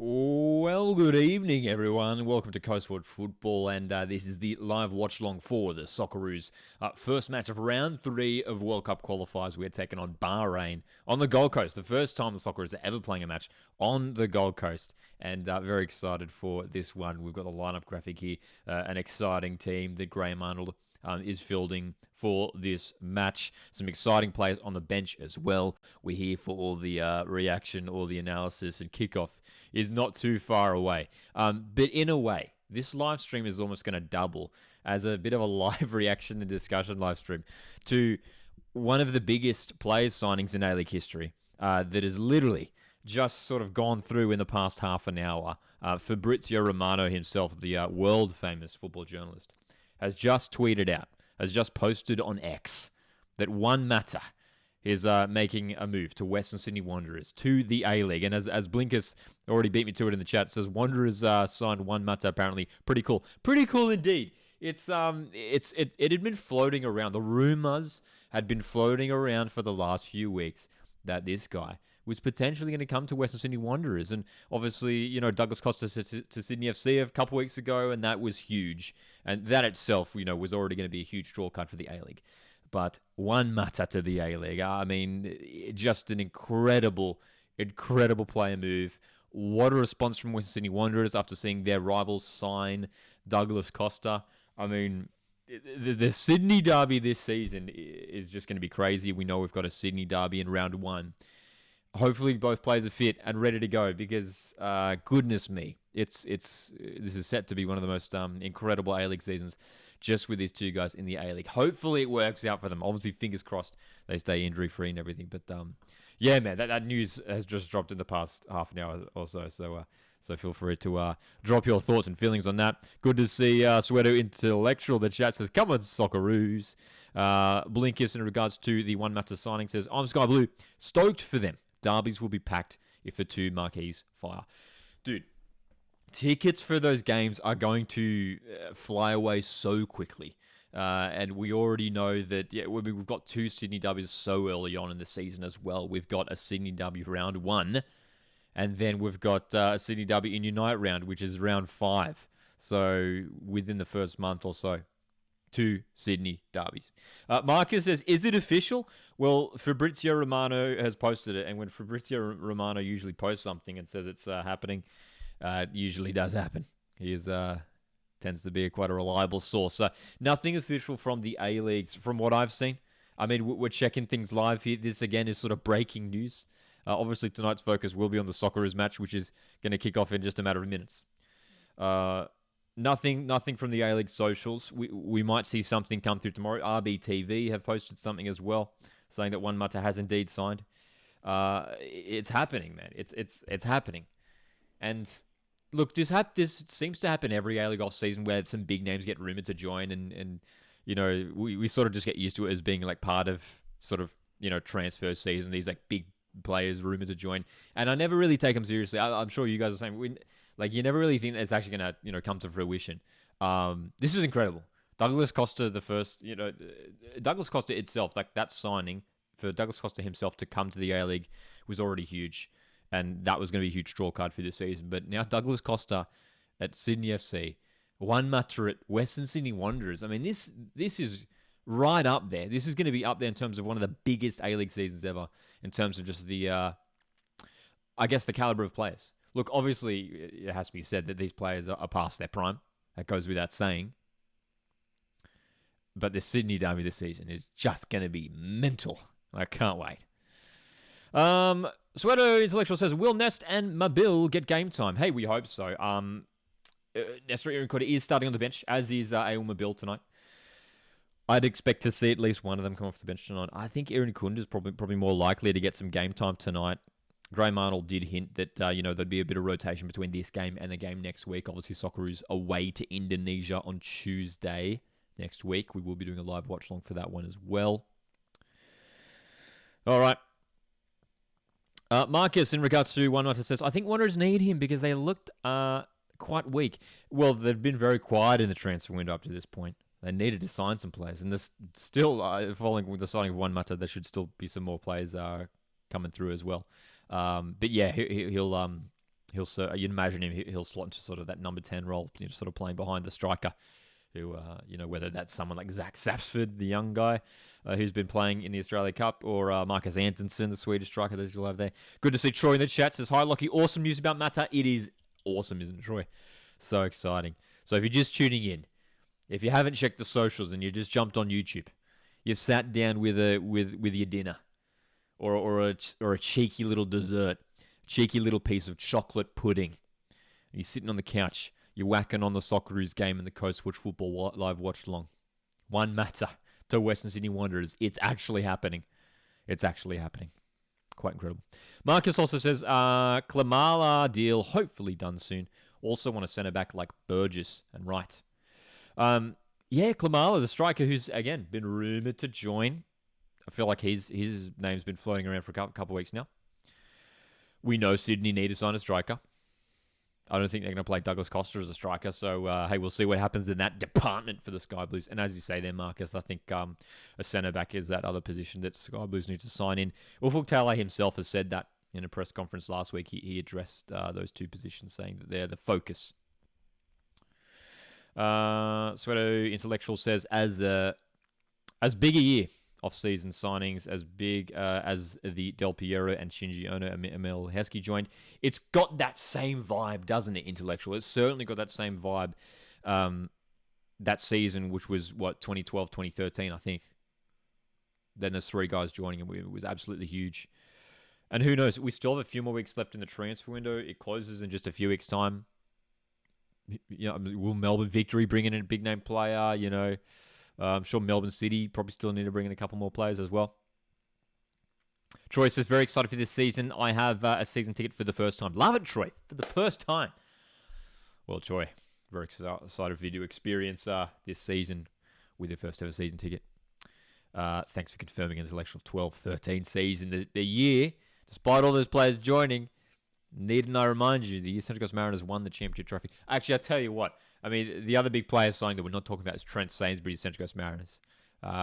Well, good evening, everyone. Welcome to Coastwatch Football, and this is the live watch-along for the Socceroos. First match of round 3 of World Cup Qualifiers. We're taking on Bahrain on the Gold Coast. The first time the Socceroos are ever playing a match on the Gold Coast, and very excited for this one. We've got the lineup graphic here, an exciting team that Graham Arnold is fielding for this match. Some exciting players on the bench as well. We're here for all the reaction, all the analysis, and kickoff is not too far away. But in a way, this live stream is almost going to double as a bit of a live reaction and discussion live stream to one of the biggest players signings in A-League history that has literally just sort of gone through in the past half an hour. Fabrizio Romano himself, the world famous football journalist, has just tweeted out, has just posted on X that Juan Mata is making a move to Western Sydney Wanderers, to the A-League. And as Blinkus already beat me to it in the chat, says Wanderers signed Juan Mata, apparently. Pretty cool. Pretty cool indeed. It had been floating around. The rumours had been floating around for the last few weeks that this guy was potentially going to come to Western Sydney Wanderers. And obviously, you know, Douglas Costa to Sydney FC a couple weeks ago, and that was huge. And that itself, you know, was already going to be a huge draw card for the A-League. But Juan Mata to the A-League, I mean, just an incredible player move. What a response from Western Sydney Wanderers after seeing their rivals sign Douglas Costa. I mean, the Sydney derby this season is just going to be crazy. We know we've got a Sydney derby in round 1. Hopefully both players are fit and ready to go because, goodness me, this is set to be one of the most incredible A-League seasons just with these two guys in the A-League. Hopefully it works out for them. Obviously, fingers crossed they stay injury-free and everything. But, yeah, man, that news has just dropped in the past half an hour or so. So feel free to drop your thoughts and feelings on that. Good to see Sweato Intellectual. The chat says, come on, Socceroos. Blinkus, in regards to the Juan Mata signing, says, I'm Sky Blue. Stoked for them. Derbies will be packed if the two marquees fire. Dude, tickets for those games are going to fly away so quickly. And we already know that we've got 2 Sydney derbies so early on in the season as well. We've got a Sydney derby round 1. And then we've got a Sydney derby in Unite round, which is round 5. So within the first month or so, 2 Sydney derbies. Marcus says, is it official? Well, Fabrizio Romano has posted it. And when Fabrizio Romano usually posts something and says it's happening, it usually does happen. He tends to be quite a reliable source. Nothing official from the A-Leagues from what I've seen. I mean, we're checking things live here. This, again, is sort of breaking news. Obviously, tonight's focus will be on the Socceroos match, which is going to kick off in just a matter of minutes. Nothing from the A-League socials. We might see something come through tomorrow. RBTV have posted something as well, saying that Juan Mata has indeed signed. It's happening, man. It's happening. And look, this seems to happen every A-League off season where some big names get rumored to join, and you know we sort of just get used to it as being like part of sort of, you know, transfer season. These like big players rumored to join, and I never really take them seriously. I'm sure you guys are saying, like, you never really think that it's actually gonna, you know, come to fruition. This is incredible. Douglas Costa, Douglas Costa itself, like that signing for Douglas Costa himself to come to the A-League was already huge, and that was going to be a huge draw card for this season. But now Douglas Costa at Sydney FC, Juan Mata at Western Sydney Wanderers. I mean, this is right up there. This is going to be up there in terms of one of the biggest A-League seasons ever in terms of just the, I guess, the caliber of players. Look, obviously, it has to be said that these players are past their prime. That goes without saying. But the Sydney derby this season is just going to be mental. I can't wait. Sweato Intellectual says, will Nest and Mabil get game time? Hey, we hope so. Nestor Irinkota is starting on the bench, as is Ail Mabil tonight. I'd expect to see at least one of them come off the bench tonight. I think Irinkunda is probably more likely to get some game time tonight. Graham Arnold did hint that there'd be a bit of rotation between this game and the game next week. Obviously, Socceroos away to Indonesia on Tuesday next week. We will be doing a live watch along for that one as well. All right. Marcus, in regards to Juan Mata, says, I think Wanderers need him because they looked quite weak. Well, they've been very quiet in the transfer window up to this point. They needed to sign some players. And there's still, following with the signing of Juan Mata, there should still be some more players coming through as well. But yeah, he'll you'd imagine him, he'll slot into sort of that number 10 role, sort of playing behind the striker. Who, whether that's someone like Zach Sapsford, the young guy who's been playing in the Australia Cup, or Marcus Antonsen, the Swedish striker that you'll have there. Good to see Troy in the chat. Says, hi, Lockie. Awesome news about Mata. It is awesome, isn't it, Troy? So exciting. So if you're just tuning in, if you haven't checked the socials and you just jumped on YouTube, you sat down with your dinner, or a cheeky little dessert, cheeky little piece of chocolate pudding, and you're sitting on the couch, you're whacking on the Socceroos game in the Coastwatch Football live watch-along. One matter to Western Sydney Wanderers. It's actually happening. It's actually happening. Quite incredible. Marcus also says, Klamala deal hopefully done soon. Also want a centre-back like Burgess and Wright. Klamala, the striker who's, again, been rumoured to join. I feel like his name's been floating around for a couple of weeks now. We know Sydney need to sign a striker. I don't think they're going to play Douglas Costa as a striker. So, hey, we'll see what happens in that department for the Sky Blues. And as you say there, Marcus, I think a centre-back is that other position that Sky Blues need to sign in. Ufuk Talay himself has said that in a press conference last week. He addressed those two positions, saying that they're the focus. Sweato Intellectual says, as big a year off-season signings as big as the Del Piero and Shinji Ono and Emil Heskey joined. It's got that same vibe, doesn't it, Intellectual? It's certainly got that same vibe that season, which was, 2012, 2013, I think. Then there's three guys joining, and it was absolutely huge. And who knows? We still have a few more weeks left in the transfer window. It closes in just a few weeks' time. Will Melbourne Victory bring in a big-name player, I'm sure Melbourne City probably still need to bring in a couple more players as well. Troy says, very excited for this season. I have a season ticket for the first time. Love it, Troy, for the first time. Well, Troy, very excited for you to experience this season with your first ever season ticket. Thanks for confirming Intellectual 12-13 season. The year, despite all those players joining, needn't I remind you, the Central Coast Mariners won the championship trophy. Actually, I'll tell you what. I mean, the other big player signing that we're not talking about is Trent Sainsbury, Central Coast Mariners.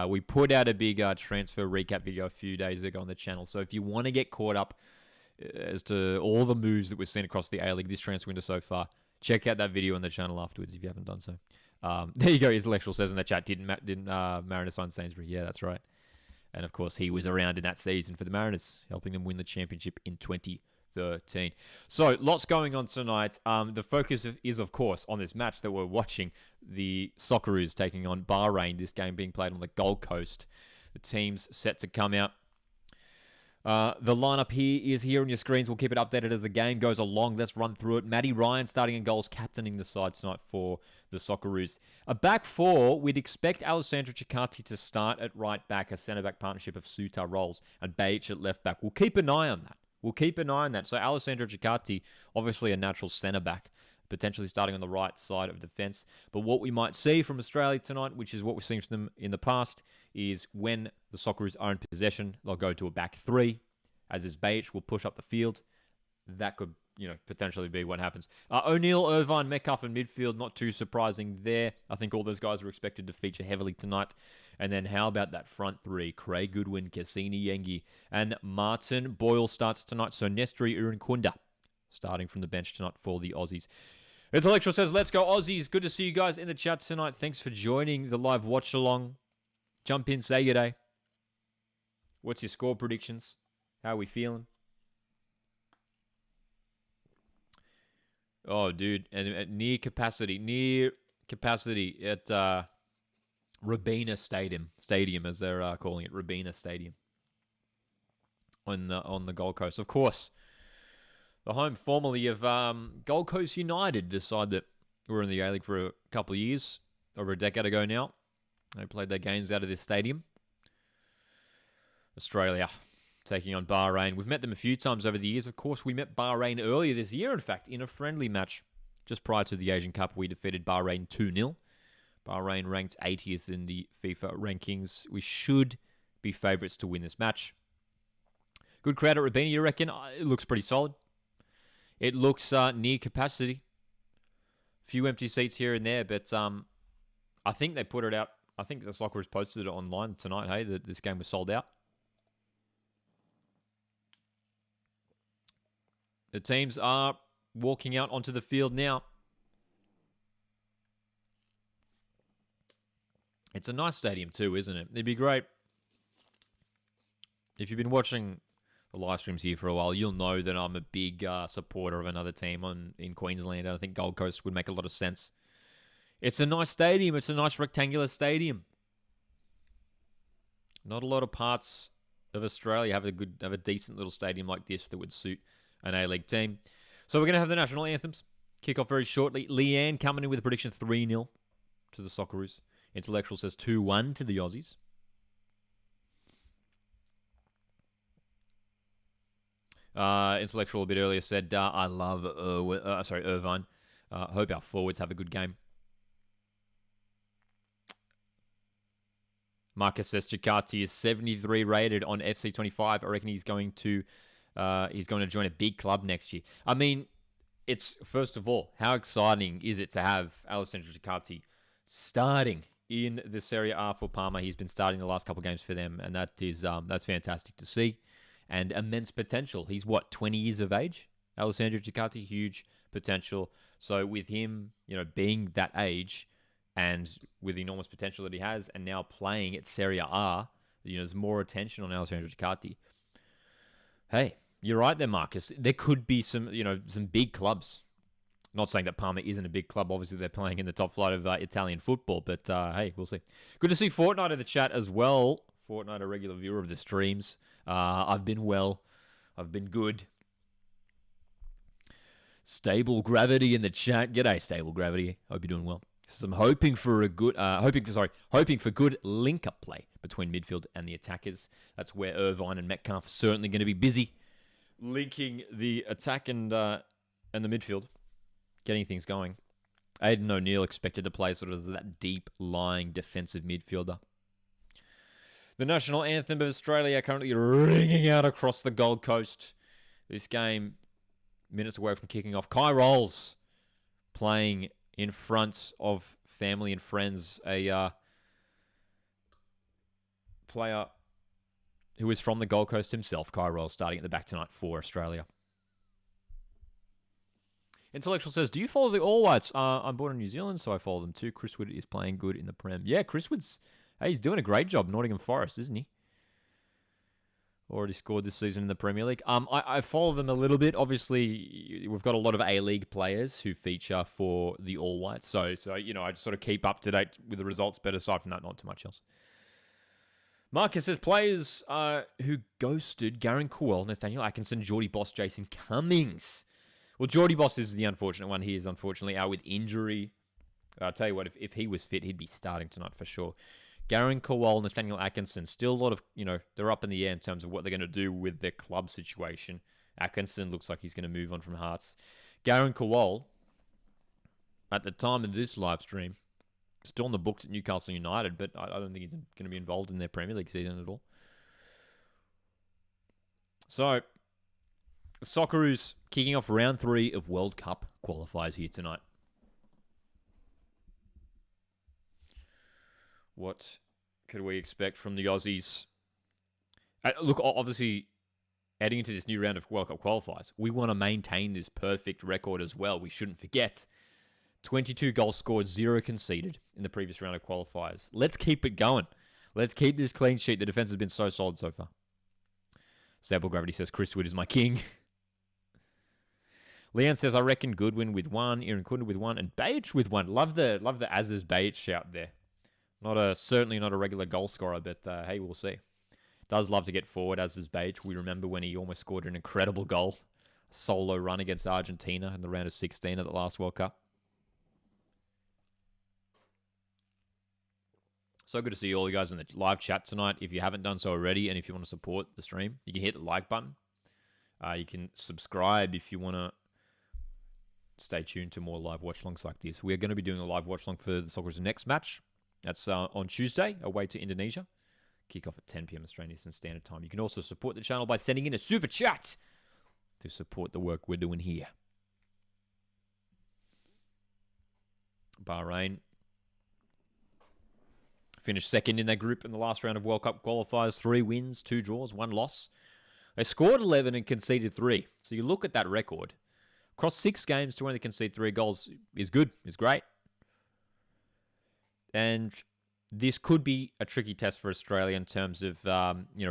We put out a big transfer recap video a few days ago on the channel. So if you want to get caught up as to all the moves that we've seen across the A-League this transfer window so far, check out that video on the channel afterwards if you haven't done so. There you go. Intellectual says in the chat, didn't Mariners sign Sainsbury? Yeah, that's right. And of course, he was around in that season for the Mariners, helping them win the championship in 2013. So, lots going on tonight. The focus is, of course, on this match that we're watching, the Socceroos taking on Bahrain, this game being played on the Gold Coast. The team's set to come out. The lineup is here on your screens. We'll keep it updated as the game goes along. Let's run through it. Matty Ryan starting in goals, captaining the side tonight for the Socceroos. A back four, we'd expect Alessandro Ciccati to start at right back, a centre-back partnership of Suta roles, and Bajic at left back. We'll keep an eye on that. So Alessandro Ciccati, obviously a natural centre-back, potentially starting on the right side of defence. But what we might see from Australia tonight, which is what we've seen from them in the past, is when the Socceroos are in possession, they'll go to a back three, as is Bajic will push up the field. That could, potentially be what happens. O'Neill, Irvine, Metcalf in midfield, not too surprising there. I think all those guys are expected to feature heavily tonight. And then how about that front three? Craig Goodwin, Cassini Yengi, and Martin Boyle starts tonight. So Nestri Urinkunda starting from the bench tonight for the Aussies. Intellectual says, let's go Aussies. Good to see you guys in the chat tonight. Thanks for joining the live watch along. Jump in, say your day. What's your score predictions? How are we feeling? Oh, dude. And near capacity at Robina Stadium, as they're calling it, Robina Stadium on the Gold Coast. Of course, the home formerly of Gold Coast United, the side that were in the A-League for a couple of years, over a decade ago now. They played their games out of this stadium. Australia taking on Bahrain. We've met them a few times over the years. Of course, we met Bahrain earlier this year, in fact, in a friendly match. Just prior to the Asian Cup, we defeated Bahrain 2-0. Bahrain ranked 80th in the FIFA rankings. We should be favourites to win this match. Good crowd at Robina, you reckon? It looks pretty solid. It looks near capacity. Few empty seats here and there, but I think they put it out. I think the Socceroos posted it online tonight, hey, that this game was sold out. The teams are walking out onto the field now. It's a nice stadium too, isn't it? It'd be great. If you've been watching the live streams here for a while, you'll know that I'm a big supporter of another team in Queensland. And I think Gold Coast would make a lot of sense. It's a nice stadium. It's a nice rectangular stadium. Not a lot of parts of Australia have a decent little stadium like this that would suit an A-League team. So we're going to have the national anthems kick off very shortly. Leanne coming in with a prediction 3-0 to the Socceroos. Intellectual says 2-1 to the Aussies. Intellectual a bit earlier said, I love Irvine. Hope our forwards have a good game. Marcus says Chikati is 73 rated on FC 25. I reckon he's going to join a big club next year. I mean, it's first of all, how exciting is it to have Alessandro Chikati starting in the Serie A for Parma? He's been starting the last couple of games for them, and that's fantastic to see. And immense potential. He's 20 years of age? Alessandro Chikati, huge potential. So with him, being that age, and with the enormous potential that he has, and now playing at Serie A, there's more attention on Alessandro Chikati. Hey, you're right there, Marcus. There could be some big clubs. Not saying that Parma isn't a big club. Obviously, they're playing in the top flight of Italian football. But hey, we'll see. Good to see Fortnite in the chat as well. Fortnite, a regular viewer of the streams. I've been well. I've been good. Stable Gravity in the chat. G'day, Stable Gravity. Hope you're doing well. So I'm hoping for good link-up play between midfield and the attackers. That's where Irvine and Metcalf are certainly going to be busy linking the attack and the midfield, getting things going. Aidan O'Neill expected to play sort of that deep-lying defensive midfielder. The national anthem of Australia currently ringing out across the Gold Coast. This game, minutes away from kicking off. Kai Rolls playing in front of family and friends, a player who is from the Gold Coast himself, Kai Rolls, starting at the back tonight for Australia. Intellectual says, do you follow the All Whites? I'm born in New Zealand, so I follow them too. Chris Wood is playing good in the Prem. Yeah, Chris Wood's, he's doing a great job, Nottingham Forest, isn't he? Already scored this season in the Premier League. I follow them a little bit. Obviously, we've got a lot of A-League players who feature for the All Whites. So I just sort of keep up to date with the results. But aside from that, not too much else. Marcus says, players who ghosted Garen Cowell, Nathaniel Atkinson, Geordie Boss, Jason Cummings. Well, Geordie Boss is the unfortunate one. He is unfortunately out with injury. I'll tell you what, if he was fit, he'd be starting tonight for sure. Garen Cowell, Nathaniel Atkinson, still a lot of, they're up in the air in terms of what they're going to do with their club situation. Atkinson looks like he's going to move on from Hearts. Garen Cowell, at the time of this live stream, still on the books at Newcastle United, but I don't think he's going to be involved in their Premier League season at all. So, Socceroos kicking off round 3 of World Cup qualifiers here tonight. What could we expect from the Aussies? Look, obviously, heading into this new round of World Cup qualifiers, we want to maintain this perfect record as well. We shouldn't forget 22 goals scored, 0 conceded in the previous round of qualifiers. Let's keep it going. Let's keep this clean sheet. The defense has been so solid so far. Stable Gravity says, Chris Wood is my king. Leon says, I reckon Goodwin with 1, Aaron Kunda with 1, and Bajic with 1. Love the Aziz Bajic shout there. Certainly not a regular goal scorer, but hey, we'll see. Does love to get forward, as is Bajic. We remember when he almost scored an incredible goal. A solo run against Argentina in the round of 16 at the last World Cup. So good to see all you guys in the live chat tonight. If you haven't done so already, and if you want to support the stream, you can hit the like button. You can subscribe if you want to stay tuned to more live watch-alongs like this. We're going to be doing a live watch-along for the Socceroos' next match. That's on Tuesday, away to Indonesia. Kick off at 10 p.m. Australian Eastern Standard Time. You can also support the channel by sending in a super chat to support the work we're doing here. Bahrain finished second in their group in the last round of World Cup qualifiers. 3 wins, 2 draws, 1 loss. They scored 11 and conceded 3. So you look at that record. across 6 games to only concede 3 goals is good, is great. And this could be a tricky test for Australia in terms of,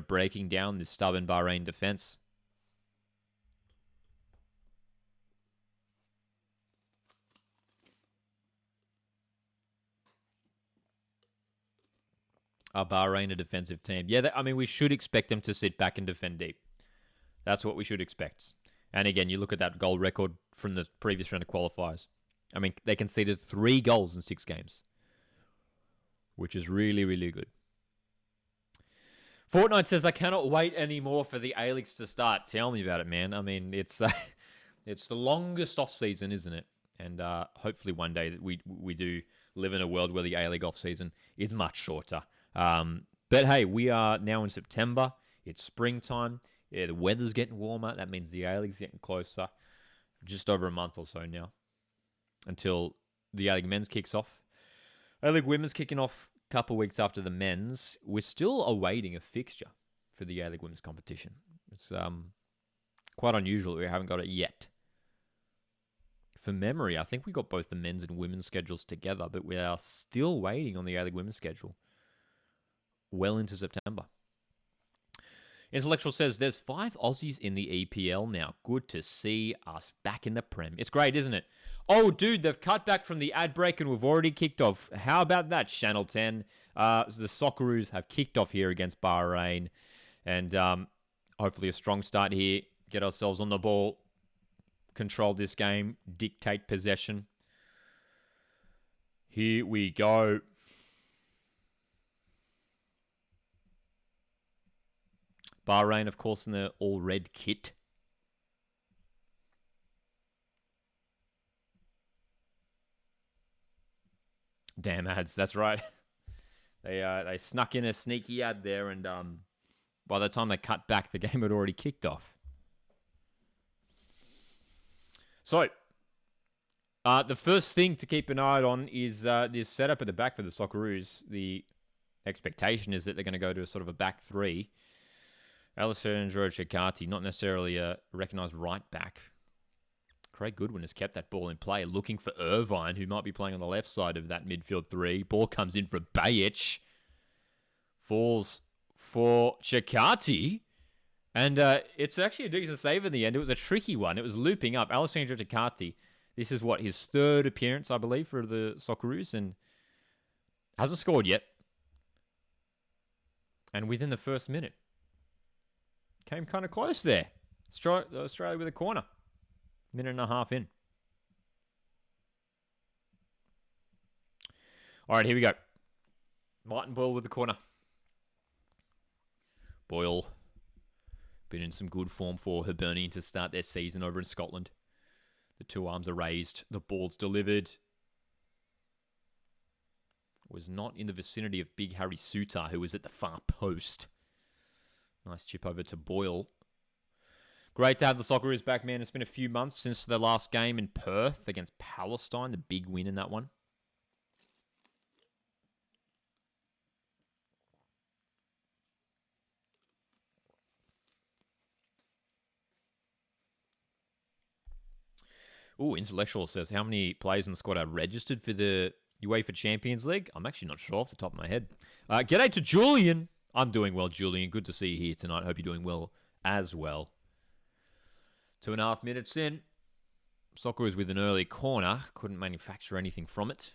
breaking down this stubborn Bahrain defence. Bahrain, a defensive team. Yeah, we should expect them to sit back and defend deep. That's what we should expect. And again, you look at that goal record from the previous round of qualifiers. They conceded 3 goals in 6 games, which is really, really good. Fortnite says, I cannot wait anymore for the A-Leagues to start. Tell me about it, man. It's the longest off-season, isn't it? And hopefully one day that we do live in a world where the A-League off-season is much shorter. But hey, we are now in September. It's springtime. Yeah, the weather's getting warmer. That means the A-League's getting closer. Just over a month or so now until the A-League men's kicks off. A-League women's kicking off a couple of weeks after the men's. We're still awaiting a fixture for the A-League women's competition. It's quite unusual that we haven't got it yet. For memory, I think we got both the men's and women's schedules together, but we are still waiting on the A-League women's schedule well into September. Intellectual says, there's 5 Aussies in the EPL now. Good to see us back in the Prem. It's great, isn't it? Oh, dude, they've cut back from the ad break and we've already kicked off. How about that, Channel 10? The Socceroos have kicked off here against Bahrain. And hopefully a strong start here. Get ourselves on the ball. Control this game. Dictate possession. Here we go. Bahrain, of course, in the all-red kit. Damn ads, that's right. They snuck in a sneaky ad there, and by the time they cut back, the game had already kicked off. So, the first thing to keep an eye on is this setup at the back for the Socceroos. The expectation is that they're going to go to a sort of a back 3. Alistair and George Shikati, not necessarily a recognised right back. Craig Goodwin has kept that ball in play, looking for Irvine, who might be playing on the left side of that midfield 3. Ball comes in for Bajic. Falls for Shikati. And it's actually a decent save in the end. It was a tricky one. It was looping up. Alistair and George Shikati, this is his 3rd appearance, I believe, for the Socceroos, and hasn't scored yet. And within the first minute, came kind of close there. Australia with a corner. Minute and a half in. All right, here we go. Martin Boyle with the corner. Boyle been in some good form for Hibernian to start their season over in Scotland. The 2 arms are raised. The ball's delivered. Was not in the vicinity of Big Harry Sutar, who was at the far post. Nice chip over to Boyle. Great to have the Socceroos back, man. It's been a few months since the last game in Perth against Palestine. The big win in that one. Ooh, Intellectual says, how many players in the squad are registered for the UEFA Champions League? I'm actually not sure off the top of my head. G'day to Julian. I'm doing well, Julian. Good to see you here tonight. Hope you're doing well as well. 2.5 minutes in. Socceroos with an early corner. Couldn't manufacture anything from it.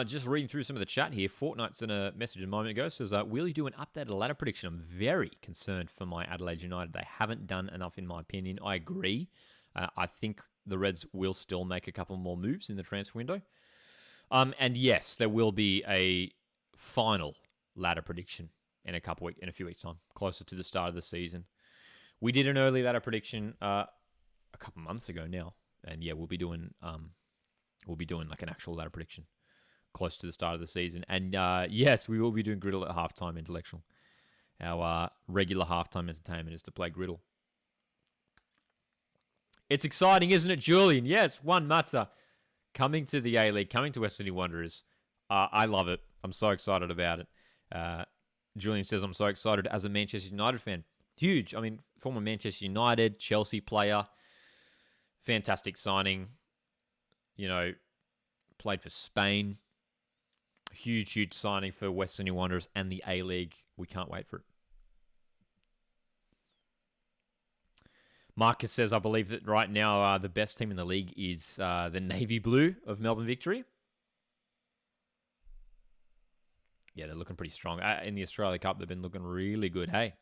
Just reading through some of the chat here. Fortnite sent a message a moment ago. Says, will you do an updated ladder prediction? I'm very concerned for my Adelaide United. They haven't done enough, in my opinion. I agree. I think the Reds will still make a couple more moves in the transfer window. And yes, there will be a final ladder prediction in a few weeks' time, closer to the start of the season. We did an early ladder prediction a couple months ago now, and yeah, we'll be doing like an actual ladder prediction close to the start of the season. And yes, we will be doing Griddle at halftime. Intellectual. Our regular halftime entertainment is to play Griddle. It's exciting, isn't it, Julian? Yes, one Matza coming to the A-League, coming to West Sydney Wanderers. I love it. I'm so excited about it. Julian says, I'm so excited as a Manchester United fan. Huge. I mean, former Manchester United, Chelsea player. Fantastic signing. You know, played for Spain. Huge signing for West Sydney Wanderers and the A-League. We can't wait for it. Marcus says, I believe that right now the best team in the league is the Navy Blue of Melbourne Victory. Yeah, they're looking pretty strong. In the Australia Cup, they've been looking really good, hey?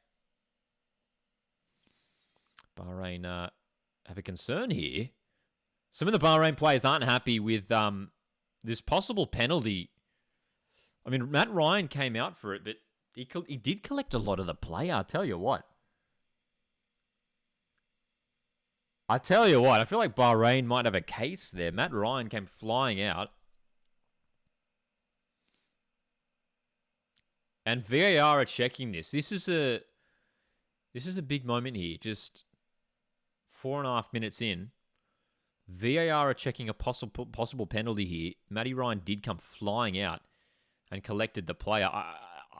Bahrain have a concern here. Some of the Bahrain players aren't happy with this possible penalty. I mean, Matt Ryan came out for it, but he did collect a lot of the play, I'll tell you what. I feel like Bahrain might have a case there. Matt Ryan came flying out. And VAR are checking this. This is a big moment here. Just 4.5 minutes in. VAR are checking a possible penalty here. Matty Ryan did come flying out and collected the player.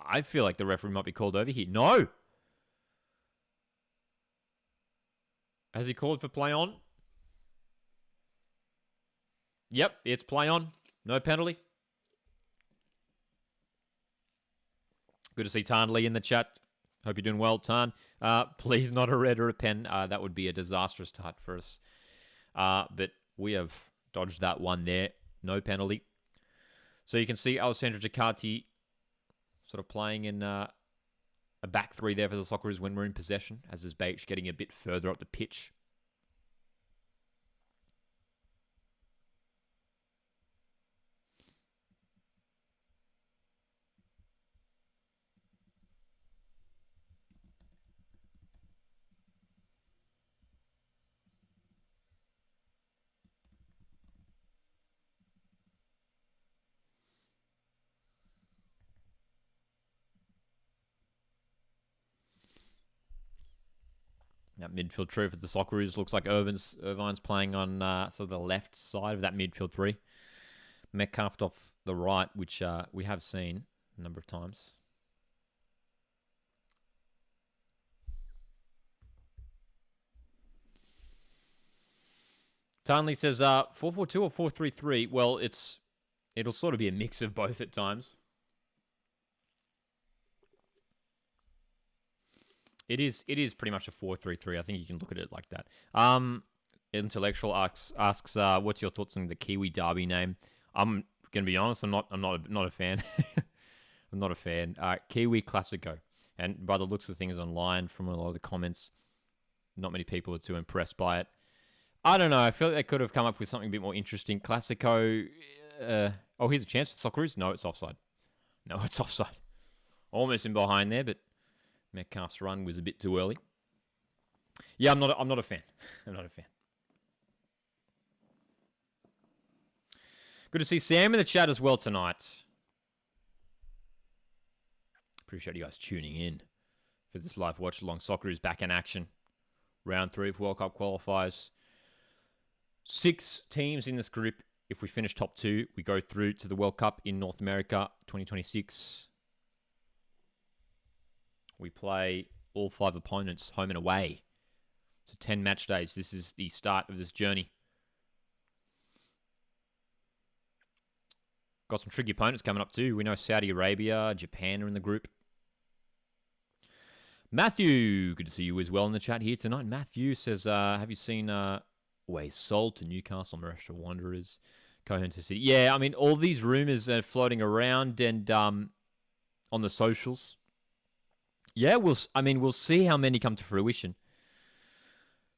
I feel like the referee might be called over here. No! Has he called for play on? Yep, it's play on. No penalty. Good to see Tan Lee in the chat. Hope you're doing well, Tan. Please not a red or a pen. That would be a disastrous start for us. But we have dodged that one there. No penalty. So you can see Alessandro Giacatti sort of playing in a back three there for the Socceroos when we're in possession, as is Bache getting a bit further up the pitch. That midfield trio for the Socceroos looks like Irvine's playing on sort of the left side of that midfield three. Metcalf off the right, which we have seen a number of times. Tarnley says 4-4-2 or 4-3-3. Well, it'll sort of be a mix of both at times. It is pretty much a 4-3-3. I think you can look at it like that. Intellectual asks what's your thoughts on the Kiwi Derby name? I'm gonna be honest, I'm not a fan. I'm not a fan. Kiwi Classico. And by the looks of things online, from a lot of the comments, not many people are too impressed by it. I don't know. I feel like they could have come up with something a bit more interesting. Classico. Here's a chance for Socceroos. No, it's offside. Almost in behind there, but Metcalf's run was a bit too early. Yeah, I'm not a fan. I'm not a fan. Good to see Sam in the chat as well tonight. Appreciate you guys tuning in for this live watch along. Socceroos back in action. Round 3 of World Cup qualifiers. 6 teams in this group. If we finish top 2, we go through to the World Cup in North America 2026. We play all 5 opponents home and away. So 10 match days. This is the start of this journey. Got some tricky opponents coming up too. We know Saudi Arabia, Japan are in the group. Matthew, good to see you as well in the chat here tonight. Matthew says, have you seen Way sold to Newcastle, Malaysia Wanderers, Cohen to City? Yeah, I mean, all these rumours are floating around and on the socials. Yeah, we'll see how many come to fruition.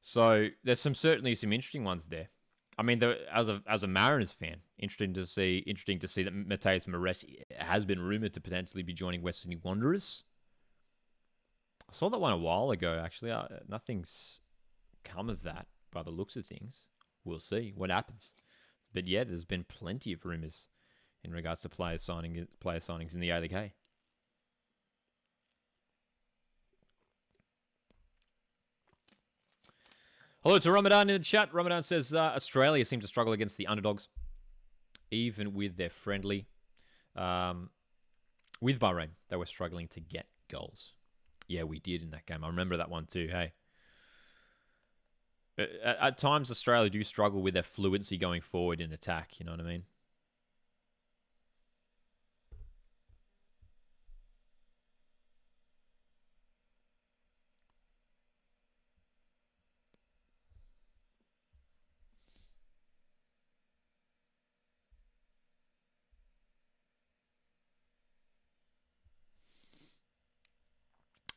So there's certainly some interesting ones there. I mean, as a Mariners fan, interesting to see that Mateus Moretti has been rumoured to potentially be joining West Sydney Wanderers. I saw that one a while ago, actually. Nothing's come of that by the looks of things. We'll see what happens. But yeah, there's been plenty of rumours in regards to player signings in the A-League. Hello to Ramadan in the chat. Ramadan says Australia seem to struggle against the underdogs, even with their friendly. With Bahrain, they were struggling to get goals. Yeah, we did in that game. I remember that one too, hey. At times, Australia do struggle with their fluency going forward in attack, you know what I mean?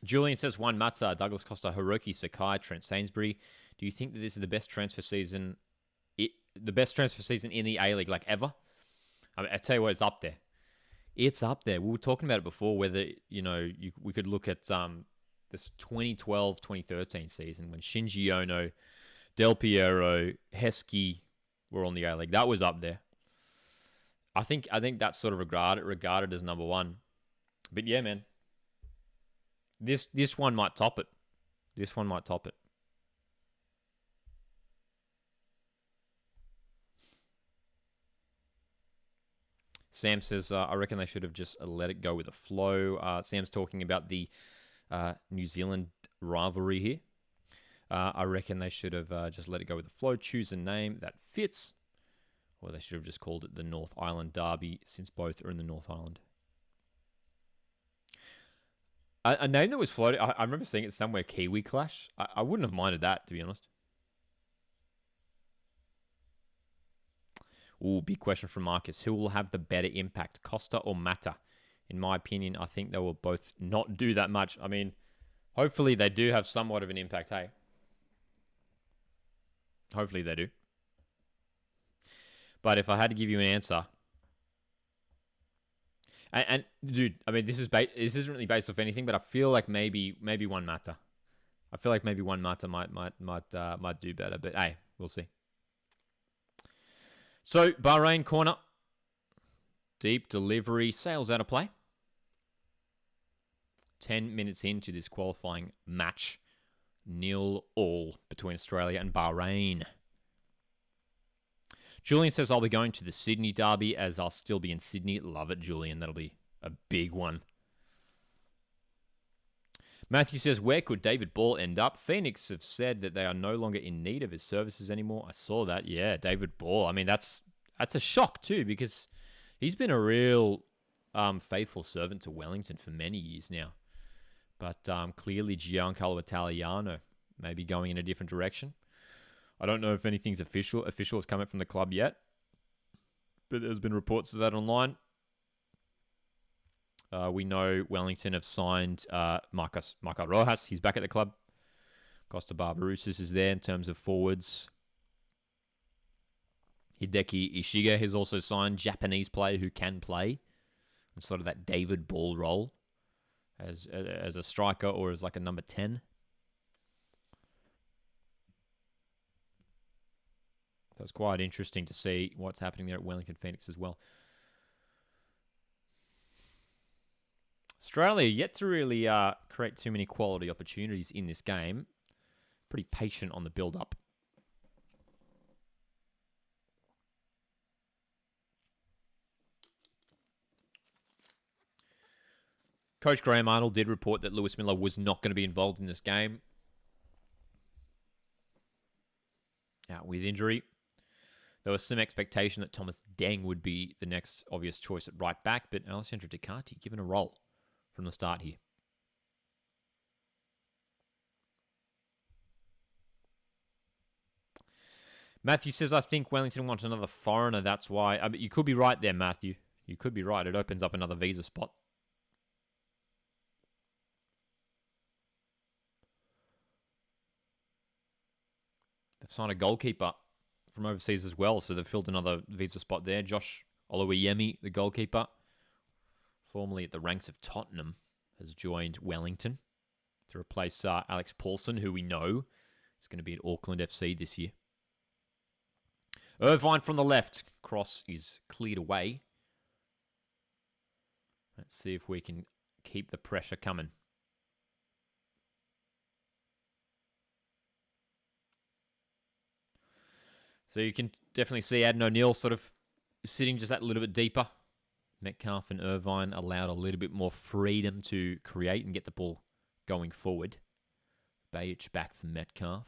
Julian says, Juan Mata, Douglas Costa, Hiroki Sakai, Trent Sainsbury. Do you think that this is the best transfer season, the best transfer season in the A-League, like ever? I mean, I tell you what, it's up there. It's up there. We were talking about it before, whether, we could look at this 2012-2013 season when Shinji Ono, Del Piero, Heskey were on the A-League. That was up there. I think that's sort of regarded as number one. But yeah, man. This one might top it. This one might top it. Sam says, I reckon they should have just let it go with the flow. Sam's talking about the New Zealand rivalry here. I reckon they should have just let it go with the flow, choose a name that fits, or they should have just called it the North Island Derby, since both are in the North Island. A name that was floated, I remember seeing it somewhere, Kiwi Clash. I wouldn't have minded that, to be honest. Ooh, big question from Marcus. Who will have the better impact, Costa or Mata? In my opinion, I think they will both not do that much. I mean, hopefully they do have somewhat of an impact, hey? Hopefully they do. But if I had to give you an answer... And dude, I mean, this isn't really based off anything, but I feel like maybe Juan Mata. I feel like maybe Juan Mata might do better, but hey, we'll see. So Bahrain corner, deep delivery, sails out of play. 10 minutes into this qualifying match, 0-0 between Australia and Bahrain. Julian says, I'll be going to the Sydney Derby as I'll still be in Sydney. Love it, Julian. That'll be a big one. Matthew says, where could David Ball end up? Phoenix have said that they are no longer in need of his services anymore. I saw that. Yeah, David Ball. I mean, that's a shock too, because he's been a real faithful servant to Wellington for many years now. But clearly Giancarlo Italiano may be going in a different direction. I don't know if anything's official has come out from the club yet, but there's been reports of that online. We know Wellington have signed Marco Rojas. He's back at the club. Costa Barbarouses is there in terms of forwards. Hideki Ishiga has also signed, Japanese player who can play in sort of that David Ball role as a striker or as like a number 10. So it's quite interesting to see what's happening there at Wellington Phoenix as well. Australia yet to really create too many quality opportunities in this game. Pretty patient on the build-up. Coach Graham Arnold did report that Lewis Miller was not going to be involved in this game. Out with injury. There was some expectation that Thomas Deng would be the next obvious choice at right back, but Alessandro Ducati given a role from the start here. Matthew says, I think Wellington wants another foreigner. That's why. I mean, you could be right there, Matthew. You could be right. It opens up another visa spot. They've signed a goalkeeper from overseas as well, so they've filled another visa spot there. Josh Oluwayemi, the goalkeeper, formerly at the ranks of Tottenham, has joined Wellington to replace Alex Paulson, who we know is going to be at Auckland FC this year. Irvine from the left. Cross is cleared away. Let's see if we can keep the pressure coming. So you can definitely see Adnan O'Neill sort of sitting just that little bit deeper. Metcalf and Irvine allowed a little bit more freedom to create and get the ball going forward. Bajic back for Metcalf.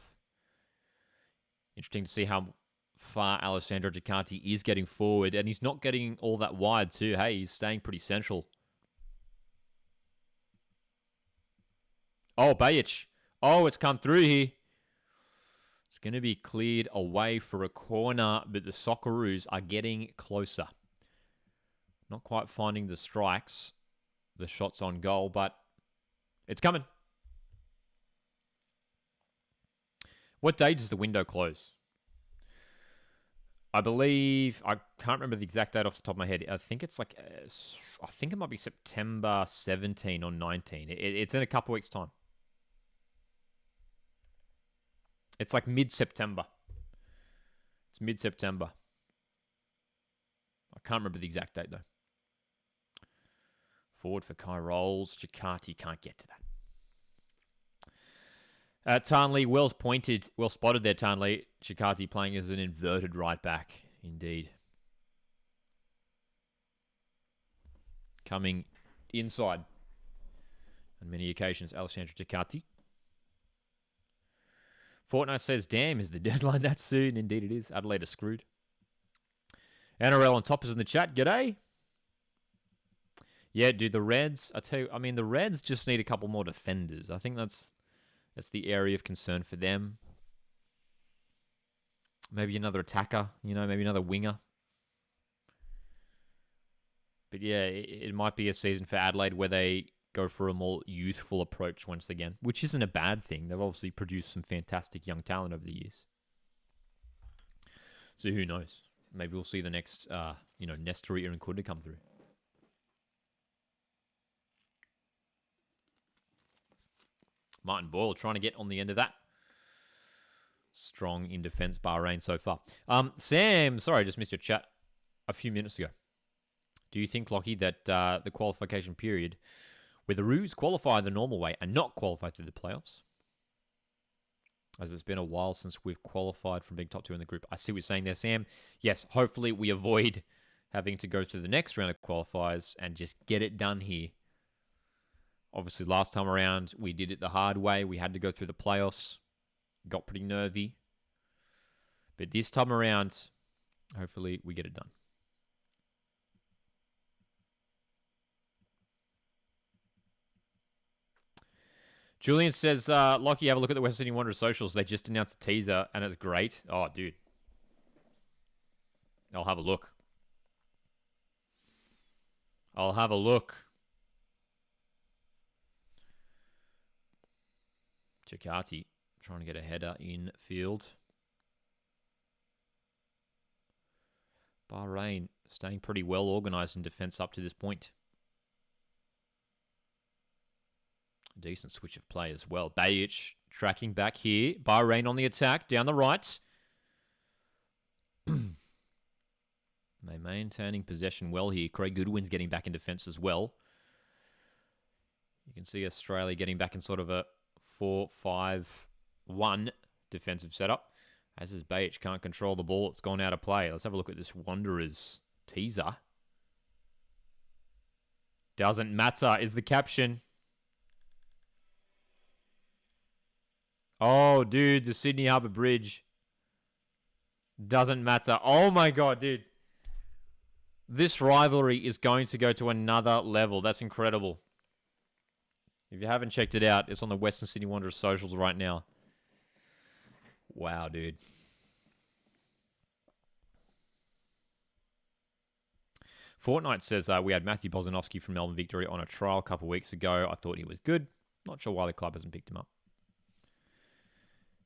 Interesting to see how far Alessandro Giacatti is getting forward, and he's not getting all that wide too. Hey, he's staying pretty central. Oh, Bajic. Oh, it's come through here. It's going to be cleared away for a corner, but the Socceroos are getting closer. Not quite finding the strikes, the shots on goal, but it's coming. What day does the window close? I believe, I can't remember the exact date off the top of my head. I think it's like, I think it might be September 17 or 19. It's in a couple weeks' time. It's like mid-September. It's mid-September. I can't remember the exact date, though. Forward for Kai Rolls. Giacatti can't get to that. Tarnley, well spotted there, Tarnley. Giacatti playing as an inverted right back, indeed. Coming inside on many occasions, Alessandro Giacatti. Fortnite says, damn, is the deadline that soon? Indeed it is. Adelaide are screwed. NRL on top is in the chat. G'day. Yeah, dude, the Reds, the Reds just need a couple more defenders. I think that's the area of concern for them. Maybe another attacker, maybe another winger. But yeah, it might be a season for Adelaide where they go for a more youthful approach once again, which isn't a bad thing. They've obviously produced some fantastic young talent over the years. So who knows? Maybe we'll see the next, Nestory and Kunda come through. Martin Boyle trying to get on the end of that. Strong in defense, Bahrain so far. Sam, sorry, I just missed your chat a few minutes ago. Do you think, Lockie, that the qualification period where the Roos qualify the normal way and not qualify through the playoffs, as it's been a while since we've qualified from being top two in the group? I see what you're saying there, Sam. Yes, hopefully we avoid having to go to the next round of qualifiers and just get it done here. Obviously, last time around, we did it the hard way. We had to go through the playoffs. Got pretty nervy. But this time around, hopefully we get it done. Julian says, Lockie, have a look at the Western Sydney Wanderers socials. They just announced a teaser, and it's great. Oh, dude. I'll have a look. Giacatti trying to get a header in field. Bahrain staying pretty well organised in defence up to this point. Decent switch of play as well. Bajic tracking back here. Bahrain on the attack down the right. They maintaining possession well here. Craig Goodwin's getting back in defence as well. You can see Australia getting back in sort of a 4-5-1 defensive setup. As is Bajic, can't control the ball. It's gone out of play. Let's have a look at this Wanderers teaser. Doesn't matter is the caption. Oh, dude, the Sydney Harbour Bridge. Doesn't matter. Oh, my God, dude. This rivalry is going to go to another level. That's incredible. If you haven't checked it out, it's on the Western Sydney Wanderers socials right now. Wow, dude. Fortnite says, we had Matthew Bozanovsky from Melbourne Victory on a trial a couple of weeks ago. I thought he was good. Not sure why the club hasn't picked him up.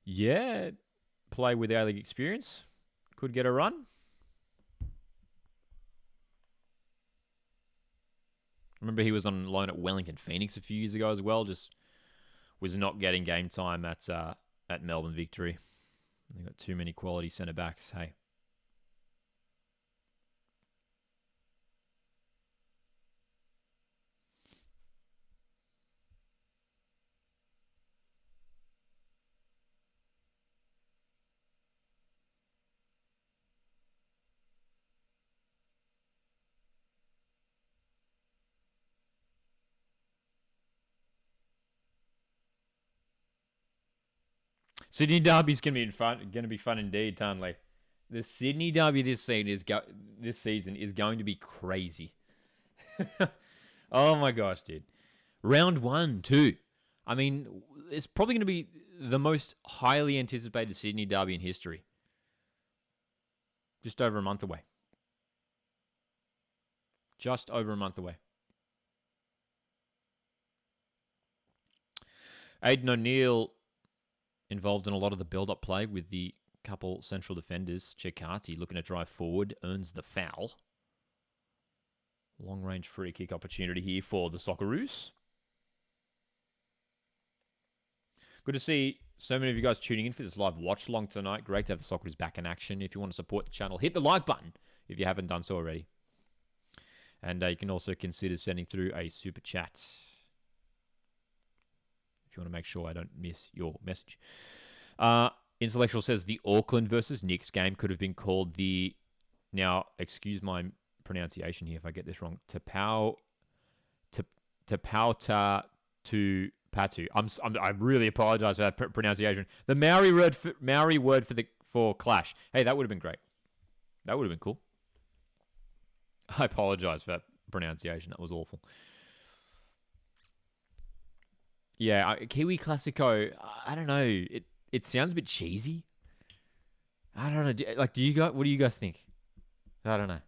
Yeah, play with A-League experience. Could get a run. Remember he was on loan at Wellington Phoenix a few years ago as well. Just was not getting game time at Melbourne Victory. They got too many quality centre backs. Hey. Sydney Derby's going to be fun indeed, Tanley. The Sydney Derby this season is going to be crazy. Oh my gosh, dude. Round 1, too. I mean, it's probably going to be the most highly anticipated Sydney Derby in history. Just over a month away. Just over a month away. Aidan O'Neill involved in a lot of the build-up play with the couple central defenders. Chikati looking to drive forward, earns the foul. Long-range free kick opportunity here for the Socceroos. Good to see so many of you guys tuning in for this live watch-along tonight. Great to have the Socceroos back in action. If you want to support the channel, hit the like button if you haven't done so already. And you can also consider sending through a super chat if you want to make sure I don't miss your message. Intellectual says the Auckland versus Knicks game could have been called the... Now, excuse my pronunciation here if I get this wrong. Tapauta to Patu. I really apologize for that pronunciation. The Maori word for clash. Hey, that would have been great. That would have been cool. I apologize for that pronunciation. That was awful. Yeah, Kiwi Classico. I don't know. It sounds a bit cheesy. I don't know. What do you guys think? I don't know.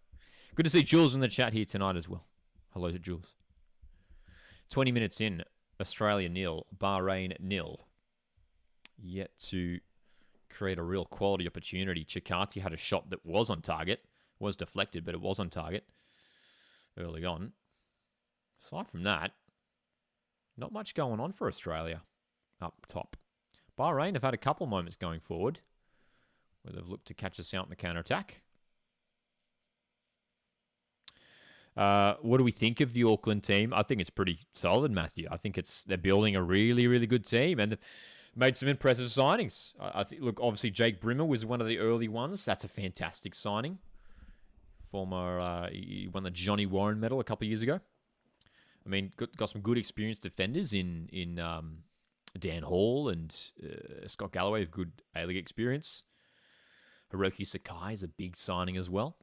Good to see Jules in the chat here tonight as well. Hello to Jules. 20 minutes in, Australia 0, Bahrain 0. Yet to create a real quality opportunity. Chikati had a shot that was on target. Was deflected, but it was on target early on. Aside from that, not much going on for Australia up top. Bahrain have had a couple moments going forward where they've looked to catch us out in the counter-attack. What do we think of the Auckland team? I think it's pretty solid, Matthew. I think they're building a really, really good team and they've made some impressive signings. I think, look, obviously Jake Brimmer was one of the early ones. That's a fantastic signing. He won the Johnny Warren medal a couple of years ago. I mean, got some good experienced defenders in Dan Hall and Scott Galloway have good A-League experience. Hiroki Sakai is a big signing as well.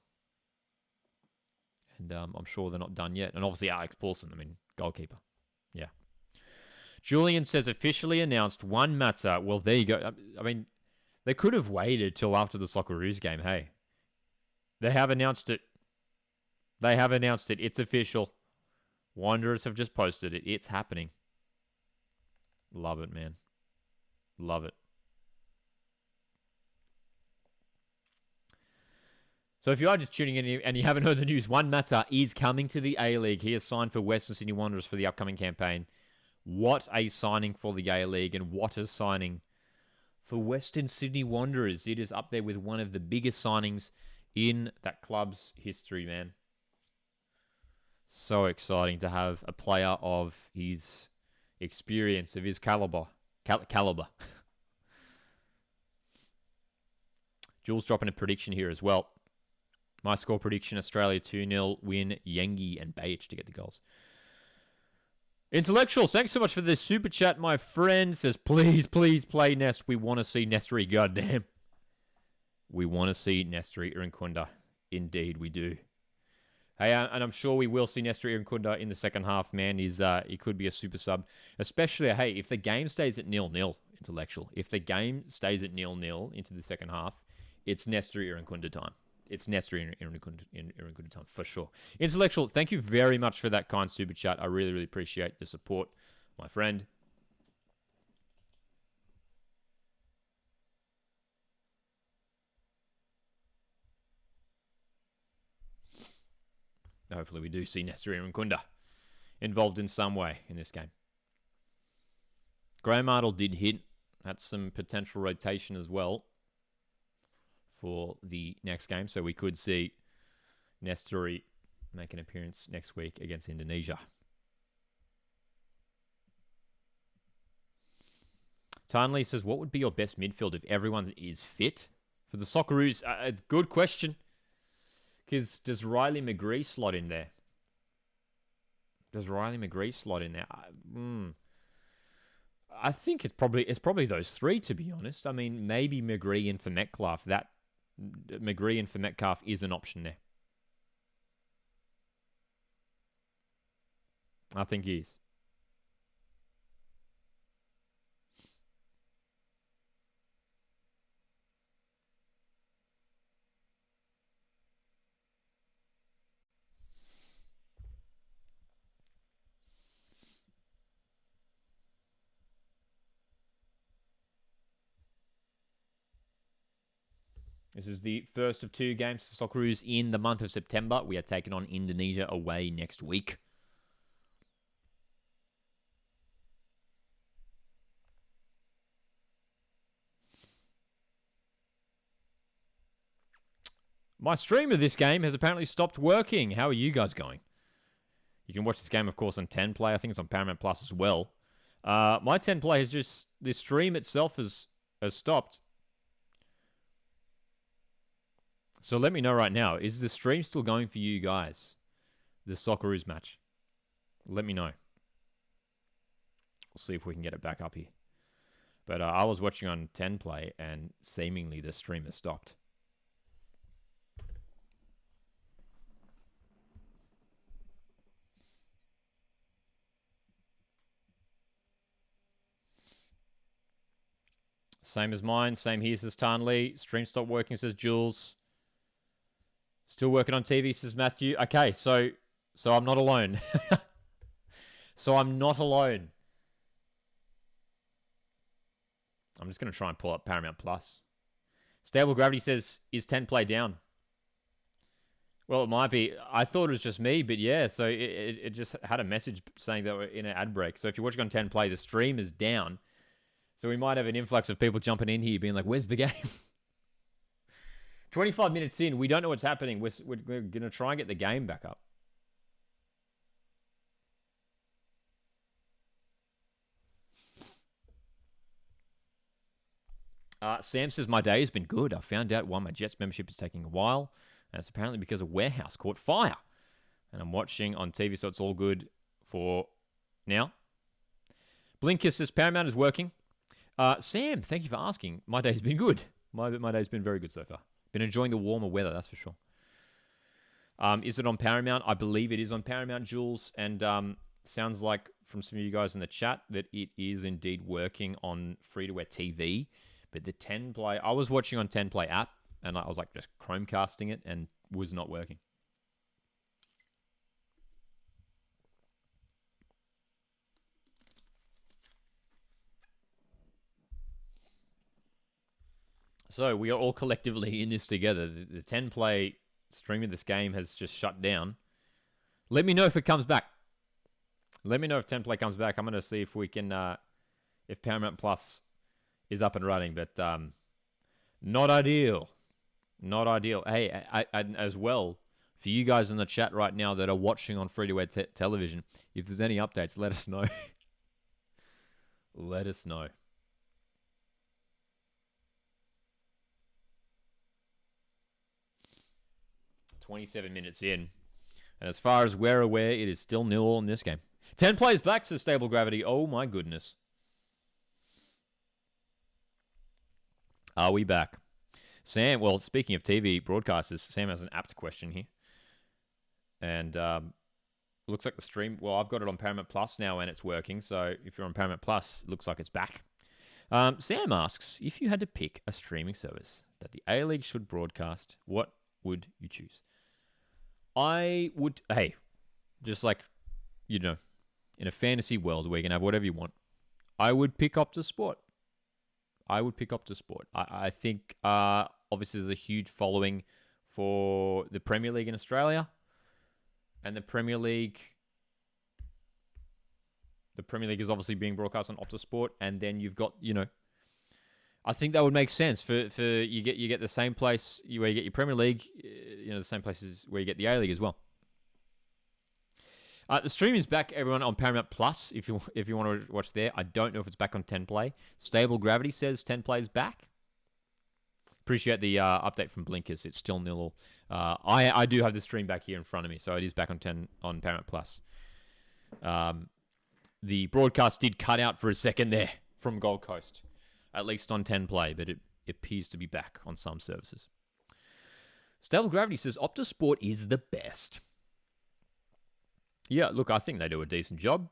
And I'm sure they're not done yet. And obviously Alex Paulson, goalkeeper. Yeah. Julian says, officially announced one matter. Well, there you go. I mean, they could have waited till after the Socceroos game. Hey, they have announced it. It's official. Wanderers have just posted it. It's happening. Love it, man. Love it. So if you are just tuning in and you haven't heard the news, Juan Mata is coming to the A-League. He has signed for Western Sydney Wanderers for the upcoming campaign. What a signing for the A-League and what a signing for Western Sydney Wanderers. It is up there with one of the biggest signings in that club's history, man. So exciting to have a player of his experience, of his caliber. Jules dropping a prediction here as well. My score prediction, Australia 2-0, win, Yengi and Baich to get the goals. Intellectual, thanks so much for the super chat, my friend. Says, please, please play Nest. We want to see Nestri, goddamn. We want to see Nestri Irinkunda. Indeed, we do. Hey, and I'm sure we will see Nestri Irinkunda in the second half, man. He could be a super sub. Especially, hey, if the game stays at 0-0, Intellectual. If the game stays at 0-0 into the second half, it's Nestri Irinkunda time. It's Nestri Irinkunda time, for sure. Intellectual, thank you very much for that kind super chat. I really, really appreciate the support, my friend. Hopefully we do see Nestri Irinkunda involved in some way in this game. Graham Arnold did hint at some potential rotation as well for the next game. So we could see Nestori make an appearance next week against Indonesia. Tanley says, what would be your best midfield if everyone is fit? For the Socceroos, it's a good question. Because does Riley McGree slot in there? I think it's probably those three, to be honest. I mean, maybe McGree and for Metcalf. That McGree and for Metcalf is an option there. I think he is. This is the first of 2 games for Socceroos in the month of September. We are taking on Indonesia away next week. My stream of this game has apparently stopped working. How are you guys going? You can watch this game, of course, on 10 Play. I think it's on Paramount Plus as well. My 10 Play has just... The stream itself has stopped. So let me know right now. Is the stream still going for you guys? The Socceroos match. Let me know. We'll see if we can get it back up here. But I was watching on 10 Play and seemingly the stream has stopped. Same as mine. Same here, says Tarnley. Stream stopped working, says Jules. Still working on TV, says Matthew. Okay, so I'm not alone. So I'm not alone. I'm just going to try and pull up Paramount Plus. Stable Gravity says, is 10 Play down? Well, it might be. I thought it was just me, but yeah, so it just had a message saying that we're in an ad break. So if you're watching on 10 Play, the stream is down. So we might have an influx of people jumping in here being like, where's the game? 25 minutes in, we don't know what's happening. We're going to try and get the game back up. Sam says, my day has been good. I found out why my Jets membership is taking a while. And it's apparently because a warehouse caught fire. And I'm watching on TV, so it's all good for now. Blinker says, Paramount is working. Sam, thank you for asking. My day's been good. My day's been very good so far. Been enjoying the warmer weather, that's for sure. Is it on Paramount? I believe it is on Paramount, Jules. And sounds like from some of you guys in the chat that it is indeed working on free-to-air TV. But the 10 Play, I was watching on 10 Play app, and I was like just Chromecasting it, and was not working. So we are all collectively in this together. The 10 Play stream of this game has just shut down. Let me know if it comes back. Let me know if 10 Play comes back. I'm going to see if we can, if Paramount Plus is up and running. But not ideal. Not ideal. Hey, I as well, for you guys in the chat right now that are watching on free-to-air television, if there's any updates, let us know. Let us know. 27 minutes in. And as far as we're aware, it is still 0-0 in this game. 10 plays back, says Stable Gravity. Oh my goodness. Are we back? Sam, well, speaking of TV broadcasters, Sam has an apt question here. And looks like the stream, well, I've got it on Paramount Plus now and it's working. So if you're on Paramount Plus, it looks like it's back. Sam asks, if you had to pick a streaming service that the A-League should broadcast, what would you choose? I would, hey, just like, you know, in a fantasy world where you can have whatever you want, I would pick Optus Sport. I would pick Optus Sport. I think, obviously, there's a huge following for the Premier League in Australia. And the Premier League is obviously being broadcast on Optus Sport. And then you've got, you know, I think that would make sense for you get the same place where you get your Premier League, you know, the same places where you get the A-League as well. The stream is back, everyone, on Paramount Plus. If you want to watch there, I don't know if it's back on 10 Play. Stable Gravity says 10 Play is back. Appreciate the update from Blinkers. It's still 0-0. I do have the stream back here in front of me, so it is back on Paramount Plus. The broadcast did cut out for a second there. from Gold Coast, at least on 10 play, but it appears to be back on some services. Stable Gravity says Optus Sport is the best. Yeah, look, I think they do a decent job.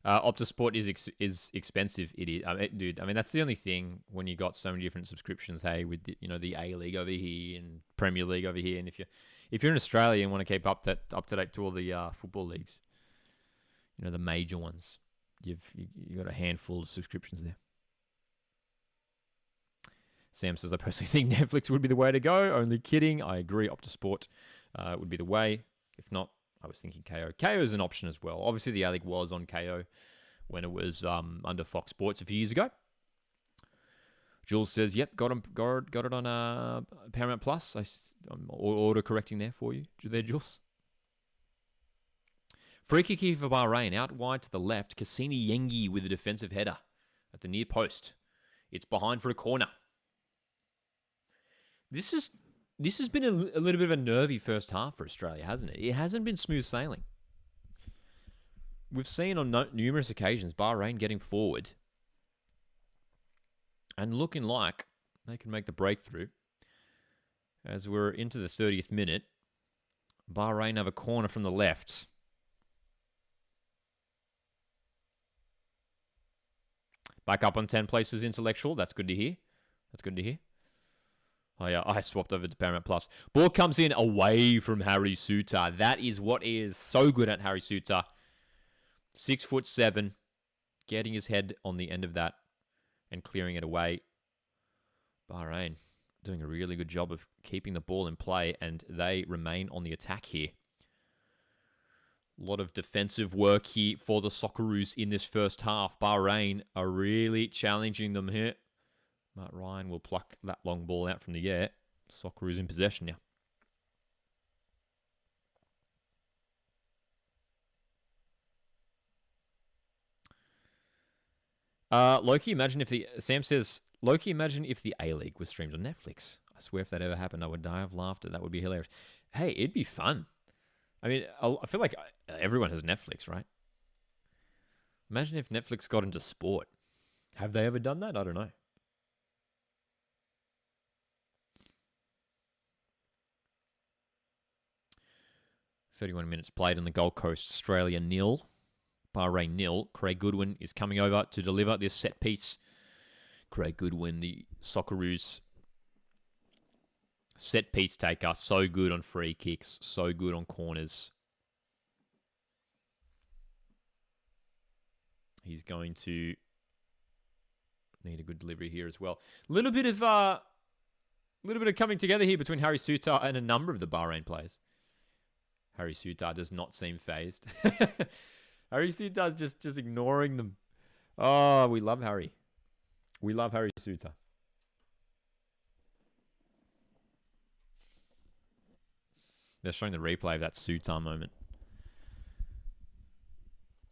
Optus Sport is expensive. It is, dude. I mean, that's the only thing when you got so many different subscriptions. Hey, with the A League over here and Premier League over here, and if you're in Australia and want to keep up to date to all the football leagues, the major ones, you got a handful of subscriptions there. Sam says, I personally think Netflix would be the way to go. Only kidding. I agree. Optus Sport would be the way. If not, I was thinking KO. KO is an option as well. Obviously, the A-League was on KO when it was under Fox Sports a few years ago. Jules says, yep, got it on Paramount Plus. I'm auto-correcting there for you. There, Jules. Free kick here for Bahrain. Out wide to the left. Cassini Yengi with a defensive header at the near post. It's behind for a corner. This has been a little bit of a nervy first half for Australia, hasn't it? It hasn't been smooth sailing. We've seen on numerous occasions Bahrain getting forward and looking like they can make the breakthrough. As we're into the 30th minute, Bahrain have a corner from the left. Back up on 10 places, Intellectual. That's good to hear. Oh, yeah, I swapped over to Paramount Plus. Ball comes in away from Harry Suter. That is what is so good at Harry Suter. 6'7", getting his head on the end of that and clearing it away. Bahrain doing a really good job of keeping the ball in play, and they remain on the attack here. A lot of defensive work here for the Socceroos in this first half. Bahrain are really challenging them here. Matt Ryan will pluck that long ball out from the air. Socceroos in possession now. Loki, Sam says, Loki, imagine if the A-League was streamed on Netflix. I swear if that ever happened, I would die of laughter. That would be hilarious. Hey, it'd be fun. I mean, I feel like everyone has Netflix, right? Imagine if Netflix got into sport. Have they ever done that? I don't know. 31 minutes played on the Gold Coast. Australia 0, Bahrain 0. Craig Goodwin is coming over to deliver this set piece. Craig Goodwin, the Socceroos set piece taker. So good on free kicks. So good on corners. He's going to need a good delivery here as well. A little bit of coming together here between Harry Suter and a number of the Bahrain players. Harry Suter does not seem phased. Harry Suter is just ignoring them. Oh, we love Harry. We love Harry Suter. They're showing the replay of that Suter moment.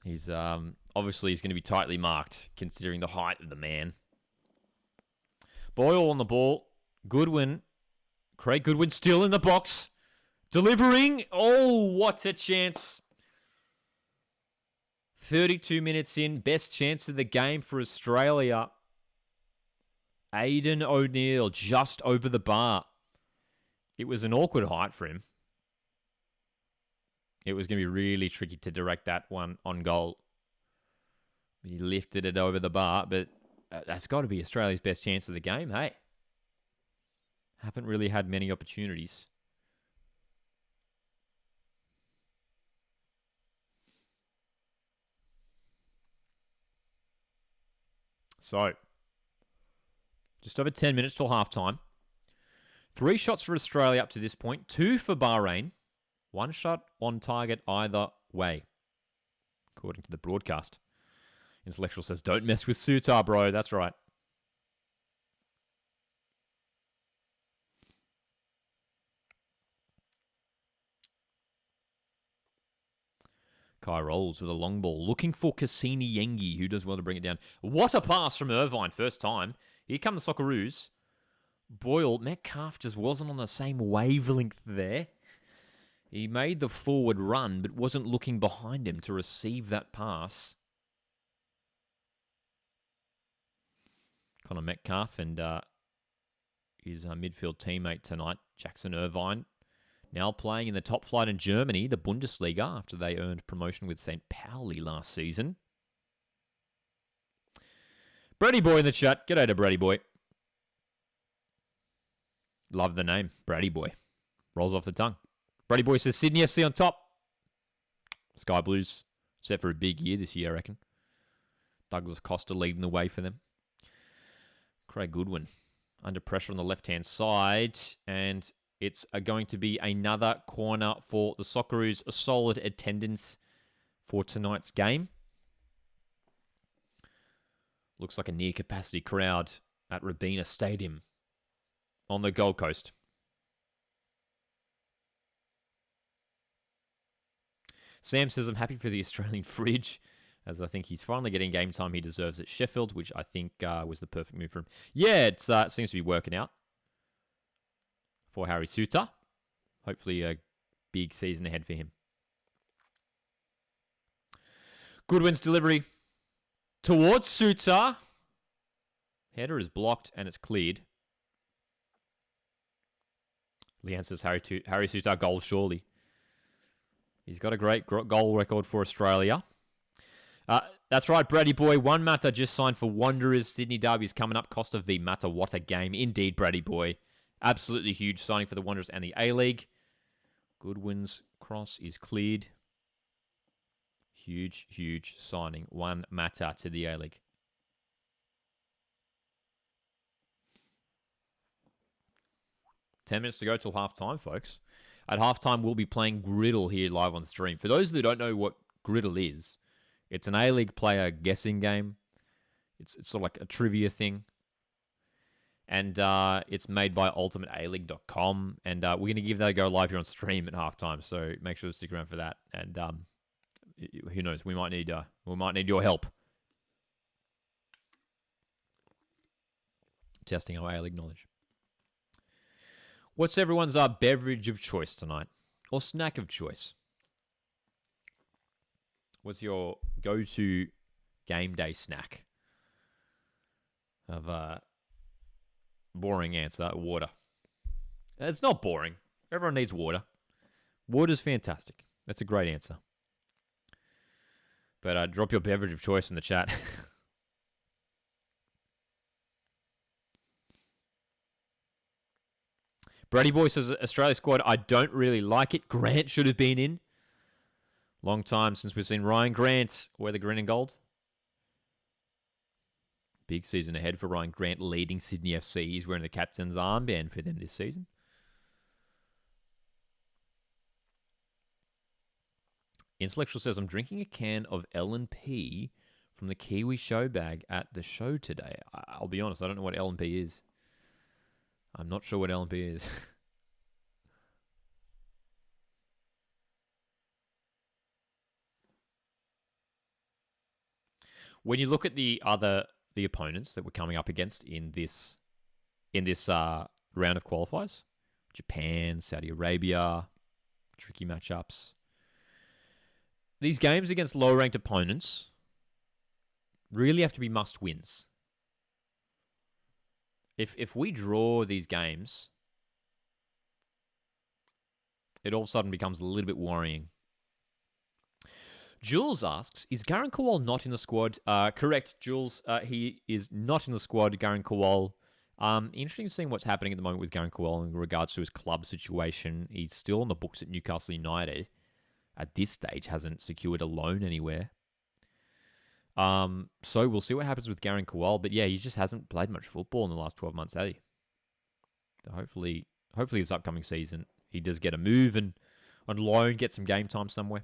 He's obviously he's going to be tightly marked considering the height of the man. Boyle on the ball. Goodwin. Craig Goodwin still in the box. Delivering. Oh, what a chance. 32 minutes in. Best chance of the game for Australia. Aidan O'Neill just over the bar. It was an awkward height for him. It was going to be really tricky to direct that one on goal. He lifted it over the bar, but that's got to be Australia's best chance of the game, hey? Haven't really had many opportunities. So, just over 10 minutes till halftime. 3 shots for Australia up to this point. 2 for Bahrain. 1 shot on target either way, according to the broadcast. Intellectual says, don't mess with Suter, bro. That's right. Kai rolls with a long ball, looking for Cassini Yengi, who does well to bring it down. What a pass from Irvine, first time. Here come the Socceroos. Boyle, Metcalf just wasn't on the same wavelength there. He made the forward run, but wasn't looking behind him to receive that pass. Connor Metcalf and his midfield teammate tonight, Jackson Irvine, now playing in the top flight in Germany, the Bundesliga, after they earned promotion with St. Pauli last season. Brady Boy in the chat. G'day to Brady Boy. Love the name, Brady Boy. Rolls off the tongue. Brady Boy says Sydney FC on top. Sky Blues set for a big year this year, I reckon. Douglas Costa leading the way for them. Craig Goodwin under pressure on the left-hand side. And it's going to be another corner for the Socceroos. A solid attendance for tonight's game. Looks like a near-capacity crowd at Robina Stadium on the Gold Coast. Sam says, I'm happy for the Australian fridge, as I think he's finally getting game time he deserves at Sheffield, which I think was the perfect move for him. Yeah, it seems to be working out for Harry Suter. Hopefully a big season ahead for him. Goodwin's delivery towards Suter. Header is blocked and it's cleared. Leanne says Harry Suter goal surely. He's got a great goal record for Australia. That's right, Brady Boy. One Mata just signed for Wanderers. Sydney Derby is coming up. Costa v Mata. What a game. Indeed, Brady Boy. Absolutely huge signing for the Wanderers and the A-League. Goodwin's cross is cleared. Huge, huge signing. One Mata to the A-League. $10 to go till half-time, folks. At halftime, we'll be playing Griddle here live on stream. For those that don't know what Griddle is, it's an A-League player guessing game. It's sort of like a trivia thing. And it's made by ultimatealeague.com. And we're going to give that a go live here on stream at halftime. So make sure to stick around for that. And who knows, we might need your help. Testing our A-League knowledge. What's everyone's beverage of choice tonight? Or snack of choice? What's your go-to game day snack? Of boring answer, water. It's not boring. Everyone needs water. Water's fantastic. That's a great answer. But drop your beverage of choice in the chat. Brady Boy says, Australia squad, I don't really like it. Grant should have been in. Long time since we've seen Ryan Grant wear the green and gold. Big season ahead for Ryan Grant leading Sydney FC. He's wearing the captain's armband for them this season. Intellectual says, I'm drinking a can of L&P from the Kiwi show bag at the show today. I'll be honest, I don't know what L&P is. I'm not sure what L&P is. When you look at the opponents that we're coming up against in this round of qualifiers, Japan, Saudi Arabia, tricky matchups. These games against lower-ranked opponents really have to be must-wins. If we draw these games, it all of a sudden becomes a little bit worrying. Jules asks, is Garin Kowal not in the squad? Correct, Jules. He is not in the squad, Garin Kowal. Interesting seeing what's happening at the moment with Garin Kowal in regards to his club situation. He's still on the books at Newcastle United. At this stage, hasn't secured a loan anywhere. So we'll see what happens with Garin Kowal. But yeah, he just hasn't played much football in the last 12 months, has he? So hopefully this upcoming season, he does get a move and on loan, get some game time somewhere.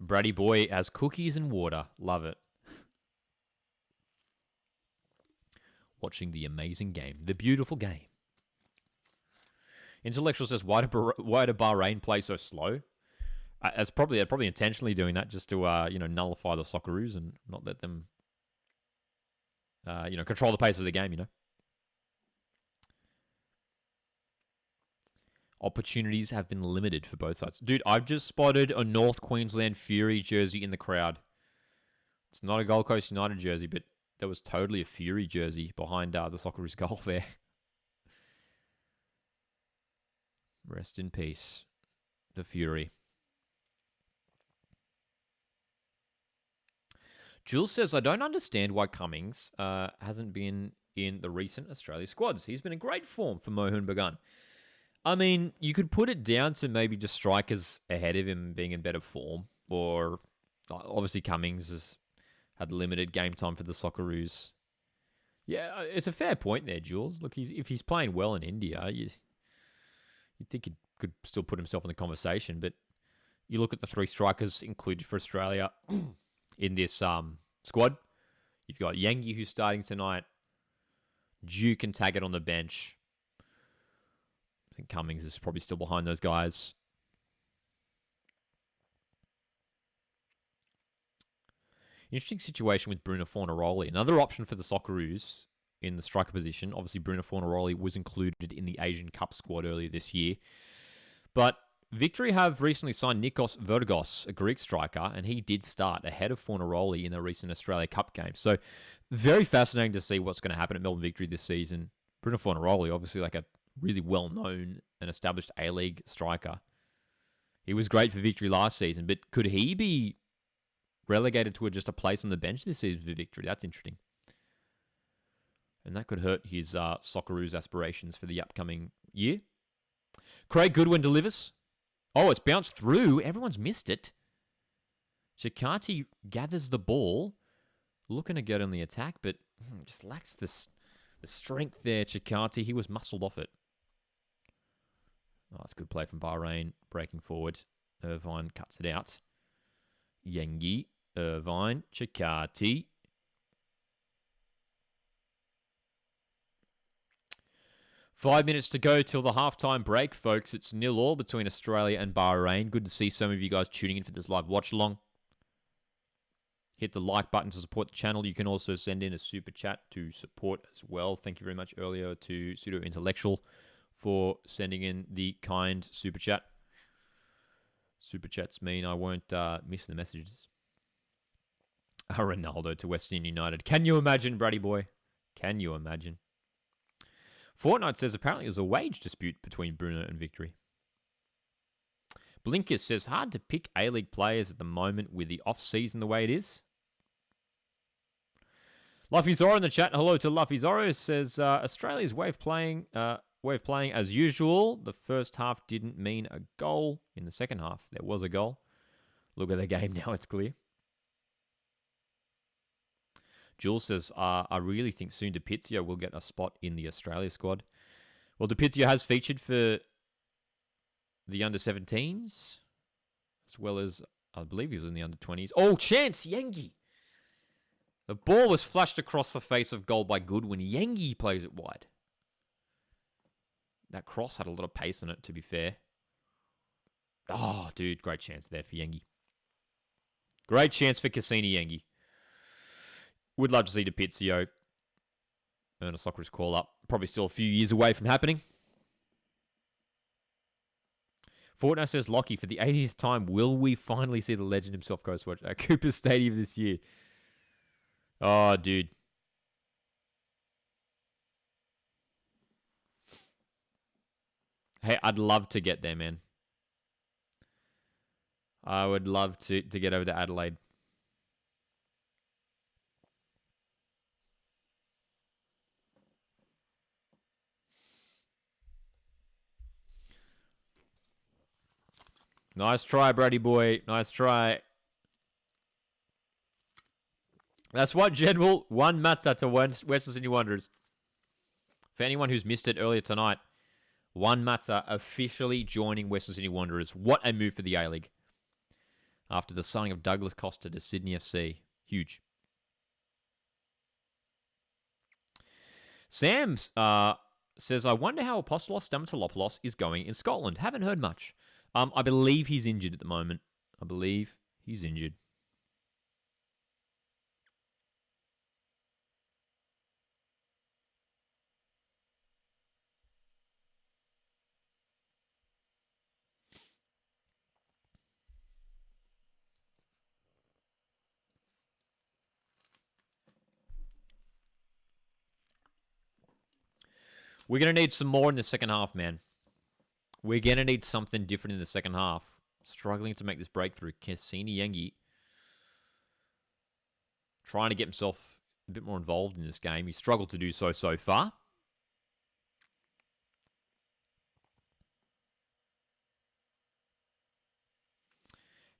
Brady Boy has cookies and water. Love it. Watching the amazing game. The beautiful game. Intellectual says, why do Bahrain play so slow? They're probably intentionally doing that just to nullify the Socceroos and not let them control the pace of the game. Opportunities have been limited for both sides. Dude, I've just spotted a North Queensland Fury jersey in the crowd. It's not a Gold Coast United jersey, but there was totally a Fury jersey behind the Socceroos goal there. Rest in peace, the Fury. Jules says, I don't understand why Cummings hasn't been in the recent Australia squads. He's been in great form for Mohun Bagan. I mean, you could put it down to maybe just strikers ahead of him being in better form, or obviously Cummings has had limited game time for the Socceroos. Yeah, it's a fair point there, Jules. Look, if he's playing well in India, you'd think he could still put himself in the conversation, but you look at the three strikers included for Australia in this squad. You've got Yangi, who's starting tonight, Duke and Taggart on the bench. I think Cummings is probably still behind those guys. Interesting situation with Bruno Fornaroli. Another option for the Socceroos in the striker position. Obviously, Bruno Fornaroli was included in the Asian Cup squad earlier this year. But Victory have recently signed Nikos Vergos, a Greek striker, and he did start ahead of Fornaroli in the recent Australia Cup game. So, very fascinating to see what's going to happen at Melbourne Victory this season. Bruno Fornaroli, obviously like a really well-known and established A-League striker. He was great for Victory last season, but could he be relegated to just a place on the bench this season for Victory? That's interesting. And that could hurt his Socceroos aspirations for the upcoming year. Craig Goodwin delivers. Oh, it's bounced through. Everyone's missed it. Chikati gathers the ball, looking to get on the attack, but just lacks the strength there, Chikati. He was muscled off it. Oh, that's a good play from Bahrain, breaking forward. Irvine cuts it out. Yengi, Irvine, Chikati. Five minutes to go till the halftime break, folks. It's 0-0 between Australia and Bahrain. Good to see some of you guys tuning in for this live watch-along. Hit the like button to support the channel. You can also send in a super chat to support as well. Thank you very much earlier to Pseudo Intellectual for sending in the kind super chat. Super chats mean I won't miss the messages. Ronaldo to Western United. Can you imagine, Brady boy? Can you imagine? Fortnite says apparently there's a wage dispute between Bruno and Victory. Blinkers says hard to pick A-League players at the moment with the off-season the way it is. Luffy Zorro in the chat. Hello to Luffy Zorro. Says Australia's way of playing as usual. The first half didn't mean a goal. In the second half, there was a goal. Look at the game now. It's clear. Jules says, I really think soon DePizio will get a spot in the Australia squad. Well, DePizio has featured for the under-17s, as well as, I believe he was in the under-20s. Oh, chance, Yengi! The ball was flashed across the face of goal by Goodwin. Yengi plays it wide. That cross had a lot of pace on it, to be fair. Oh, dude, great chance there for Yengi. Great chance for Cassini Yengi. Would love to see DePizio earn a Socceroos call-up. Probably still a few years away from happening. Fortnite says, Lockie, for the 80th time, will we finally see the legend himself coastwatch at Cooper Stadium this year? Oh, dude. Hey, I'd love to get there, man. I would love to get over to Adelaide. Nice try, Brady boy. Nice try. That's what, General. One matter to Western Sydney Wanderers. For anyone who's missed it earlier tonight, one matter officially joining Western Sydney Wanderers. What a move for the A-League. After the signing of Douglas Costa to Sydney FC. Huge. Sam says, I wonder how Apostolos Stamatolopoulos is going in Scotland. Haven't heard much. I believe he's injured at the moment. I believe he's injured. We're going to need some more in the second half, man. We're going to need something different in the second half. Struggling to make this breakthrough. Cassini Yengi trying to get himself a bit more involved in this game. He struggled to do so far.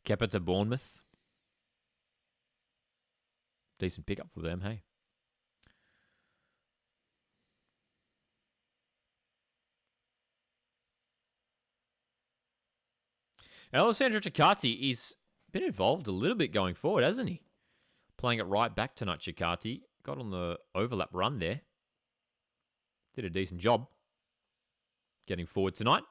Kepa to Bournemouth. Decent pickup for them, hey? Alessandro Ciccati, he's been involved a little bit going forward, hasn't he? Playing it right back tonight, Ciccati. Got on the overlap run there. Did a decent job getting forward tonight.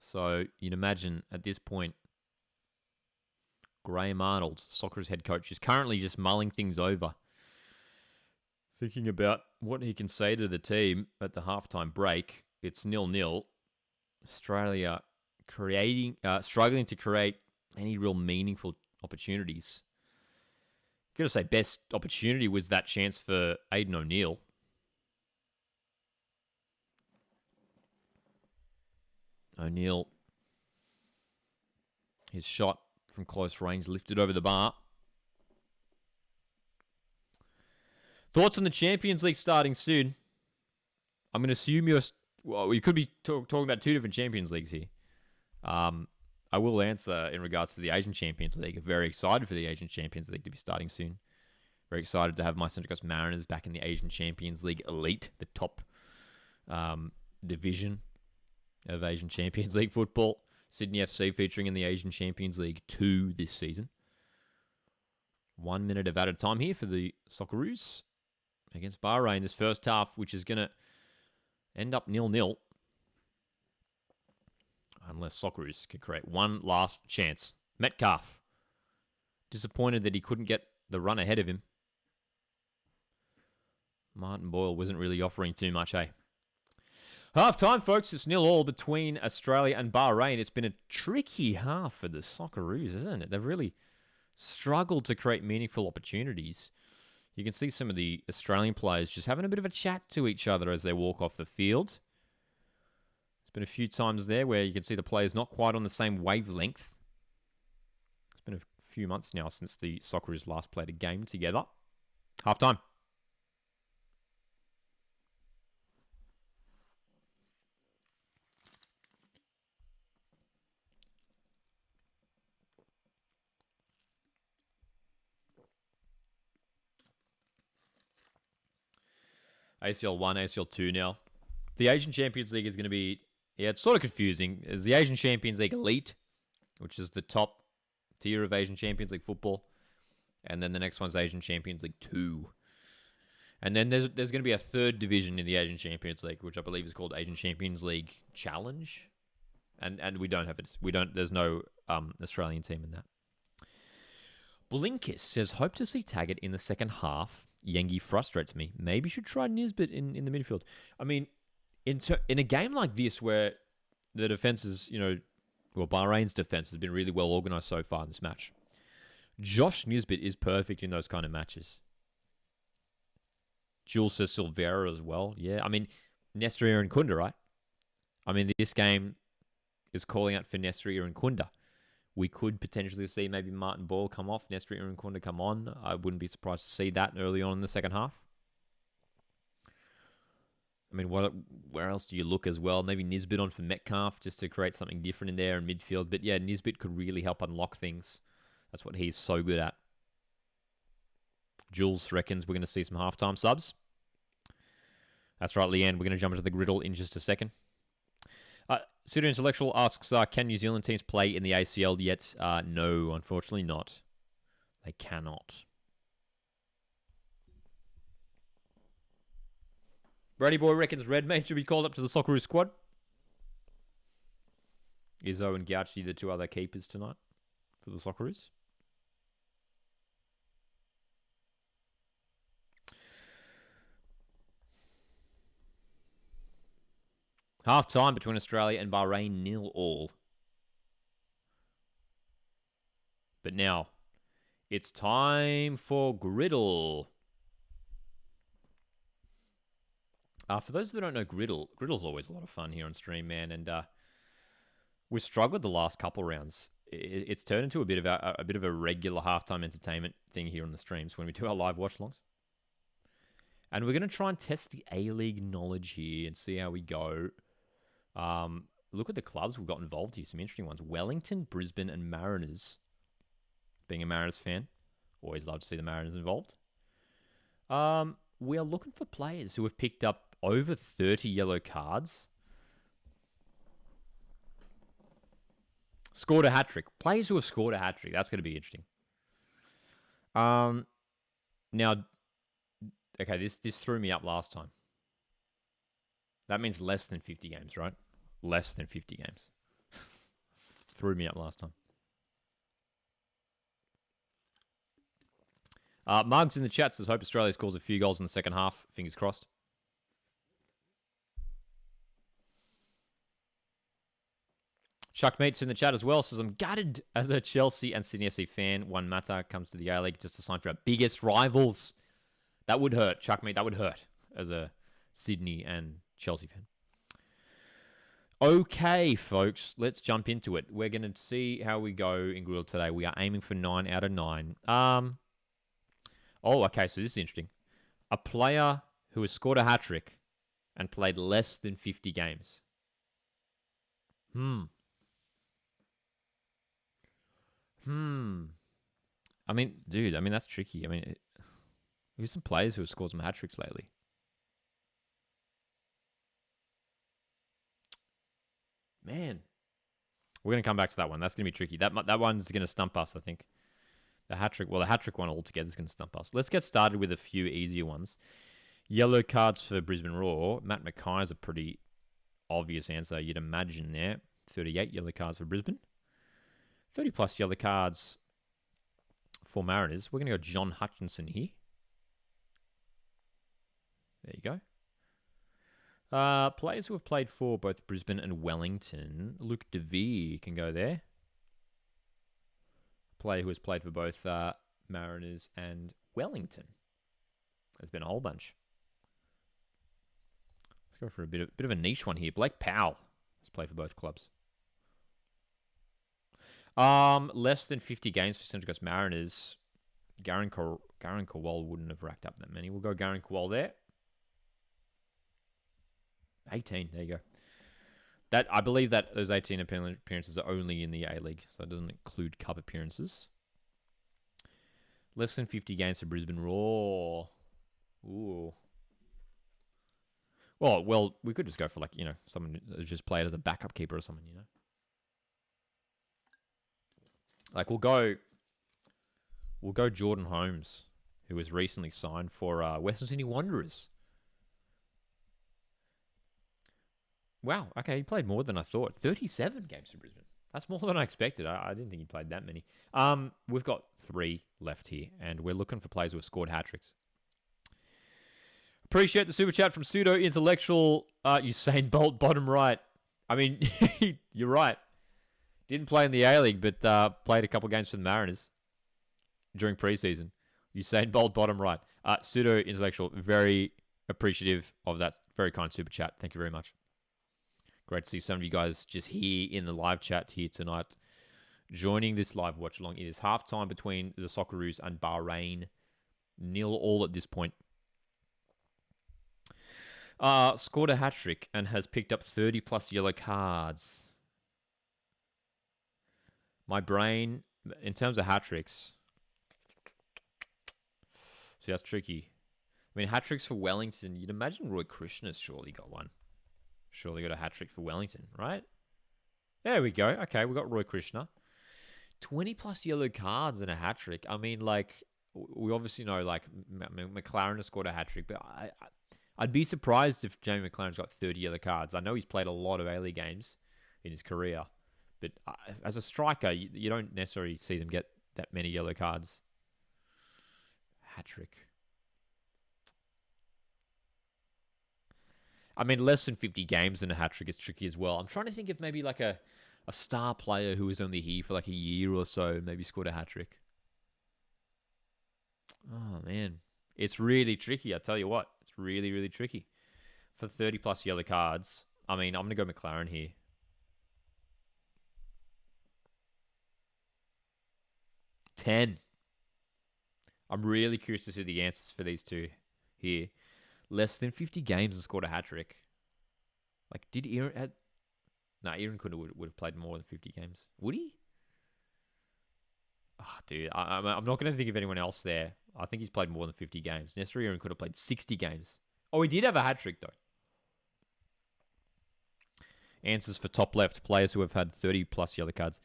So you'd imagine at this point, Graham Arnold, Socceroos head coach, is currently just mulling things over. Thinking about what he can say to the team at the halftime break. It's 0-0. Australia struggling to create any real meaningful opportunities. Gotta say, best opportunity was that chance for Aidan O'Neill. O'Neill, his shot from close range lifted over the bar. Thoughts on the Champions League starting soon? I'm going to assume you could be talking about two different Champions Leagues here. I will answer in regards to the Asian Champions League. I'm very excited for the Asian Champions League to be starting soon. Very excited to have my Central Coast Mariners back in the Asian Champions League Elite, the top division of Asian Champions League football. Sydney FC featuring in the Asian Champions League 2 this season. 1 minute of added time here for the Socceroos against Bahrain. This first half, which is going to end up 0-0. Unless Socceroos can create one last chance. Metcalf. Disappointed that he couldn't get the run ahead of him. Martin Boyle wasn't really offering too much, eh? Half time, folks. It's 0-0 between Australia and Bahrain. It's been a tricky half for the Socceroos, isn't it? They've really struggled to create meaningful opportunities. You can see some of the Australian players just having a bit of a chat to each other as they walk off the field. There's been a few times there where you can see the players not quite on the same wavelength. It's been a few months now since the Socceroos last played a game together. Half time. ACL 1, ACL 2 now. The Asian Champions League is going to be, it's sort of confusing. There's the Asian Champions League Elite, which is the top tier of Asian Champions League football. And then the next one's Asian Champions League 2. And then there's going to be a third division in the Asian Champions League, which I believe is called Asian Champions League Challenge. And we don't have it. There's no Australian team in that. Blinkist says, hope to see Taggart in the second half. Yengi frustrates me. Maybe should try Nisbet in the midfield. I mean, in a game like this where the defense is, Bahrain's defense has been really well organised so far in this match. Josh Nisbet is perfect in those kind of matches. Jules says Silvera as well. Yeah, I mean, Nestor and Kunda, right? I mean, this game is calling out for Nestor and Kunda. We could potentially see maybe Martin Boyle come off, Nestor and Kunda come on. I wouldn't be surprised to see that early on in the second half. I mean, where else do you look as well? Maybe Nisbet on for Metcalf just to create something different in there in midfield. But yeah, Nisbet could really help unlock things. That's what he's so good at. Jules reckons we're going to see some halftime subs. That's right, Leanne. We're going to jump into the griddle in just a second. Studio Intellectual asks, can New Zealand teams play in the ACL yet? No, unfortunately not. They cannot. Brady Boy reckons Redmayne should be called up to the Socceroos squad. Izzo and Gauchi the two other keepers tonight for the Socceroos. Half time between Australia and Bahrain, 0-0. But now, it's time for Griddle. For those that don't know Griddle's always a lot of fun here on stream, man. And we've struggled the last couple rounds. It's turned into a bit of a regular halftime entertainment thing here on the streams when we do our live watch-alongs. And we're going to try and test the A-League knowledge here and see how we go. Look at the clubs we've got involved here. Some interesting ones. Wellington, Brisbane, and Mariners. Being a Mariners fan, always love to see the Mariners involved. We are looking for players who have picked up over 30 yellow cards. Scored a hat-trick. Players who have scored a hat-trick. That's going to be interesting. Now, okay, this threw me up last time. That means less than 50 games, right? Less than 50 games. Threw me up last time. Mugs in the chat says, hope Australia scores a few goals in the second half. Fingers crossed. Chuck Meats in the chat as well says, I'm gutted as a Chelsea and Sydney FC fan. One matter comes to the A-League just to sign for our biggest rivals. That would hurt, Chuck Meat. That would hurt as a Sydney and Chelsea fan. Okay, folks, let's jump into it. We're going to see how we go in Griddle today. We are aiming for 9 out of 9. Oh, okay, so this is interesting. A player who has scored a hat-trick and played less than 50 games. I mean, dude, that's tricky. I mean, who's some players who have scored some hat-tricks lately? Man. We're going to come back to that one. That's going to be tricky. That one's going to stump us, I think. The hat-trick one altogether is going to stump us. Let's get started with a few easier ones. Yellow cards for Brisbane Roar. Matt Mackay is a pretty obvious answer, you'd imagine there. 38 yellow cards for Brisbane. 30-plus yellow cards for Mariners. We're going to go John Hutchinson here. There you go. Players who have played for both Brisbane and Wellington. Luke DeVere can go there. Player who has played for both Mariners and Wellington. There's been a whole bunch. Let's go for a bit of a niche one here. Blake Powell has played for both clubs. Less than 50 games for Central Coast Mariners. Garen Kowal wouldn't have racked up that many. We'll go Garen Kowal there. 18. There you go. I believe that those 18 appearances are only in the A-League, so it doesn't include cup appearances. Less than 50 games for Brisbane Roar. Ooh. Well, we could just go for someone who's just played as a backup keeper or something, Like we'll go Jordan Holmes, who was recently signed for Western Sydney Wanderers. Wow, okay, he played more than I thought. 37 games for Brisbane. That's more than I expected. I didn't think he played that many. We've got 3 left here, and we're looking for players who have scored hat-tricks. Appreciate the super chat from Pseudo Intellectual Usain Bolt, bottom right. I mean, you're right. Didn't play in the A-League, but played a couple games for the Mariners during preseason. Usain Bolt, bottom right. Pseudo Intellectual, very appreciative of that very kind super chat. Thank you very much. Great to see some of you guys just here in the live chat here tonight, joining this live watch along. It is halftime between the Socceroos and Bahrain. 0-0 at this point. Scored a hat-trick and has picked up 30-plus yellow cards. My brain, in terms of hat-tricks, see, that's tricky. I mean, hat-tricks for Wellington, you'd imagine Roy Krishna's surely got one. Surely got a hat-trick for Wellington, right? There we go. Okay, we got Roy Krishna. 20-plus yellow cards and a hat-trick. I mean, we obviously know, McLaren has scored a hat-trick, but I'd be surprised if Jamie McLaren's got 30 yellow cards. I know he's played a lot of A-League games in his career, but as a striker, you don't necessarily see them get that many yellow cards. Hat-trick. I mean, less than 50 games in a hat-trick is tricky as well. I'm trying to think of maybe like a star player who was only here for like a year or so, maybe scored a hat-trick. Oh, man. It's really tricky, I tell you what. It's really, really tricky. For 30-plus yellow cards, I mean, I'm going to go McLaren here. $10. I'm really curious to see the answers for these two here. Less than 50 games and scored a hat-trick. Like, did Aaron... Aaron could would have played more than 50 games. Would he? Oh, dude, I'm not going to think of anyone else there. I think he's played more than 50 games. Nestor Aaron could have played 60 games. Oh, he did have a hat-trick, though. Answers for top left. Players who have had 30-plus yellow cards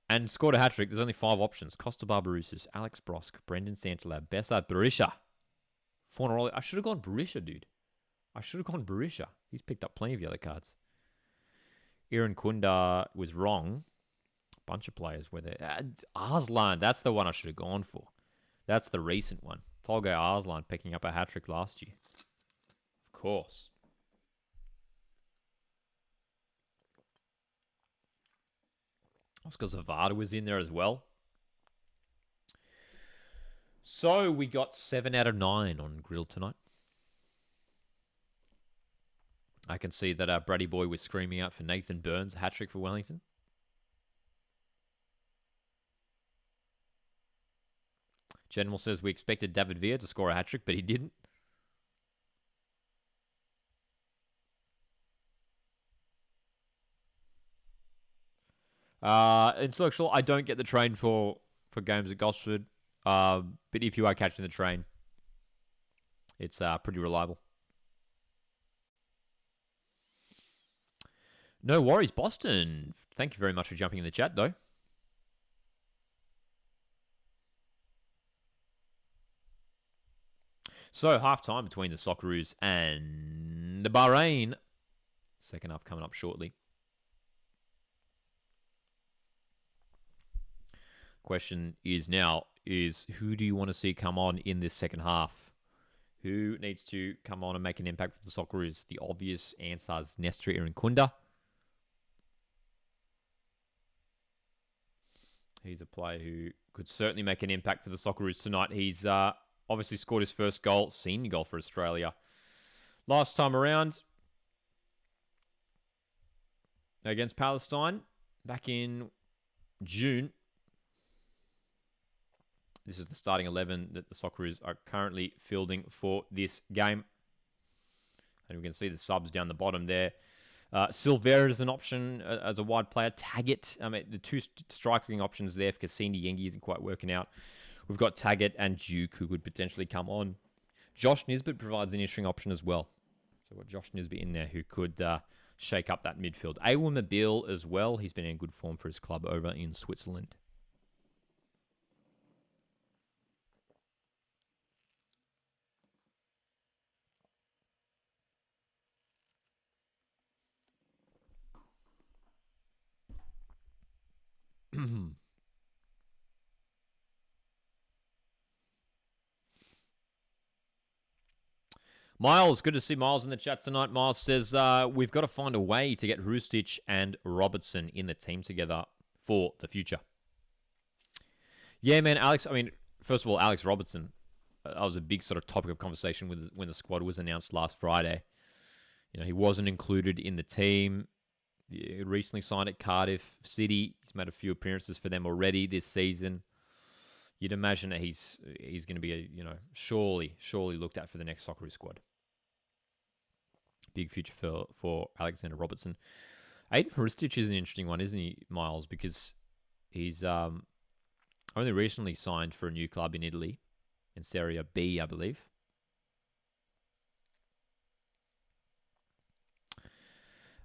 and scored a hat-trick. There's only 5 options. Costa Barbarouses, Alex Brosk, Brendan Santalab, Bessart Berisha. Fornaroli. I should have gone Berisha, dude. I should have gone Berisha. He's picked up plenty of yellow cards. Aaron Kunda was wrong. A bunch of players were there. Arslan, that's the one I should have gone for. That's the recent one. Tolga Arslan picking up a hat-trick last year. Of course. Oscar Zavada was in there as well. So we got 7 out of 9 on Grill tonight. I can see that Brady Boy was screaming out for Nathan Burns, a hat-trick for Wellington. General says we expected David Villa to score a hat-trick, but he didn't. Intellectual, I don't get the train for games at Gosford. But if you are catching the train, it's pretty reliable. No worries, Boston. Thank you very much for jumping in the chat, though. So, half-time between the Socceroos and the Bahrain. Second half coming up shortly. Question is who do you want to see come on in this second half? Who needs to come on and make an impact for the Socceroos? The obvious answer is Nestor Irankunda. He's a player who could certainly make an impact for the Socceroos tonight. He's obviously scored his first goal, senior goal for Australia. Last time around against Palestine back in June. This is the starting 11 that the Socceroos are currently fielding for this game. And we can see the subs down the bottom there. Silvera is an option as a wide player. Taggart. I mean, the two striking options there for Cassini. Yengi isn't quite working out. We've got Taggart and Duke who could potentially come on. Josh Nisbet provides an interesting option as well. So we've got Josh Nisbet in there who could shake up that midfield. Awil Nabil as well. He's been in good form for his club over in Switzerland. Miles, good to see Miles in the chat tonight. Miles says, we've got to find a way to get Rustic and Robertson in the team together for the future. Yeah, man, Alex, I mean, first of all, Alex Robertson, that was a big sort of topic of conversation when the squad was announced last Friday. You know, he wasn't included in the team. He recently signed at Cardiff City. He's made a few appearances for them already this season. You'd imagine that he's going to be surely looked at for the next Socceroos squad. Big future for Alexander Robertson. Aiden Hrustic is an interesting one, isn't he, Miles? Because he's only recently signed for a new club in Italy, in Serie B, I believe.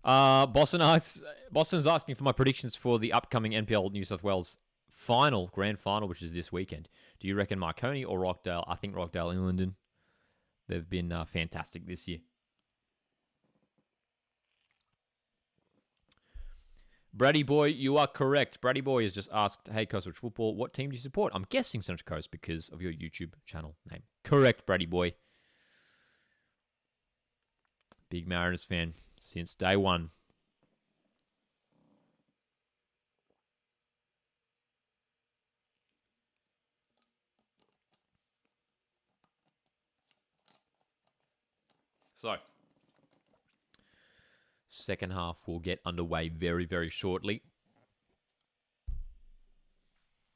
Boston's asking for my predictions for the upcoming NPL New South Wales grand final, which is this weekend. Do you reckon Marconi or Rockdale? I think Rockdale in London. They've been fantastic this year. Brady Boy, you are correct. Brady Boy has just asked, hey, Coastwatch Football, what team do you support? I'm guessing Central Coast because of your YouTube channel name. Correct, Brady Boy. Big Mariners fan since day one. So, second half will get underway very, very shortly.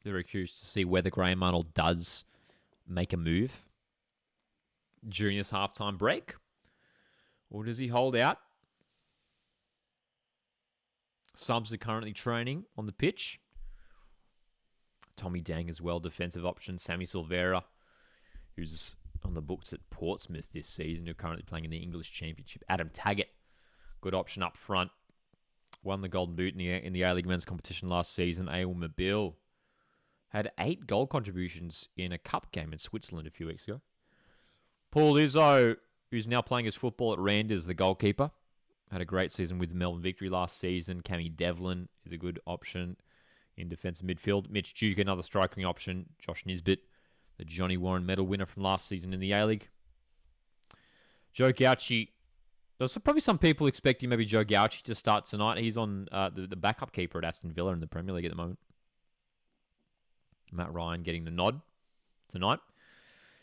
Very curious to see whether Graham Arnold does make a move during this halftime break. Or does he hold out? Subs are currently training on the pitch. Tommy Dang as well, defensive option. Sammy Silvera, who's on the books at Portsmouth this season, who are currently playing in the English Championship. Adam Taggart, good option up front. Won the Golden Boot in the A-League men's competition last season. Ail Mabil had 8 goal contributions in a cup game in Switzerland a few weeks ago. Paul Izzo, who's now playing his football at Randers, the goalkeeper. Had a great season with Melbourne Victory last season. Cammy Devlin is a good option in defensive midfield. Mitch Duke, another striking option. Josh Nisbet, the Johnny Warren medal winner from last season in the A-League. Joe Gauci. There's probably some people expecting maybe Joe Gauci to start tonight. He's on the backup keeper at Aston Villa in the Premier League at the moment. Matt Ryan getting the nod tonight.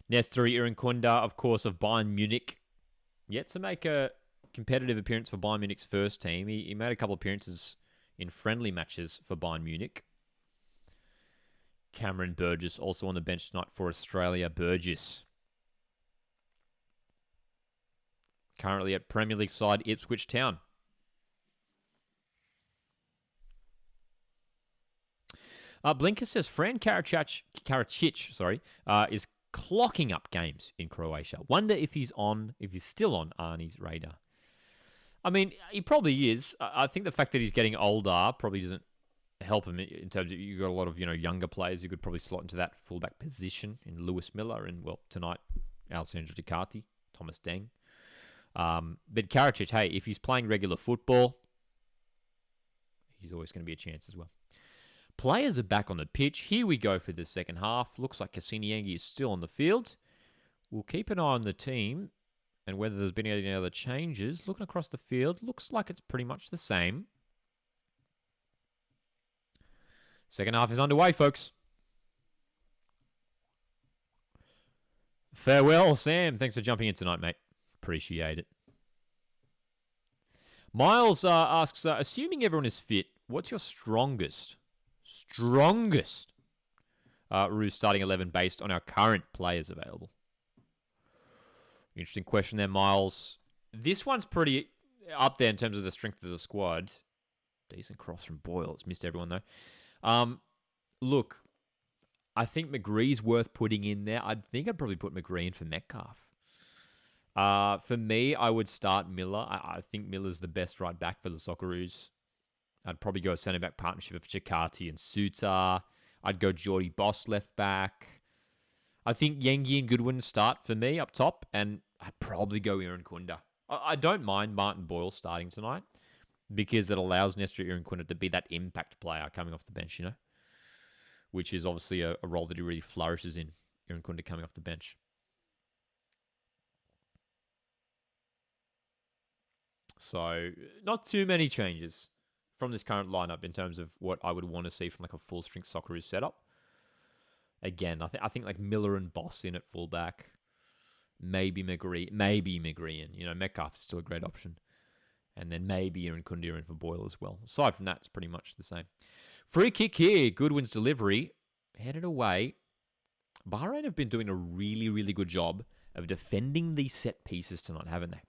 Nesteri Irankunda, of course, of Bayern Munich. Yet to make a competitive appearance for Bayern Munich's first team. He made a couple appearances in friendly matches for Bayern Munich. Cameron Burgess also on the bench tonight for Australia. Burgess currently at Premier League side Ipswich Town. Blinker says Fran Karacic, is clocking up games in Croatia. Wonder if he's still on Arnie's radar. I mean, he probably is. I think the fact that he's getting older probably doesn't help him in terms of you've got a lot of younger players who could probably slot into that fullback position in Lewis Miller and, well, tonight, Alessandro Ducati, Thomas Deng. But Karacic, hey, if he's playing regular football, he's always going to be a chance as well. Players are back on the pitch. Here we go for the second half. Looks like Kasiniangi is still on the field. We'll keep an eye on the team and whether there's been any other changes. Looking across the field, looks like it's pretty much the same. Second half is underway, folks. Farewell, Sam. Thanks for jumping in tonight, mate. Appreciate it. Miles asks, assuming everyone is fit, what's your strongest Roos starting 11 based on our current players available? Interesting question there, Miles. This one's pretty up there in terms of the strength of the squad. Decent cross from Boyle. It's missed everyone, though. Look, I think McGree's worth putting in there. I think I'd probably put McGree in for Metcalf. For me, I would start Miller. I think Miller's the best right back for the Socceroos. I'd probably go a centre-back partnership of Chikati and Suter. I'd go Geordie Boss left back. I think Yengi and Goodwin start for me up top, and I'd probably go Irankunda. I don't mind Martin Boyle starting tonight because it allows Nestor Irankunda to be that impact player coming off the bench, which is obviously a role that he really flourishes in, Irankunda coming off the bench. So, not too many changes from this current lineup in terms of what I would want to see from like a full-strength Socceroos setup. Again, I think like Miller and Boss in at fullback. Maybe McGree, and Metcalf is still a great option. And then maybe Irankunda in for Boyle as well. Aside from that, it's pretty much the same. Free kick here. Goodwin's delivery. Headed away. Bahrain have been doing a really, really good job of defending these set pieces tonight, haven't they?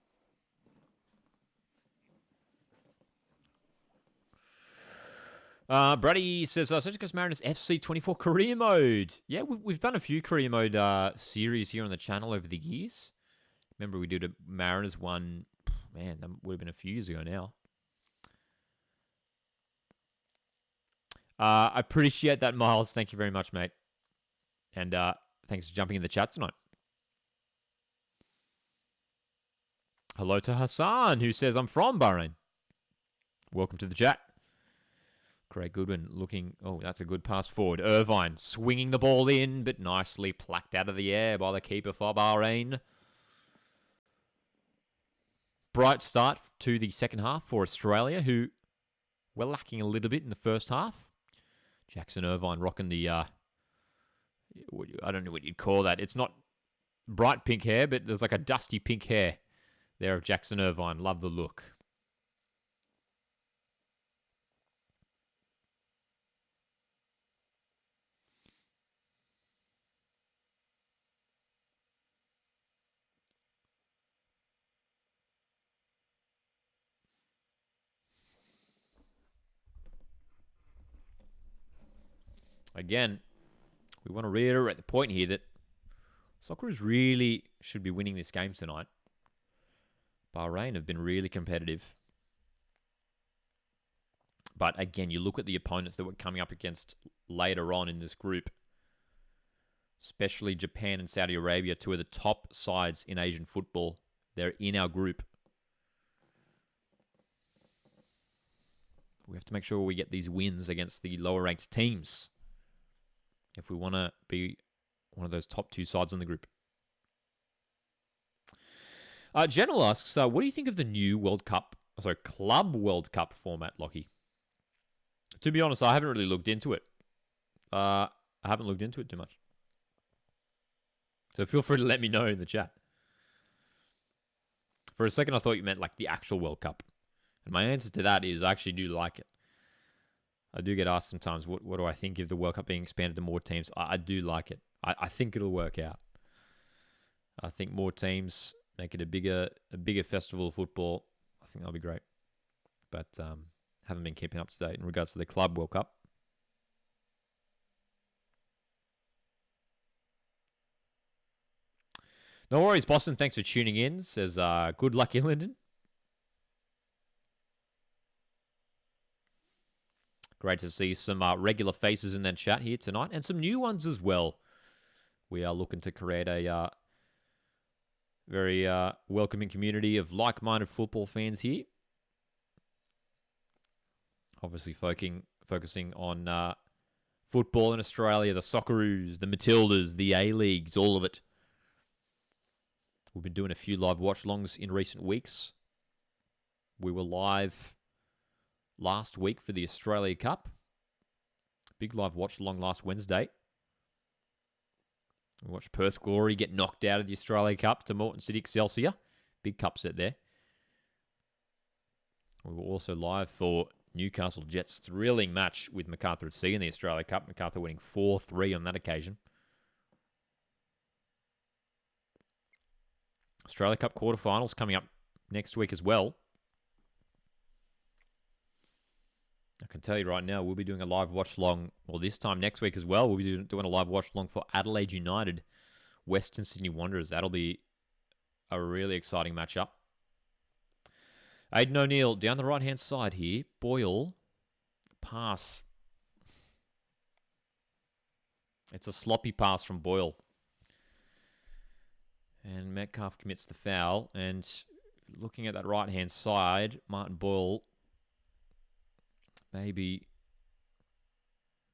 Brady says, Central Coast Mariners FC 24 career mode. Yeah, we've done a few career mode series here on the channel over the years. Remember we did a Mariners one, man, that would have been a few years ago now. I appreciate that, Miles. Thank you very much, mate. And thanks for jumping in the chat tonight. Hello to Hassan, who says, I'm from Bahrain. Welcome to the chat. Craig Goodwin looking... Oh, that's a good pass forward. Irvine swinging the ball in, but nicely plucked out of the air by the keeper for Bahrain. Bright start to the second half for Australia, who were lacking a little bit in the first half. Jackson Irvine rocking the... I don't know what you'd call that. It's not bright pink hair, but there's like a dusty pink hair there of Jackson Irvine. Love the look. Again, we want to reiterate the point here that Socceroos really should be winning this game tonight. Bahrain have been really competitive. But again, you look at the opponents that we're coming up against later on in this group, especially Japan and Saudi Arabia, two of the top sides in Asian football. They're in our group. We have to make sure we get these wins against the lower ranked teams if we want to be one of those top two sides in the group. General asks, what do you think of the new Club World Cup format, Lockie? To be honest, I haven't really looked into it. I haven't looked into it too much. So feel free to let me know in the chat. For a second, I thought you meant like the actual World Cup. And my answer to that is I actually do like it. I do get asked sometimes, what do I think of the World Cup being expanded to more teams? I do like it. I think it'll work out. I think more teams make it a bigger festival of football. I think that'll be great. But haven't been keeping up to date in regards to the Club World Cup. No worries, Boston. Thanks for tuning in. Says, good luck in Linden. Great to see some regular faces in that chat here tonight, and some new ones as well. We are looking to create a very welcoming community of like-minded football fans here. Obviously focusing on football in Australia, the Socceroos, the Matildas, the A-Leagues, all of it. We've been doing a few live watch-alongs in recent weeks. We were live last week for the Australia Cup. Big live watch-along last Wednesday. We watched Perth Glory get knocked out of the Australia Cup to Moreton City Excelsior. Big cup set there. We were also live for Newcastle Jets' thrilling match with Macarthur FC in the Australia Cup. Macarthur winning 4-3 on that occasion. Australia Cup quarterfinals coming up next week as well. I can tell you right now, we'll be doing a live watch-along, well, this time next week as well. We'll be doing a live watch-along for Adelaide United, Western Sydney Wanderers. That'll be a really exciting matchup. Aidan O'Neill down the right-hand side here. Boyle, pass. It's a sloppy pass from Boyle. And Metcalf commits the foul. And looking at that right-hand side, Martin Boyle maybe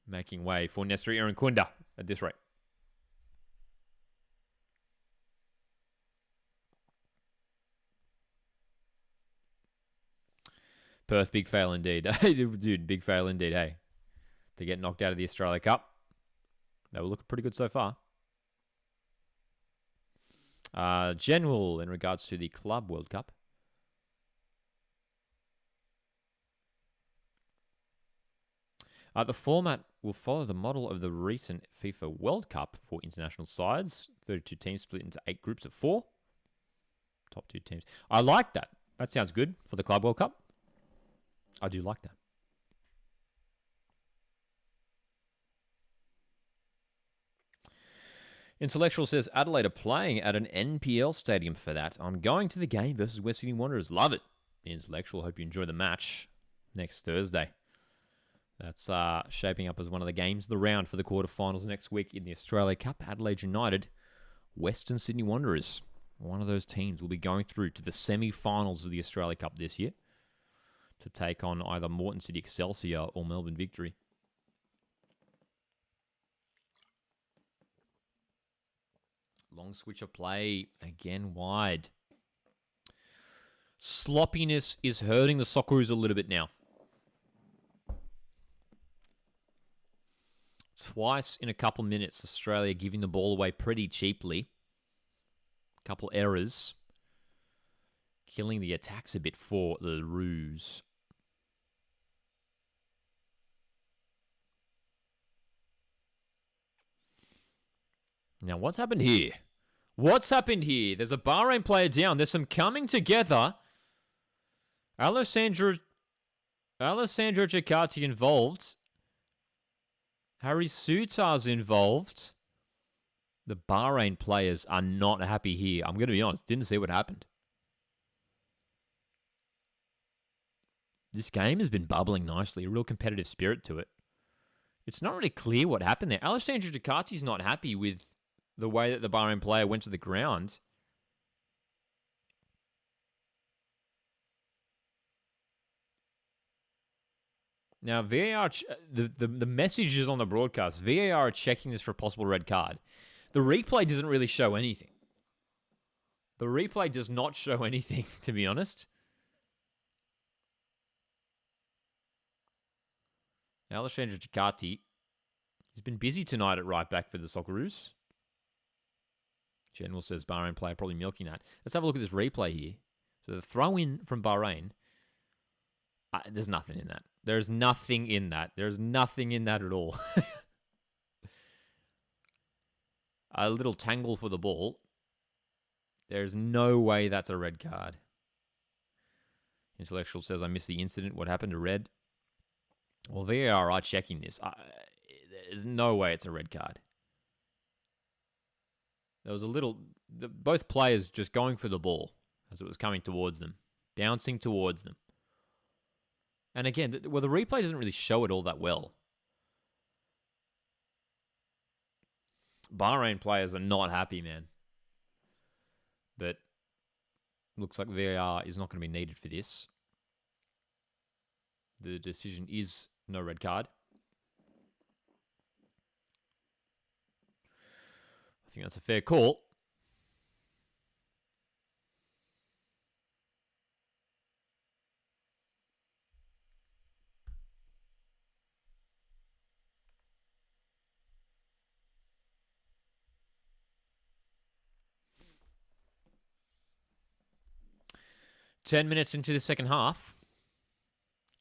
making way for Nesri Irankunda at this rate. Perth, big fail indeed. Dude, big fail indeed, hey. To get knocked out of the Australia Cup. They were looking pretty good so far. General in regards to the Club World Cup. The format will follow the model of the recent FIFA World Cup for international sides. 32 teams split into 8 groups of 4. Top 2 teams. I like that. That sounds good for the Club World Cup. I do like that. Intellectual says, Adelaide are playing at an NPL stadium for that. I'm going to the game versus West Sydney Wanderers. Love it. Intellectual, hope you enjoy the match next Thursday. That's shaping up as one of the games of the round for the quarterfinals next week in the Australia Cup. Adelaide United, Western Sydney Wanderers. One of those teams will be going through to the semi-finals of the Australia Cup this year to take on either Moreton City Excelsior or Melbourne Victory. Long switch of play, again wide. Sloppiness is hurting the Socceroos a little bit now. Twice in a couple minutes, Australia giving the ball away pretty cheaply. Couple errors. Killing the attacks a bit for the Roos. Now, what's happened here? What's happened here? There's a Bahrain player down. There's some coming together. Alessandro Jakarta involved. Harry Sutar's involved. The Bahrain players are not happy here. I'm going to be honest. Didn't see what happened. This game has been bubbling nicely. A real competitive spirit to it. It's not really clear what happened there. Alessandro Jakarta's not happy with the way that the Bahrain player went to the ground. Now, VAR, the message is on the broadcast. VAR are checking this for a possible red card. The replay doesn't really show anything. The replay does not show anything, to be honest. Alessandro Jakarta, he's been busy tonight at right back for the Socceroos. General says Bahrain player probably milking that. Let's have a look at this replay here. So the throw-in from Bahrain. There's nothing in that. There's nothing in that. There's nothing in that at all. A little tangle for the ball. There's no way that's a red card. Intellectual says, I missed the incident. What happened to red? Well, VAR are checking this. There's no way it's a red card. There was a little... both players just going for the ball as it was coming towards them. Bouncing towards them. And again, the replay doesn't really show it all that well. Bahrain players are not happy, man. But looks like VAR is not going to be needed for this. The decision is no red card. I think that's a fair call. Ten minutes into the second half.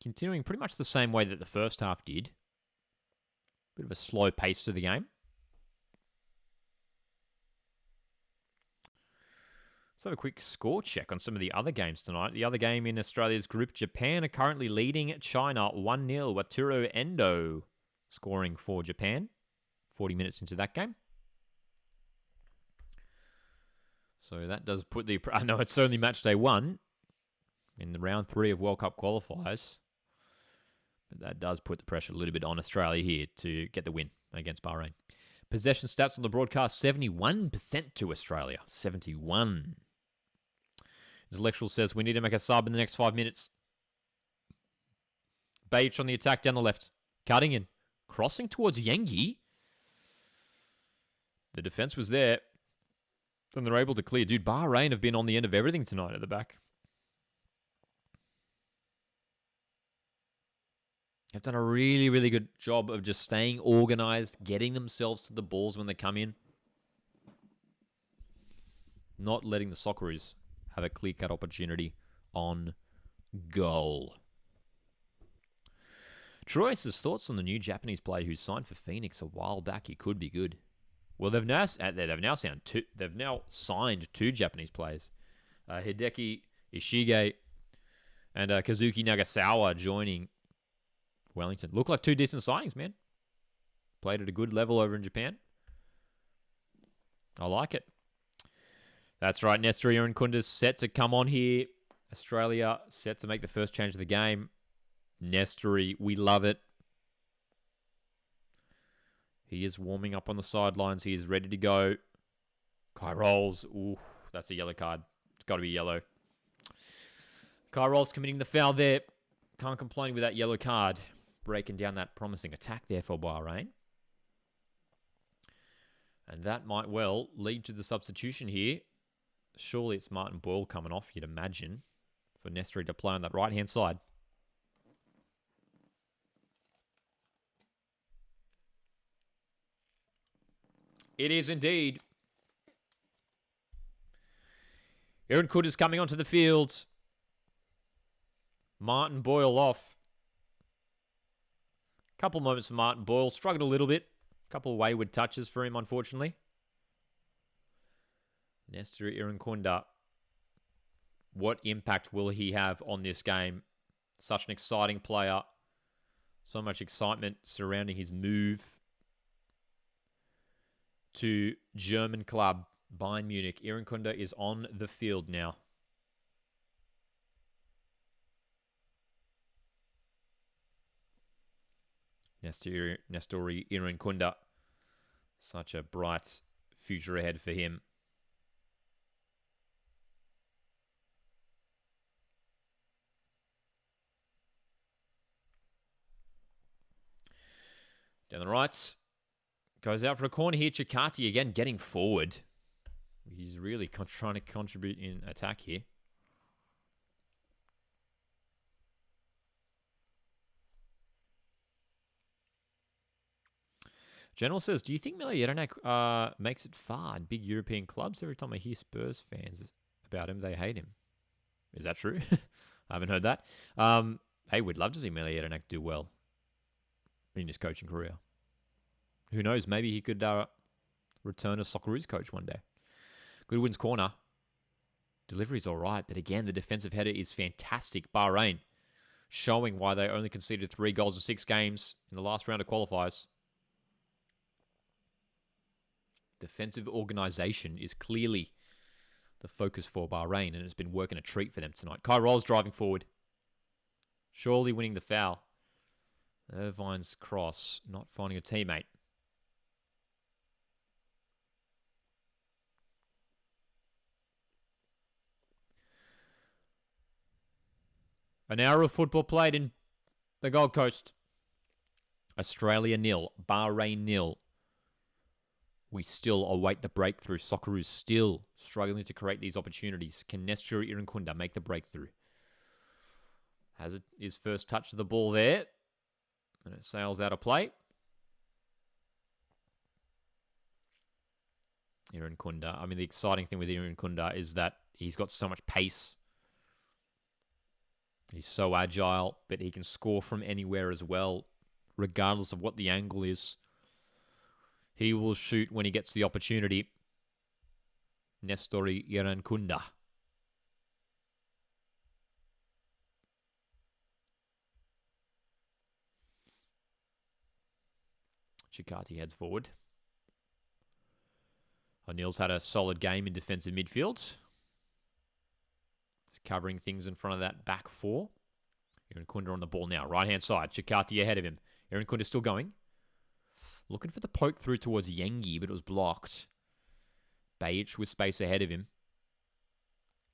Continuing pretty much the same way that the first half did. Bit of a slow pace to the game. Let's have a quick score check on some of the other games tonight. The other game in Australia's group, Japan are currently leading China 1-0. Wataru Endo scoring for Japan. 40 minutes into that game. So that does put the... I know it's only match day 1 in the round 3 of World Cup qualifiers. But that does put the pressure a little bit on Australia here to get the win against Bahrain. Possession stats on the broadcast, 71% to Australia. 71. Intellectual says, we need to make a sub in the next 5 minutes. Baich on the attack down the left. Cutting in. Crossing towards Yengi. The defense was there. Then they're able to clear. Dude, Bahrain have been on the end of everything tonight at the back. They've done a really, really good job of just staying organized, getting themselves to the balls when they come in. Not letting the Socceroos have a clear-cut opportunity on goal. Troy says thoughts on the new Japanese player who signed for Phoenix a while back. He could be good. Well, they've now signed two Japanese players. Hideki Ishige and Kazuki Nagasawa joining Wellington. Look like two decent signings, man. Played at a good level over in Japan. I like it. That's right. Nestor Irankunda's set to come on here. Australia set to make the first change of the game. Nestori, we love it. He is warming up on the sidelines. He is ready to go. Kai rolls. Ooh, That's a yellow card. It's got to be yellow. Kyrol's committing the foul there. Can't complain with that yellow card. Breaking down that promising attack there for Bahrain. And that might well lead to the substitution here. Surely it's Martin Boyle coming off, you'd imagine, for Nestori to play on that right-hand side. It is indeed. Aaron Kunda's coming onto the field. Martin Boyle off. Couple moments for Martin Boyle. Struggled a little bit. Couple of wayward touches for him, unfortunately. Nestori Irankunda. What impact will he have on this game? Such an exciting player. So much excitement surrounding his move to German club Bayern Munich. Irankunda is on the field now. Nestori Irankunda. Such a bright future ahead for him. Down the right. Goes out for a corner here. Chikati again getting forward. He's really trying to contribute in attack here. General says, do you think Mile Jedinak makes it far in big European clubs? Every time I hear Spurs fans about him, they hate him. Is that true? I haven't heard that. Hey, we'd love to see Mile Jedinak do well in his coaching career. Who knows? Maybe he could return as Socceroos coach one day. Goodwin's corner. Delivery's all right, but again, the defensive header is fantastic. Bahrain showing why they only conceded 3 goals in 6 games in the last round of qualifiers. Defensive organisation is clearly the focus for Bahrain, and it's been working a treat for them tonight. Kyrol's driving forward. Surely winning the foul. Irvine's cross, not finding a teammate. An hour of football played in the Gold Coast. Australia 0, Bahrain 0. We still await the breakthrough. Socceroos still struggling to create these opportunities. Can Nestori Irankunda make the breakthrough? Has his first touch of the ball there. And it sails out of play. Irankunda. I mean, the exciting thing with Irankunda is that he's got so much pace. He's so agile, but he can score from anywhere as well, regardless of what the angle is. He will shoot when he gets the opportunity. Nestori Irankunda. Chikati heads forward. O'Neill's had a solid game in defensive midfield. He's covering things in front of that back four. Irankunda on the ball now. Right-hand side. Chikati ahead of him. Irankunda still going. Looking for the poke through towards Yengi, but it was blocked. Bajic with space ahead of him.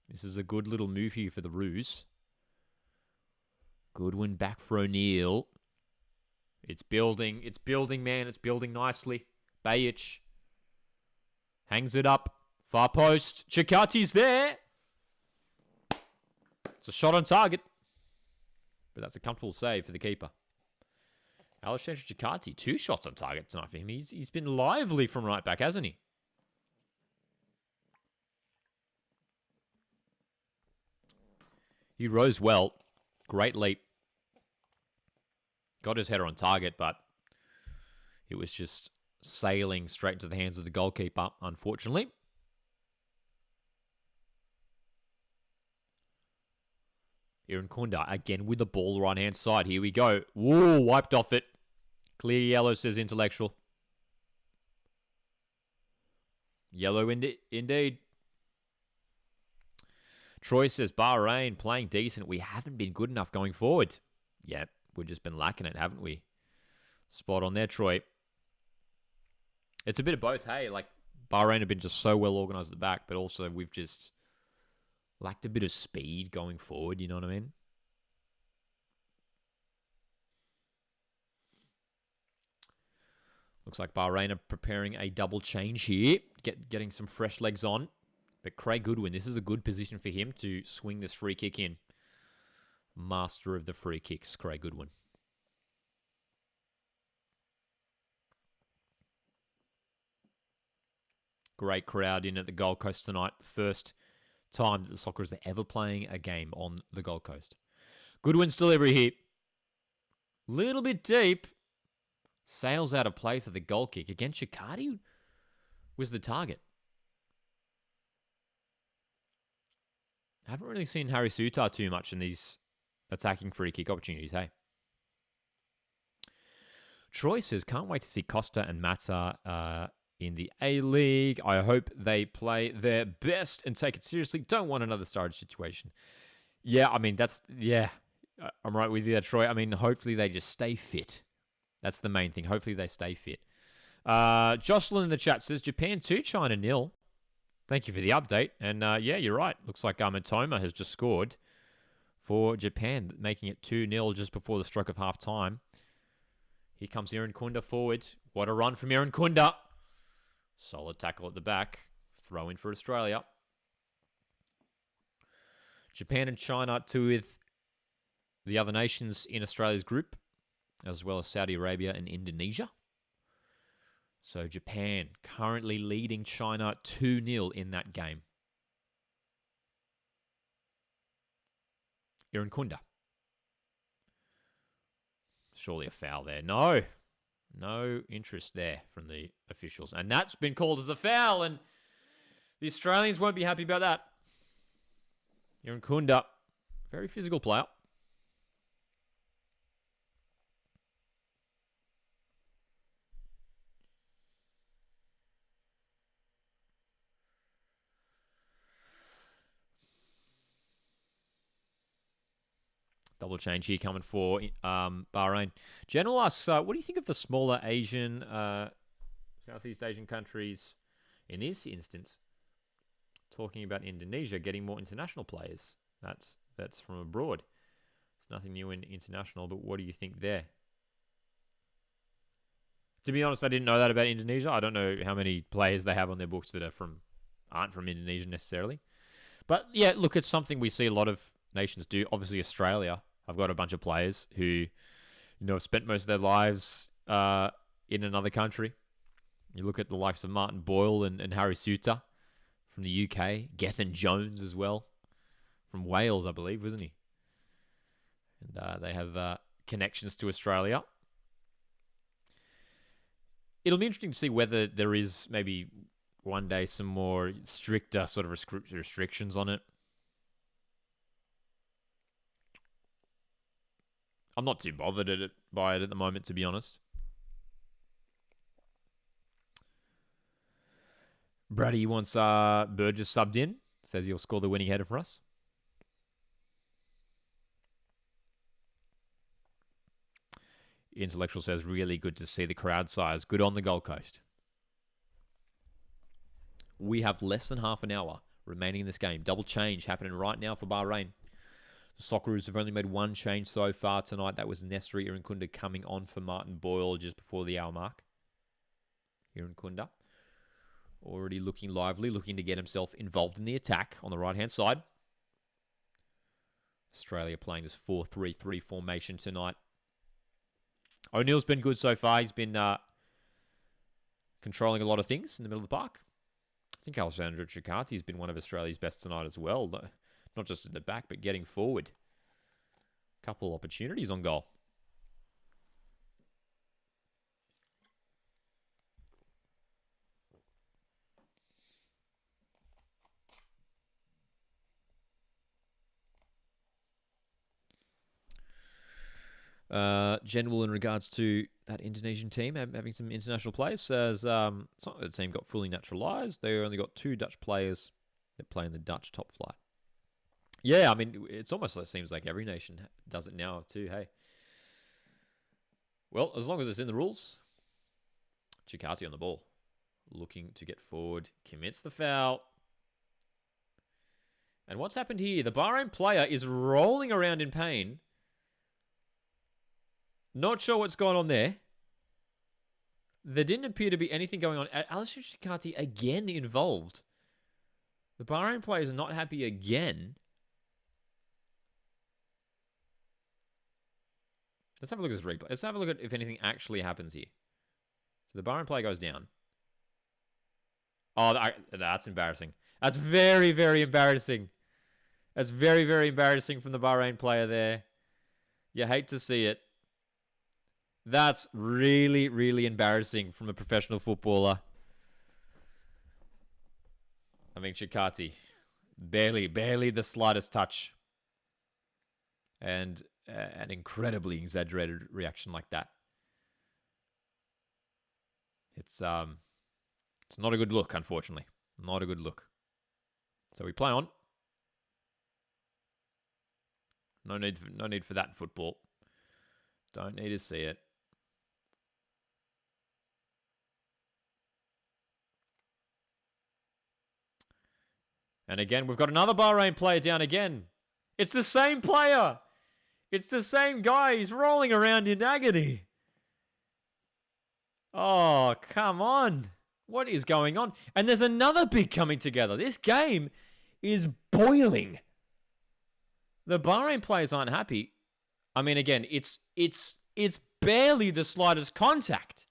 This is a good little move here for the Roos. Goodwin back for O'Neill. It's building, man. It's building nicely. Bajic hangs it up. Far post. Chikati's there. It's a shot on target. But that's a comfortable save for the keeper. Alexander Chikati, 2 shots on target tonight for him. He's been lively from right back, hasn't he? He rose well. Great leap. Got his header on target, but it was just sailing straight into the hands of the goalkeeper, unfortunately. Irankunda again with the ball right-hand side. Here we go. Whoa, wiped off it. Clear yellow, says Intellectual. Yellow indeed. Troy says, Bahrain playing decent. We haven't been good enough going forward. Yep, we've just been lacking it, haven't we? Spot on there, Troy. It's a bit of both, hey. Like, Bahrain have been just so well organised at the back, but also we've just lacked a bit of speed going forward, you know what I mean? Looks like Bahrain are preparing a double change here, getting some fresh legs on. But Craig Goodwin, this is a good position for him to swing this free kick in. Master of the free kicks, Craig Goodwin. Great crowd in at the Gold Coast tonight. First time that the Socceroos are ever playing a game on the Gold Coast. Goodwin's delivery here. Little bit deep. Sails out of play for the goal kick. Again, Chikati was the target. I haven't really seen Harry Sutar too much in these attacking free kick opportunities, hey? Troy says, can't wait to see Costa and Mata in the A-League. I hope they play their best and take it seriously. Don't want another Sturridge situation. Yeah, I mean, I'm right with you there, Troy. I mean, hopefully they just stay fit. That's the main thing. Hopefully they stay fit. Jocelyn in the chat says, Japan 2, China 0. Thank you for the update. And yeah, you're right. Looks like Matoma has just scored for Japan, making it 2-0 just before the stroke of half-time. Here comes Aaron Kunda forward. What a run from Aaron Kunda. Solid tackle at the back. Throw in for Australia. Japan and China, two with the other nations in Australia's group, as well as Saudi Arabia and Indonesia. So Japan currently leading China 2-0 in that game. Aaron Kunda. Surely a foul there. No interest there from the officials. And that's been called as a foul, and the Australians won't be happy about that. Aaron Kunda, very physical player. Double change here coming for Bahrain. General asks, what do you think of the smaller Asian, Southeast Asian countries in this instance? Talking about Indonesia getting more international players. That's from abroad. It's nothing new in international, but what do you think there? To be honest, I didn't know that about Indonesia. I don't know how many players they have on their books that aren't from Indonesia necessarily. But yeah, look, it's something we see a lot of nations do. Obviously, Australia, I've got a bunch of players who, have spent most of their lives in another country. You look at the likes of Martin Boyle and Harry Suter from the UK, Gethin Jones as well, from Wales, I believe, wasn't he? And they have connections to Australia. It'll be interesting to see whether there is maybe one day some more stricter sort of restrictions on it. I'm not too bothered by it at the moment, to be honest. Brady wants Burgess subbed in. Says he'll score the winning header for us. Intellectual says, really good to see the crowd size. Good on the Gold Coast. We have less than half an hour remaining in this game. Double change happening right now for Bahrain. The Socceroos have only made one change so far tonight. That was Nesri Irankunda coming on for Martin Boyle just before the hour mark. Irankunda already looking lively, looking to get himself involved in the attack on the right-hand side. Australia playing this 4-3-3 formation tonight. O'Neill's been good so far. He's been controlling a lot of things in the middle of the park. I think Alessandro Ciccati has been one of Australia's best tonight as well. Not just at the back, but getting forward. Couple of opportunities on goal. General in regards to that Indonesian team having some international players says it's not that the team got fully naturalised. They only got 2 Dutch players that play in the Dutch top flight. Yeah, I mean, it's almost like it seems like every nation does it now too, hey. Well, as long as it's in the rules. Ciccati on the ball. looking to get forward. Commits the foul. And what's happened here? The Bahrain player is rolling around in pain. Not sure what's going on there. There didn't appear to be anything going on. Alisher Shikati again involved. The Bahrain player is not happy again. Let's have a look at this replay. Let's have a look at if anything actually happens here. So the Bahrain player goes down. Oh, that's embarrassing. That's very, very embarrassing. That's very, very embarrassing from the Bahrain player there. You hate to see it. That's really, really embarrassing from a professional footballer. I mean, Shikati, barely the slightest touch. And an incredibly exaggerated reaction like that. It's not a good look, unfortunately. Not a good look. So we play on. No need for that in football. Don't need to see it. And again, we've got another Bahrain player down again. It's the same player. It's the same guy. He's rolling around in agony. Oh, come on. What is going on? And there's another big coming together. This game is boiling. The Bahrain players aren't happy. I mean, again, it's barely the slightest contact.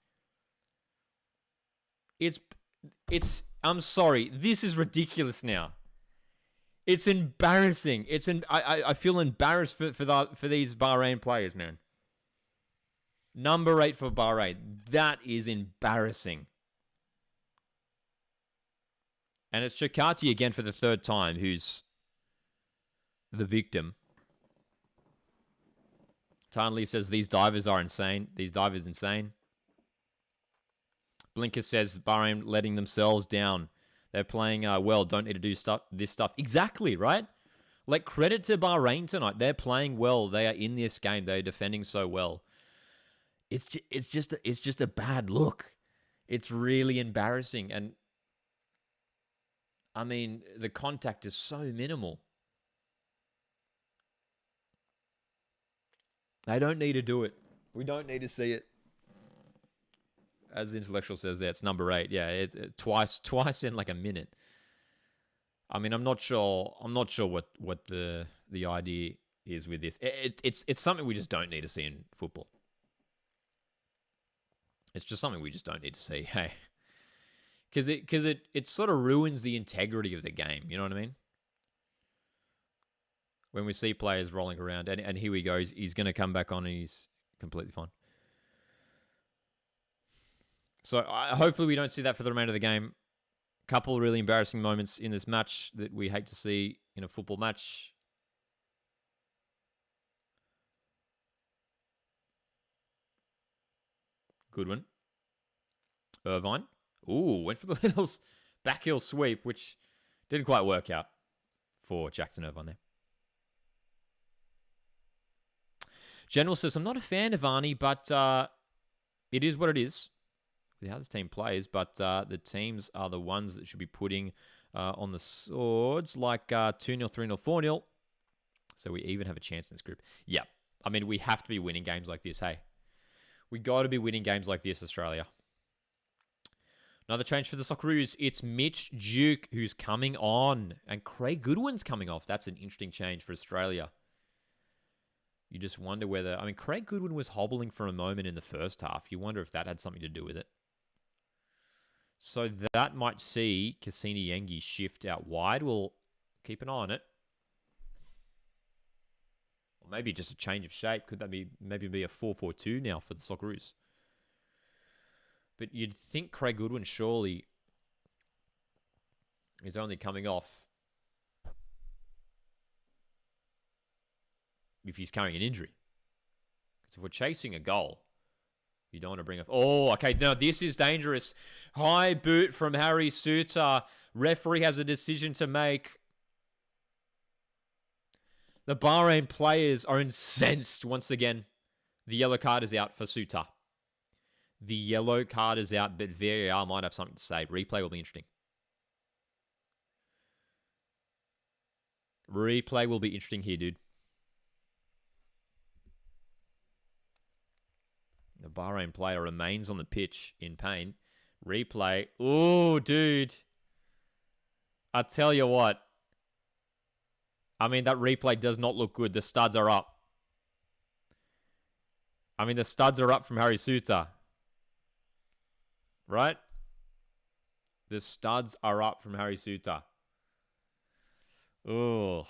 I'm sorry. This is ridiculous now. It's embarrassing. I feel embarrassed for these Bahrain players, man. Number 8 for Bahrain. That is embarrassing. And it's Shikati again for the third time, who's the victim. Tarnley says these divers are insane. These divers insane. Blinker says Bahrain letting themselves down. They're playing well. Don't need to do this stuff. Exactly, right? Like, credit to Bahrain tonight. They're playing well. They are in this game. They're defending so well. It's just a bad look. It's really embarrassing. And, I mean, the contact is so minimal. They don't need to do it. We don't need to see it. As the intellectual says there, it's number 8. Yeah, it's twice in like a minute. I mean, I'm not sure what the idea is with this. It's something we just don't need to see in football. It's just something we just don't need to see. Hey, because it sort of ruins the integrity of the game. You know what I mean? When we see players rolling around, and here we go, he's going to come back on and he's completely fine. So hopefully we don't see that for the remainder of the game. Couple of really embarrassing moments in this match that we hate to see in a football match. Goodwin. Irvine. Ooh, went for the little backheel sweep, which didn't quite work out for Jackson Irvine there. General says, I'm not a fan of Arnie, but it is what it is. How this team plays, but the teams are the ones that should be putting on the swords, like 2-0, 3-0, 4-0. So we even have a chance in this group. Yeah, I mean, we have to be winning games like this, hey. We got to be winning games like this, Australia. Another change for the Socceroos. It's Mitch Duke who's coming on, and Craig Goodwin's coming off. That's an interesting change for Australia. You just wonder whether... I mean, Craig Goodwin was hobbling for a moment in the first half. You wonder if that had something to do with it. So that might see Cassini Yengi shift out wide. We'll keep an eye on it. Or maybe just a change of shape. Could that be maybe be a 4-4-2 now for the Socceroos? But you'd think Craig Goodwin surely is only coming off if he's carrying an injury. Because if we're chasing a goal, you don't want to bring up... Oh, okay. Now, this is dangerous. High boot from Harry Suter. Referee has a decision to make. The Bahrain players are incensed once again. The yellow card is out for Suter. The yellow card is out, but VAR might have something to say. Replay will be interesting. Replay will be interesting here, dude. The Bahrain player remains on the pitch in pain. Replay. Ooh, dude. I tell you what. I mean, that replay does not look good. The studs are up. I mean, the studs are up from Harry Suter. Right? The studs are up from Harry Suter. Oh.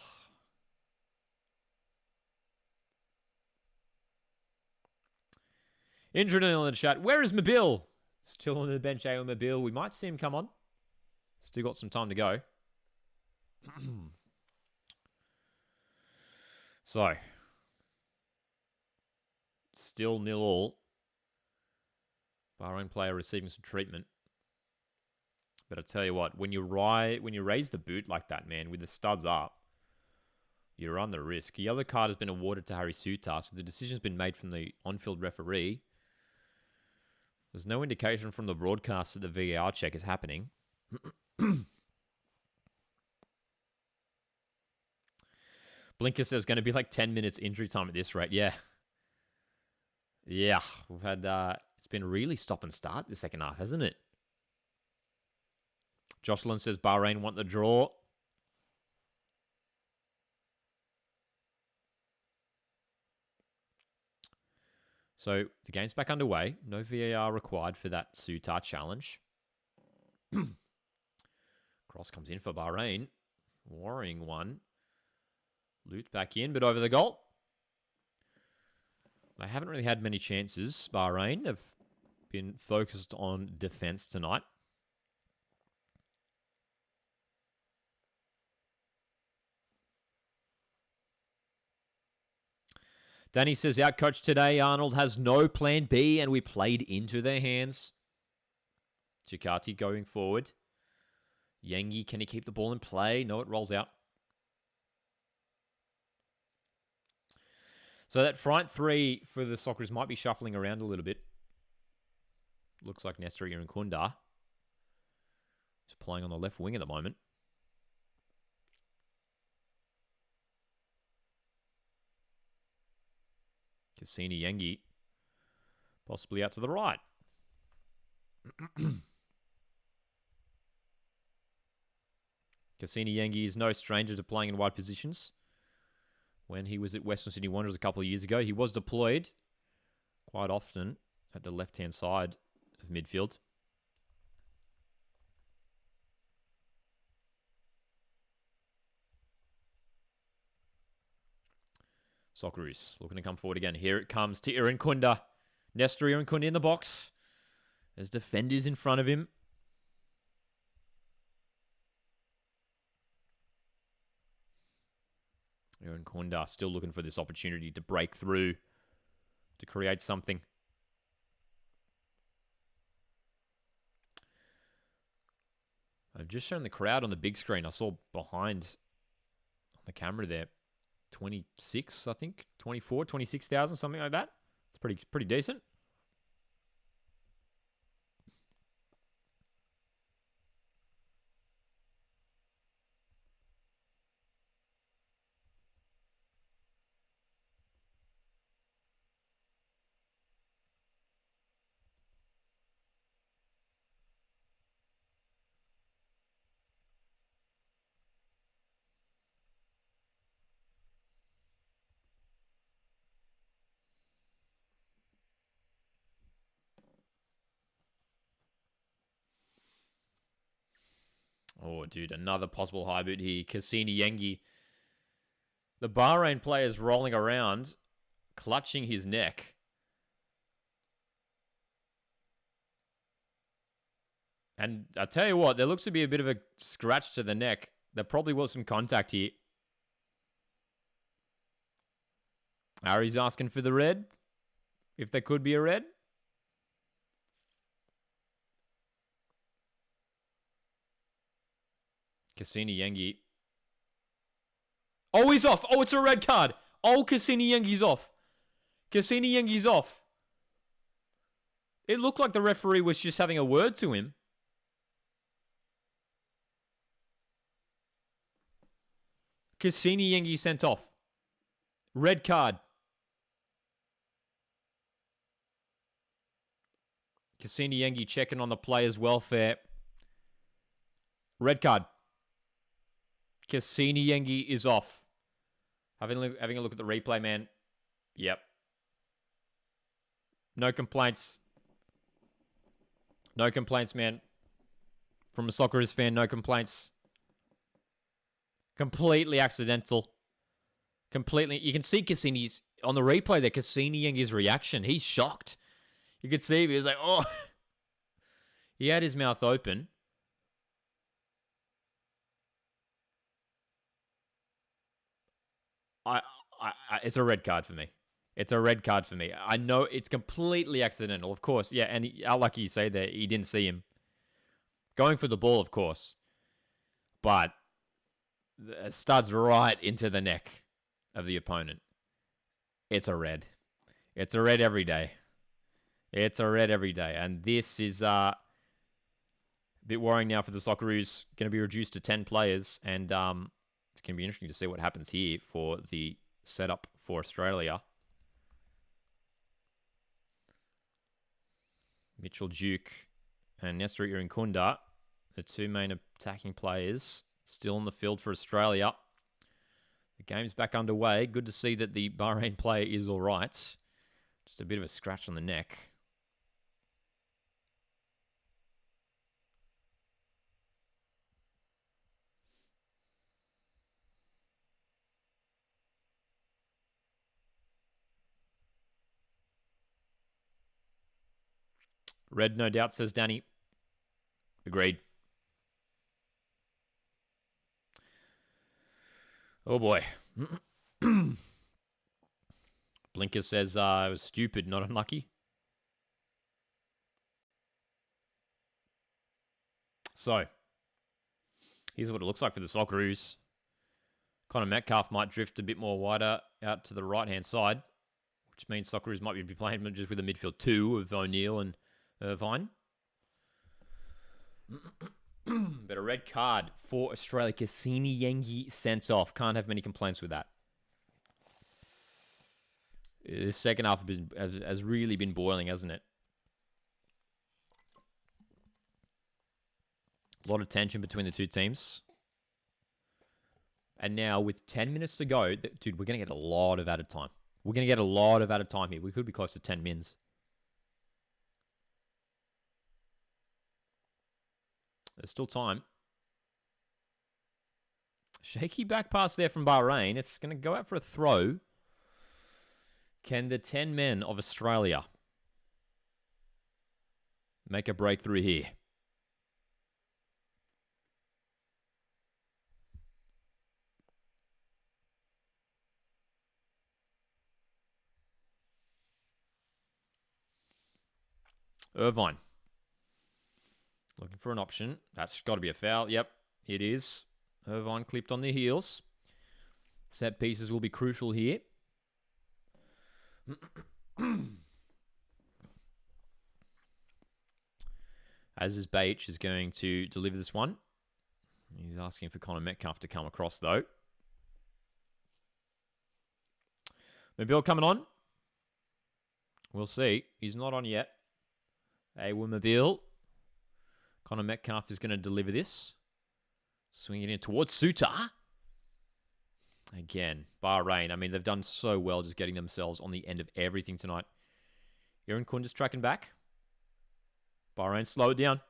Injured in the chat. Where is Mobile? Still on the bench, A.O. Mobile. We might see him come on. Still got some time to go. So. Still 0-0. Bahrain player receiving some treatment. But I tell you what, when you raise the boot like that, man, with the studs up, you run the risk. A yellow card has been awarded to Harry Suter, so the decision's been made from the on-field referee. There's no indication from the broadcast that the VAR check is happening. Blinker says going to be like 10 minutes injury time at this rate. Yeah. Yeah, we've had... it's been really stop and start the second half, hasn't it? Watchalong says Bahrain want the draw. So the game's back underway. No VAR required for that Suter challenge. Cross comes in for Bahrain. Worrying one. Loot back in, but over the goal. They haven't really had many chances, Bahrain. They've been focused on defense tonight. Danny says, out coach today, Arnold has no plan B, and we played into their hands. Chikati going forward. Yengi, can he keep the ball in play? No, it rolls out. So that front three for the Socceroos might be shuffling around a little bit. Looks like Nestor Irankunda is playing on the left wing at the moment. Cassini Yengi possibly out to the right. Cassini Yengi is no stranger to playing in wide positions. When he was at Western Sydney Wanderers a couple of years ago, he was deployed quite often at the left-hand side of midfield. Socceroos looking to come forward again. Here it comes to Irankunda. Nestor Irankunda in the box. There's defenders in front of him. Irankunda still looking for this opportunity to break through, to create something. I've just shown the crowd on the big screen. I saw behind on the camera there, 26, I think, 24, 26,000, something like that. It's pretty decent. Oh, dude, another possible high boot here. Cassini Yengi. The Bahrain player is rolling around, clutching his neck. And I tell you what, there looks to be a bit of a scratch to the neck. There probably was some contact here. Harry's asking for the red. If there could be a red. Cassini Yengi. Oh, he's off. Oh, it's a red card. Oh, Cassini Yengi's off. Cassini Yengi's off. It looked like the referee was just having a word to him. Cassini Yengi sent off. Red card. Cassini Yengi checking on the player's welfare. Red card. Cassini Yengi is off. Having a look at the replay, man. Yep. No complaints. No complaints, man. From a Socceroos fan, no complaints. Completely accidental. Completely. You can see Cassini's, on the replay there, Cassini Yengi's reaction. He's shocked. You could see him. He was like, oh. He had his mouth open. It's a red card for me. It's a red card for me. I know it's completely accidental, of course. Yeah, and like you say there, he didn't see him. Going for the ball, of course. But studs right into the neck of the opponent. It's a red. It's a red every day. It's a red every day. And this is a bit worrying now for the Socceroos. Going to be reduced to 10 players. And it's going to be interesting to see what happens here for the setup for Australia. Mitchell Duke and Nestor Irinkunda, the two main attacking players, still on the field for Australia. The game's back underway. Good to see that the Bahrain player is all right. Just a bit of a scratch on the neck. Red, no doubt, says Danny. Agreed. Oh, boy. Blinker says it was stupid, not unlucky. So, here's what it looks like for the Socceroos. Connor Metcalf might drift a bit more wider out to the right-hand side, which means Socceroos might be playing just with a midfield two of O'Neill and Irvine. But a red card for Australia. Cassini Yengi sent off. Can't have many complaints with that. This second half has really been boiling, hasn't it? A lot of tension between the two teams. And now with 10 minutes to go, dude, we're going to get a lot of added time. We're going to get a lot of added time here. We could be close to 10 mins. There's still time. Shaky back pass there from Bahrain. It's going to go out for a throw. Can the 10 men of Australia make a breakthrough here? Irvine. Looking for an option. That's got to be a foul. Yep, it is. Irvine clipped on the heels. Set pieces will be crucial here. As is Baich is going to deliver this one. He's asking for Connor Metcalf to come across, though. Mobile coming on. We'll see. He's not on yet. Hey, Mobile. Connor Metcalf is going to deliver this. Swinging in towards Suter. Again, Bahrain. I mean, they've done so well just getting themselves on the end of everything tonight. Irinkunda's tracking back. Bahrain slow it down.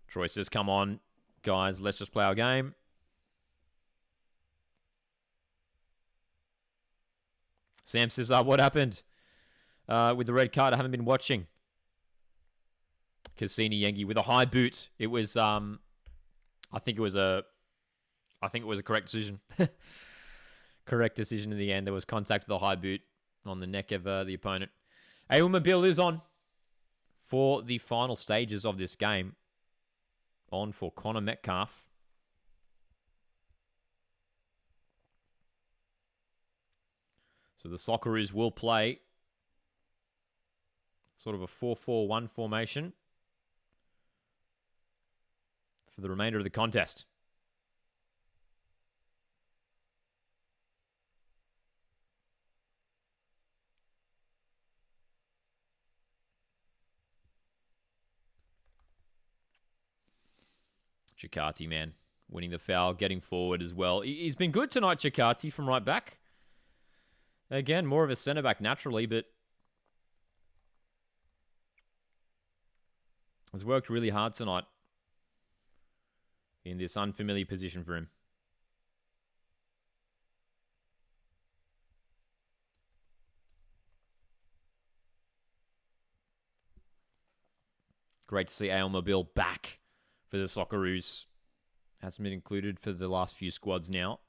Troy says, come on, guys, let's just play our game. Sam says, what happened with the red card? I haven't been watching. Cassini Yengi with a high boot. It was, I think it was a correct decision. Correct decision in the end. There was contact with the high boot on the neck of the opponent. Mobile is on for the final stages of this game. On for Connor Metcalf. So the Socceroos will play sort of a 4-4-1 formation for the remainder of the contest. Chikati, man, winning the foul, getting forward as well. He's been good tonight, Chikati, from right back. Again, more of a centre-back naturally, but has worked really hard tonight in this unfamiliar position for him. Great to see Al Mobile back for the Socceroos. Hasn't been included for the last few squads now.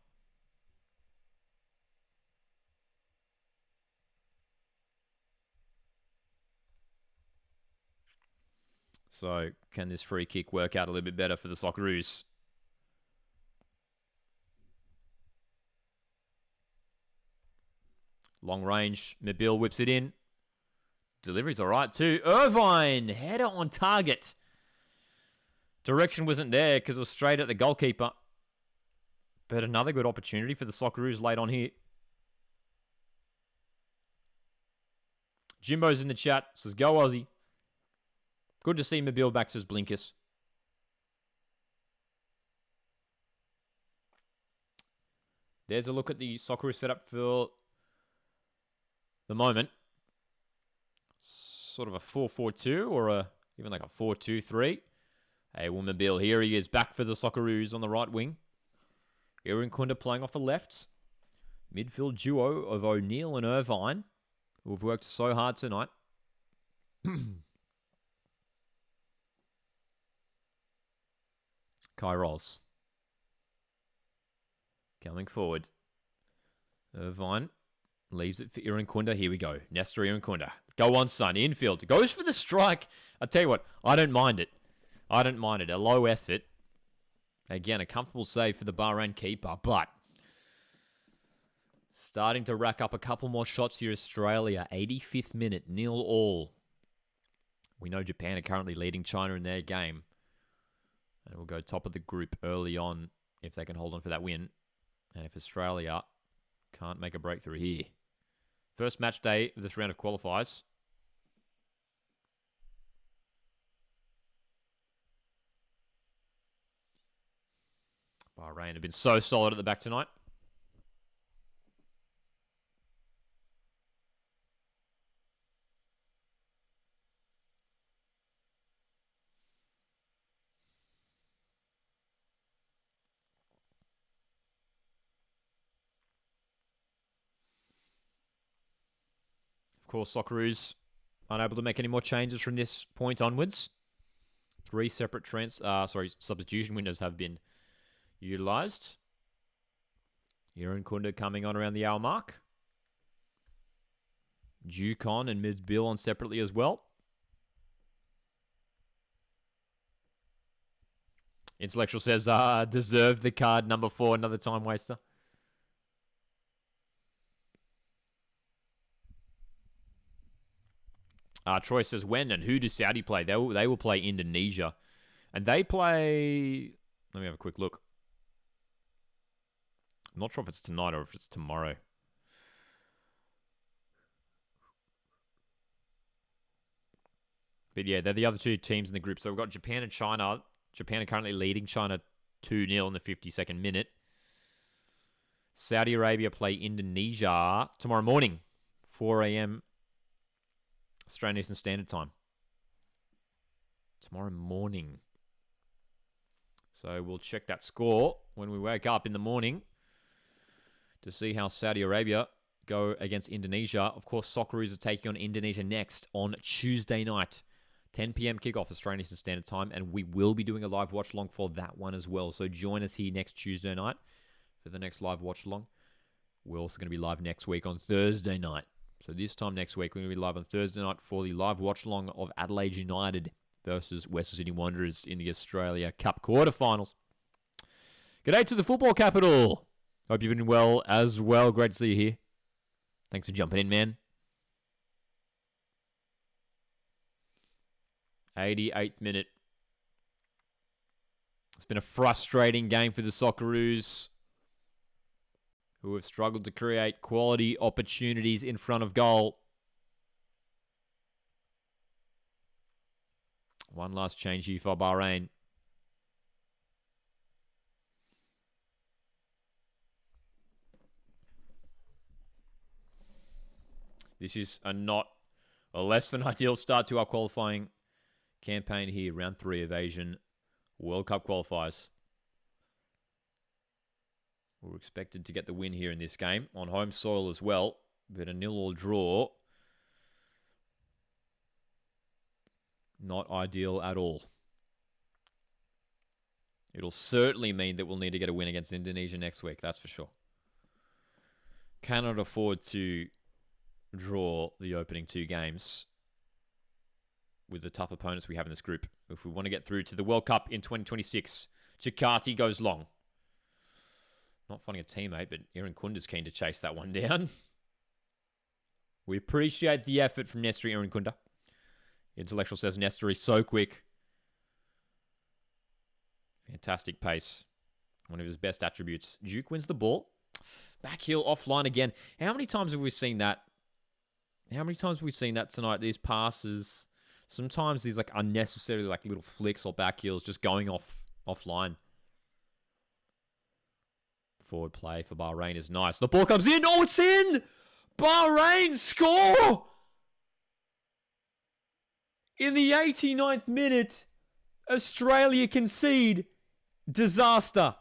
So, can this free kick work out a little bit better for the Socceroos? Long range, Mobile whips it in. Delivery's all right too. Irvine, header on target. Direction wasn't there because it was straight at the goalkeeper. But another good opportunity for the Socceroos late on here. Jimbo's in the chat. Says, go Aussie. Good to see Mobile back, says Blinkus. There's a look at the Socceroos setup for the moment. Sort of a 4-4-2 or even like a 4-2-3. Hey, well, Mobile, here he is, back for the Socceroos on the right wing. Aaron Kunda playing off the left. Midfield duo of O'Neill and Irvine, who have worked so hard tonight. Kairos. Coming forward. Irvine leaves it for Aaron Kunda. Here we go. Nestor Aaron Kunda. Go on, son. Infield. Goes for the strike. I tell you what, I don't mind it. I don't mind it. A low effort. Again, a comfortable save for the Bahrain keeper, but starting to rack up a couple more shots here, Australia. 85th minute, 0-0. We know Japan are currently leading China in their game. And we'll go top of the group early on if they can hold on for that win. And if Australia can't make a breakthrough here. First match day of this round of qualifiers. Bahrain have been so solid at the back tonight. Of course, Socceroos unable to make any more changes from this point onwards. 3 separate substitution windows have been utilised. Aaron Kunda coming on around the hour mark. Jukon and Mibs-Bill on separately as well. Intellectual says, deserved the card number 4, another time waster. Troy says, when and who do Saudi play? They will play Indonesia. And they play... Let me have a quick look. I'm not sure if it's tonight or if it's tomorrow. But yeah, they're the other 2 teams in the group. So we've got Japan and China. Japan are currently leading China 2-0 in the 52nd minute. Saudi Arabia play Indonesia tomorrow morning, 4 a.m. Australian Eastern Standard Time. Tomorrow morning. So we'll check that score when we wake up in the morning to see how Saudi Arabia go against Indonesia. Of course, Socceroos are taking on Indonesia next on Tuesday night. 10 p.m. kickoff Australian Eastern Standard Time, and we will be doing a live watch-along for that one as well. So join us here next Tuesday night for the next live watch-along. We're also going to be live next week on Thursday night. So this time next week, we're going to be live on Thursday night for the live watch-along of Adelaide United versus Western Sydney Wanderers in the Australia Cup quarterfinals. G'day to the football capital. Hope you've been well as well. Great to see you here. Thanks for jumping in, man. 88th minute. It's been a frustrating game for the Socceroos, who have struggled to create quality opportunities in front of goal. One last change here for Bahrain. This is a less than ideal start to our qualifying campaign here. Round 3 of Asian World Cup Qualifiers. We're expected to get the win here in this game. On home soil as well. But a 0-0 draw. Not ideal at all. It'll certainly mean that we'll need to get a win against Indonesia next week. That's for sure. Cannot afford to draw the opening 2 games with the tough opponents we have in this group. If we want to get through to the World Cup in 2026, Jakarta goes long. Not finding a teammate, but Aaron Kunda's keen to chase that one down. We appreciate the effort from Nestor Aaron Kunda. Intellectual says Nestor is so quick. Fantastic pace. One of his best attributes. Duke wins the ball. Back heel offline again. How many times have we seen that? How many times have we seen that tonight? These passes. Sometimes these like unnecessary like little flicks or back heels just going offline. Forward play for Bahrain is nice. The ball comes in. Oh, it's in! Bahrain score! In the 89th minute, Australia concede. Disaster.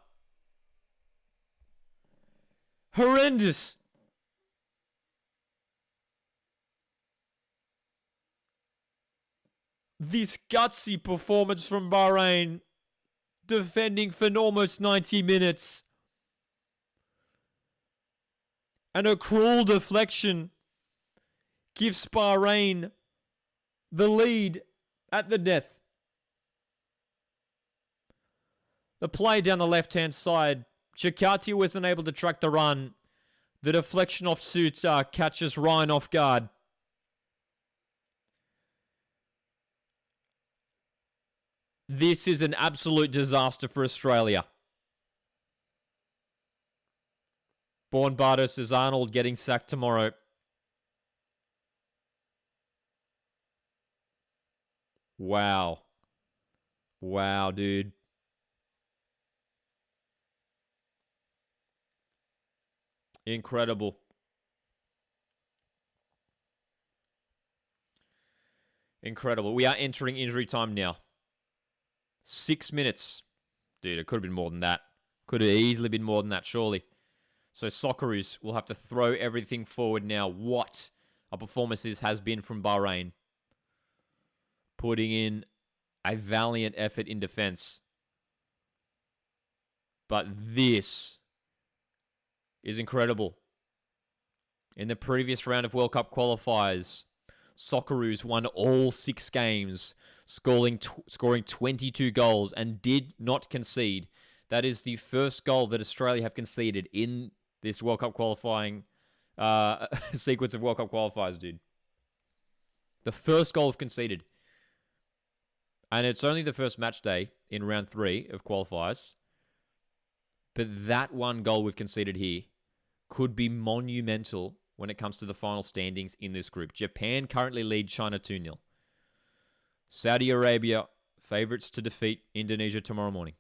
Horrendous. This gutsy performance from Bahrain, defending for almost 90 minutes. And a cruel deflection gives Bahrain the lead at the death. The play down the left-hand side. Jakarta wasn't able to track the run. The deflection off Suter catches Ryan off guard. This is an absolute disaster for Australia. Born Bardo says Arnold getting sacked tomorrow. Wow. Wow, dude. Incredible. Incredible. We are entering injury time now. 6 minutes. Dude, it could have been more than that. Could have easily been more than that, surely. So Socceroos will have to throw everything forward now. What a performance this has been from Bahrain. Putting in a valiant effort in defense. But this is incredible. In the previous round of World Cup qualifiers, Socceroos won all 6 games, scoring 22 goals and did not concede. That is the first goal that Australia have conceded in this World Cup qualifying sequence of World Cup qualifiers, dude. The first goal have conceded. And it's only the first match day in round 3 of qualifiers. But that one goal we've conceded here could be monumental when it comes to the final standings in this group. Japan currently lead China 2-0. Saudi Arabia, favourites to defeat Indonesia tomorrow morning.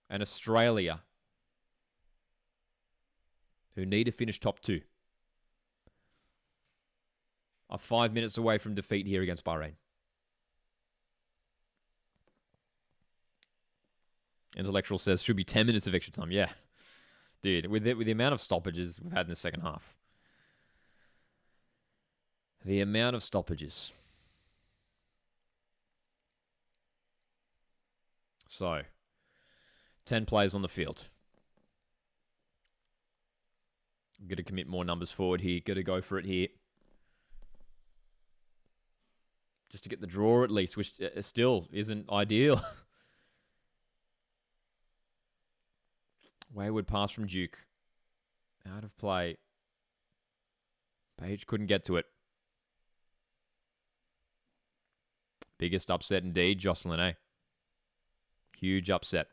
And Australia, who need to finish top 2, are 5 minutes away from defeat here against Bahrain. Intellectual says should be 10 minutes of extra time. Yeah. Dude, with the amount of stoppages we've had in the second half. The amount of stoppages. So, 10 players on the field. Got to commit more numbers forward here. Got to go for it here. Just to get the draw at least, which still isn't ideal. Wayward pass from Duke. Out of play. Page couldn't get to it. Biggest upset indeed, Jocelyn, eh? Huge upset.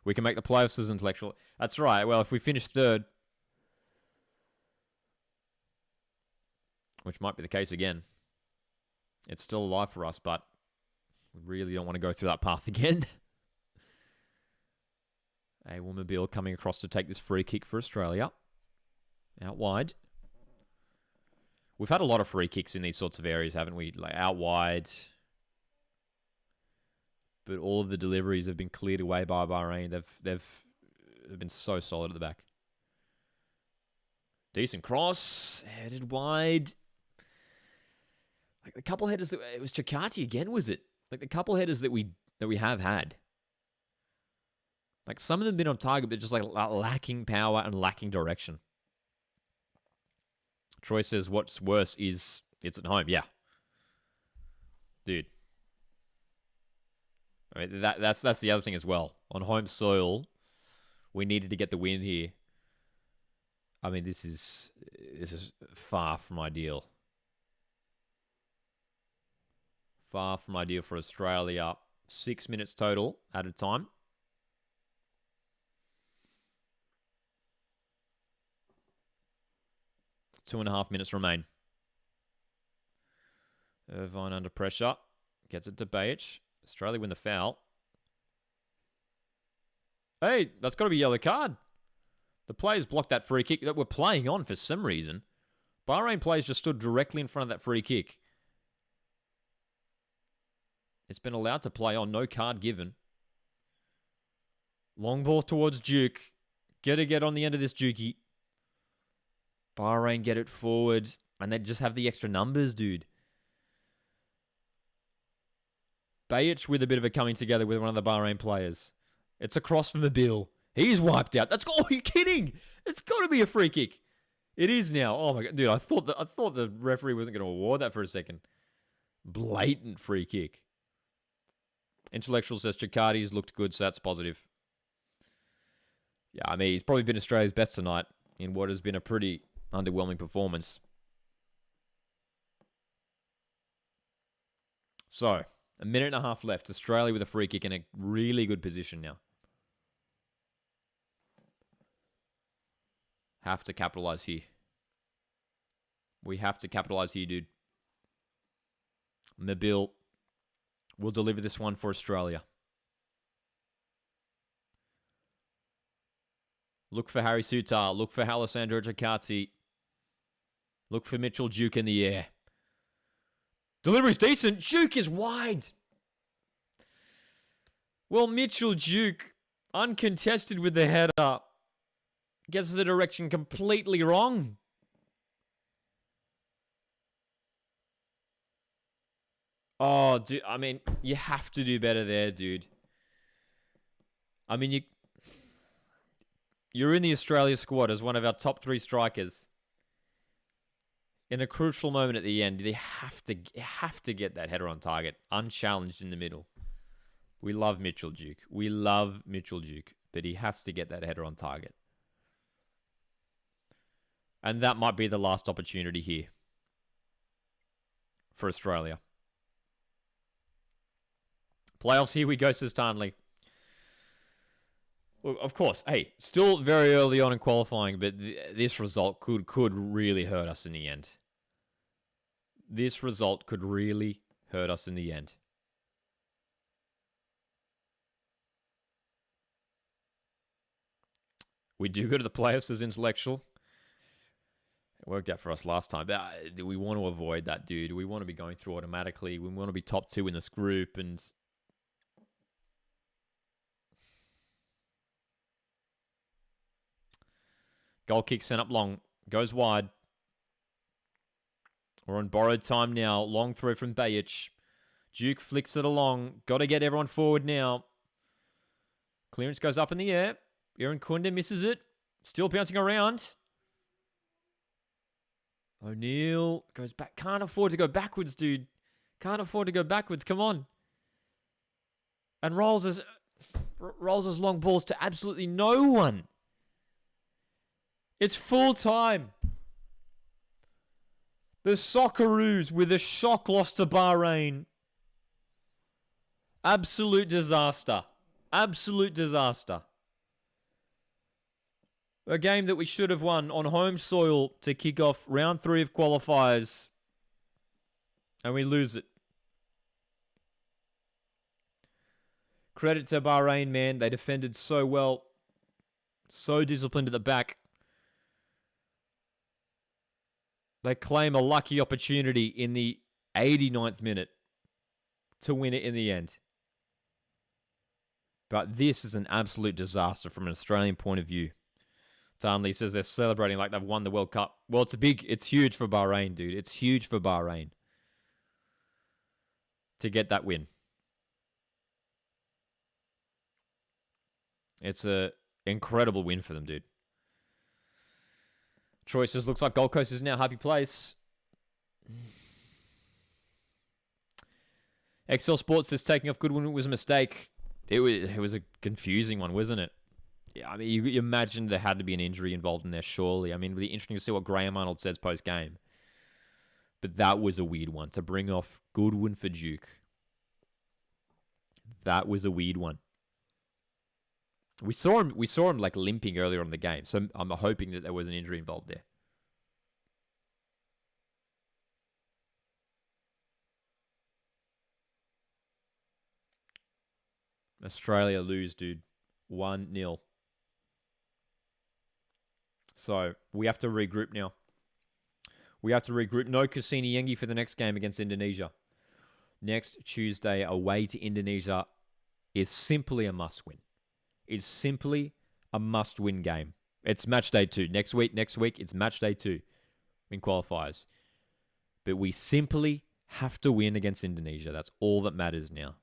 We can make the playoffs as intellectual. That's right. Well, if we finish third, which might be the case again, it's still alive for us, but we really don't want to go through that path again. A Woomobile coming across to take this free kick for Australia. Out wide. We've had a lot of free kicks in these sorts of areas, haven't we? Like out wide. But all of the deliveries have been cleared away by Bahrain. They've been so solid at the back. Decent cross. Headed wide. Like the couple headers, it was Chakati again, was it? Like the couple headers that we have had. Like some of them been on target, but just like lacking power and lacking direction. Troy says, what's worse is it's at home. Yeah. Dude. I mean, that's the other thing as well. On home soil, we needed to get the win here. I mean, this is far from ideal. Far from ideal for Australia. 6 minutes total at a time. Two and a half minutes remain. Irvine under pressure. Gets it to Bajic. Australia win the foul. Hey, that's got to be a yellow card. The players blocked that free kick that we're playing on for some reason. Bahrain players just stood directly in front of that free kick. It's been allowed to play on. No card given. Long ball towards Duke. Get on the end of this, Dukey. Bahrain get it forward. And they just have the extra numbers, dude. Bajic with a bit of a coming together with one of the Bahrain players. It's a cross from Mobile. He's wiped out. That's are you kidding? It's got to be a free kick. It is now. Oh my god, dude! I thought the referee wasn't going to award that for a second. Blatant free kick. Intellectual says Chakati's looked good, so that's positive. Yeah, I mean he's probably been Australia's best tonight in what has been a pretty underwhelming performance. So. A minute and a half left. Australia with a free kick in a really good position now. Have to capitalize here. We have to capitalize here, dude. Mobile will deliver this one for Australia. Look for Harry Sutar. Look for Alessandro Giacatti. Look for Mitchell Duke in the air. Delivery's decent. Duke is wide. Well, Mitchell Duke, uncontested with the header, gets the direction completely wrong. Oh, dude, I mean, you have to do better there, dude. I mean, you're in the Australia squad as one of our top 3 strikers. In a crucial moment at the end, they have to get that header on target, unchallenged in the middle. We love Mitchell Duke. But he has to get that header on target. And that might be the last opportunity here for Australia. Playoffs, here we go, says Tarnley. Well, of course, hey, still very early on in qualifying, but this result could really hurt us in the end. This result could really hurt us in the end. We do go to the playoffs as intellectual. It worked out for us last time, but we want to avoid that, dude. We want to be going through automatically. We want to be top 2 in this group, and goal kick sent up long. Goes wide. We're on borrowed time now. Long throw from Bajic. Duke flicks it along. Got to get everyone forward now. Clearance goes up in the air. Aaron Kunda misses it. Still bouncing around. O'Neill goes back. Can't afford to go backwards, dude. Can't afford to go backwards. Come on. And rolls his long balls to absolutely no one. It's full time. The Socceroos with a shock loss to Bahrain. Absolute disaster. Absolute disaster. A game that we should have won on home soil to kick off round 3 of qualifiers. And we lose it. Credit to Bahrain, man. They defended so well. So disciplined at the back. They claim a lucky opportunity in the 89th minute to win it in the end. But this is an absolute disaster from an Australian point of view. Tanley says they're celebrating like they've won the World Cup. Well, it's huge for Bahrain, dude. It's huge for Bahrain to get that win. It's an incredible win for them, dude. Troy says, looks like Gold Coast is now a happy place. XL Sports says, taking off Goodwin was a mistake. It was a confusing one, wasn't it? Yeah, I mean, you imagine there had to be an injury involved in there, surely. I mean, it'd be interesting to see what Graham Arnold says post-game. But that was a weird one, to bring off Goodwin for Duke. That was a weird one. We saw him like limping earlier on in the game, so I'm hoping that there was an injury involved there. Australia lose, dude. 1-0. So, we have to regroup now. We have to regroup. No Cassini Yengi for the next game against Indonesia. Next Tuesday, away to Indonesia, is simply a must-win. It's simply a must-win game. It's match day 2. Next week, it's match day 2 in qualifiers. But we simply have to win against Indonesia. That's all that matters now.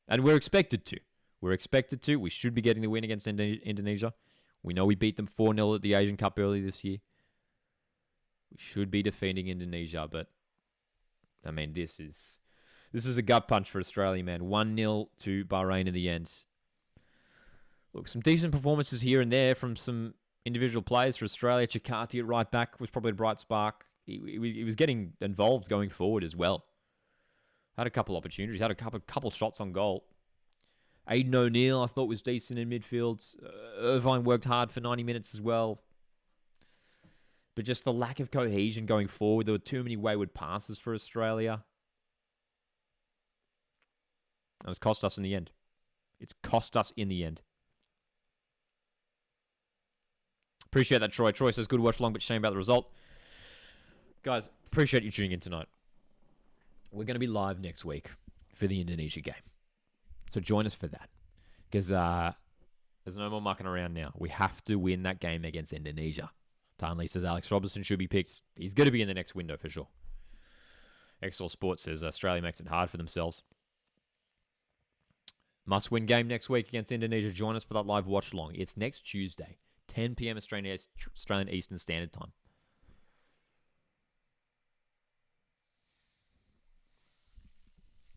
And we're expected to. We should be getting the win against Indonesia. We know we beat them 4-0 at the Asian Cup early this year. We should be defeating Indonesia, but I mean, this is a gut punch for Australia, man. 1-0 to Bahrain in the end. Look, some decent performances here and there from some individual players for Australia. Chikati at right back was probably a bright spark. He was getting involved going forward as well. Had a couple opportunities. Had a couple shots on goal. Aidan O'Neill, I thought, was decent in midfield. Irvine worked hard for 90 minutes as well. But just the lack of cohesion going forward. There were too many wayward passes for Australia. And it's cost us in the end. Appreciate that, Troy. Troy says, good watch long, but shame about the result. Guys, appreciate you tuning in tonight. We're going to be live next week for the Indonesia game. So join us for that. Because there's no more mucking around now. We have to win that game against Indonesia. Tanley says Alex Robertson should be picked. He's going to be in the next window for sure. XL Sports says Australia makes it hard for themselves. Must-win game next week against Indonesia. Join us for that live watch-along. It's next Tuesday, 10 p.m. Australian Eastern Standard Time.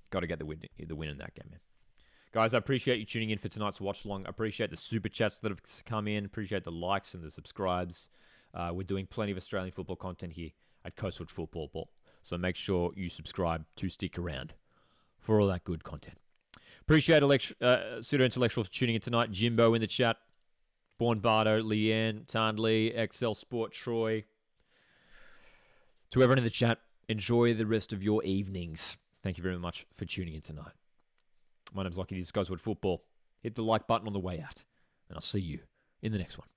Got to get the win in that game, man. Guys, I appreciate you tuning in for tonight's watch-along. I appreciate the super chats that have come in. Appreciate the likes and the subscribes. We're doing plenty of Australian football content here at Coastwatch Football. So make sure you subscribe to stick around for all that good content. Appreciate Pseudo-Intellectual for tuning in tonight. Jimbo in the chat. Born Bardo, Leanne, Tandley, XL Sport, Troy. To everyone in the chat, enjoy the rest of your evenings. Thank you very much for tuning in tonight. My name's Lockie. This is Coastwatch Football. Hit the like button on the way out. And I'll see you in the next one.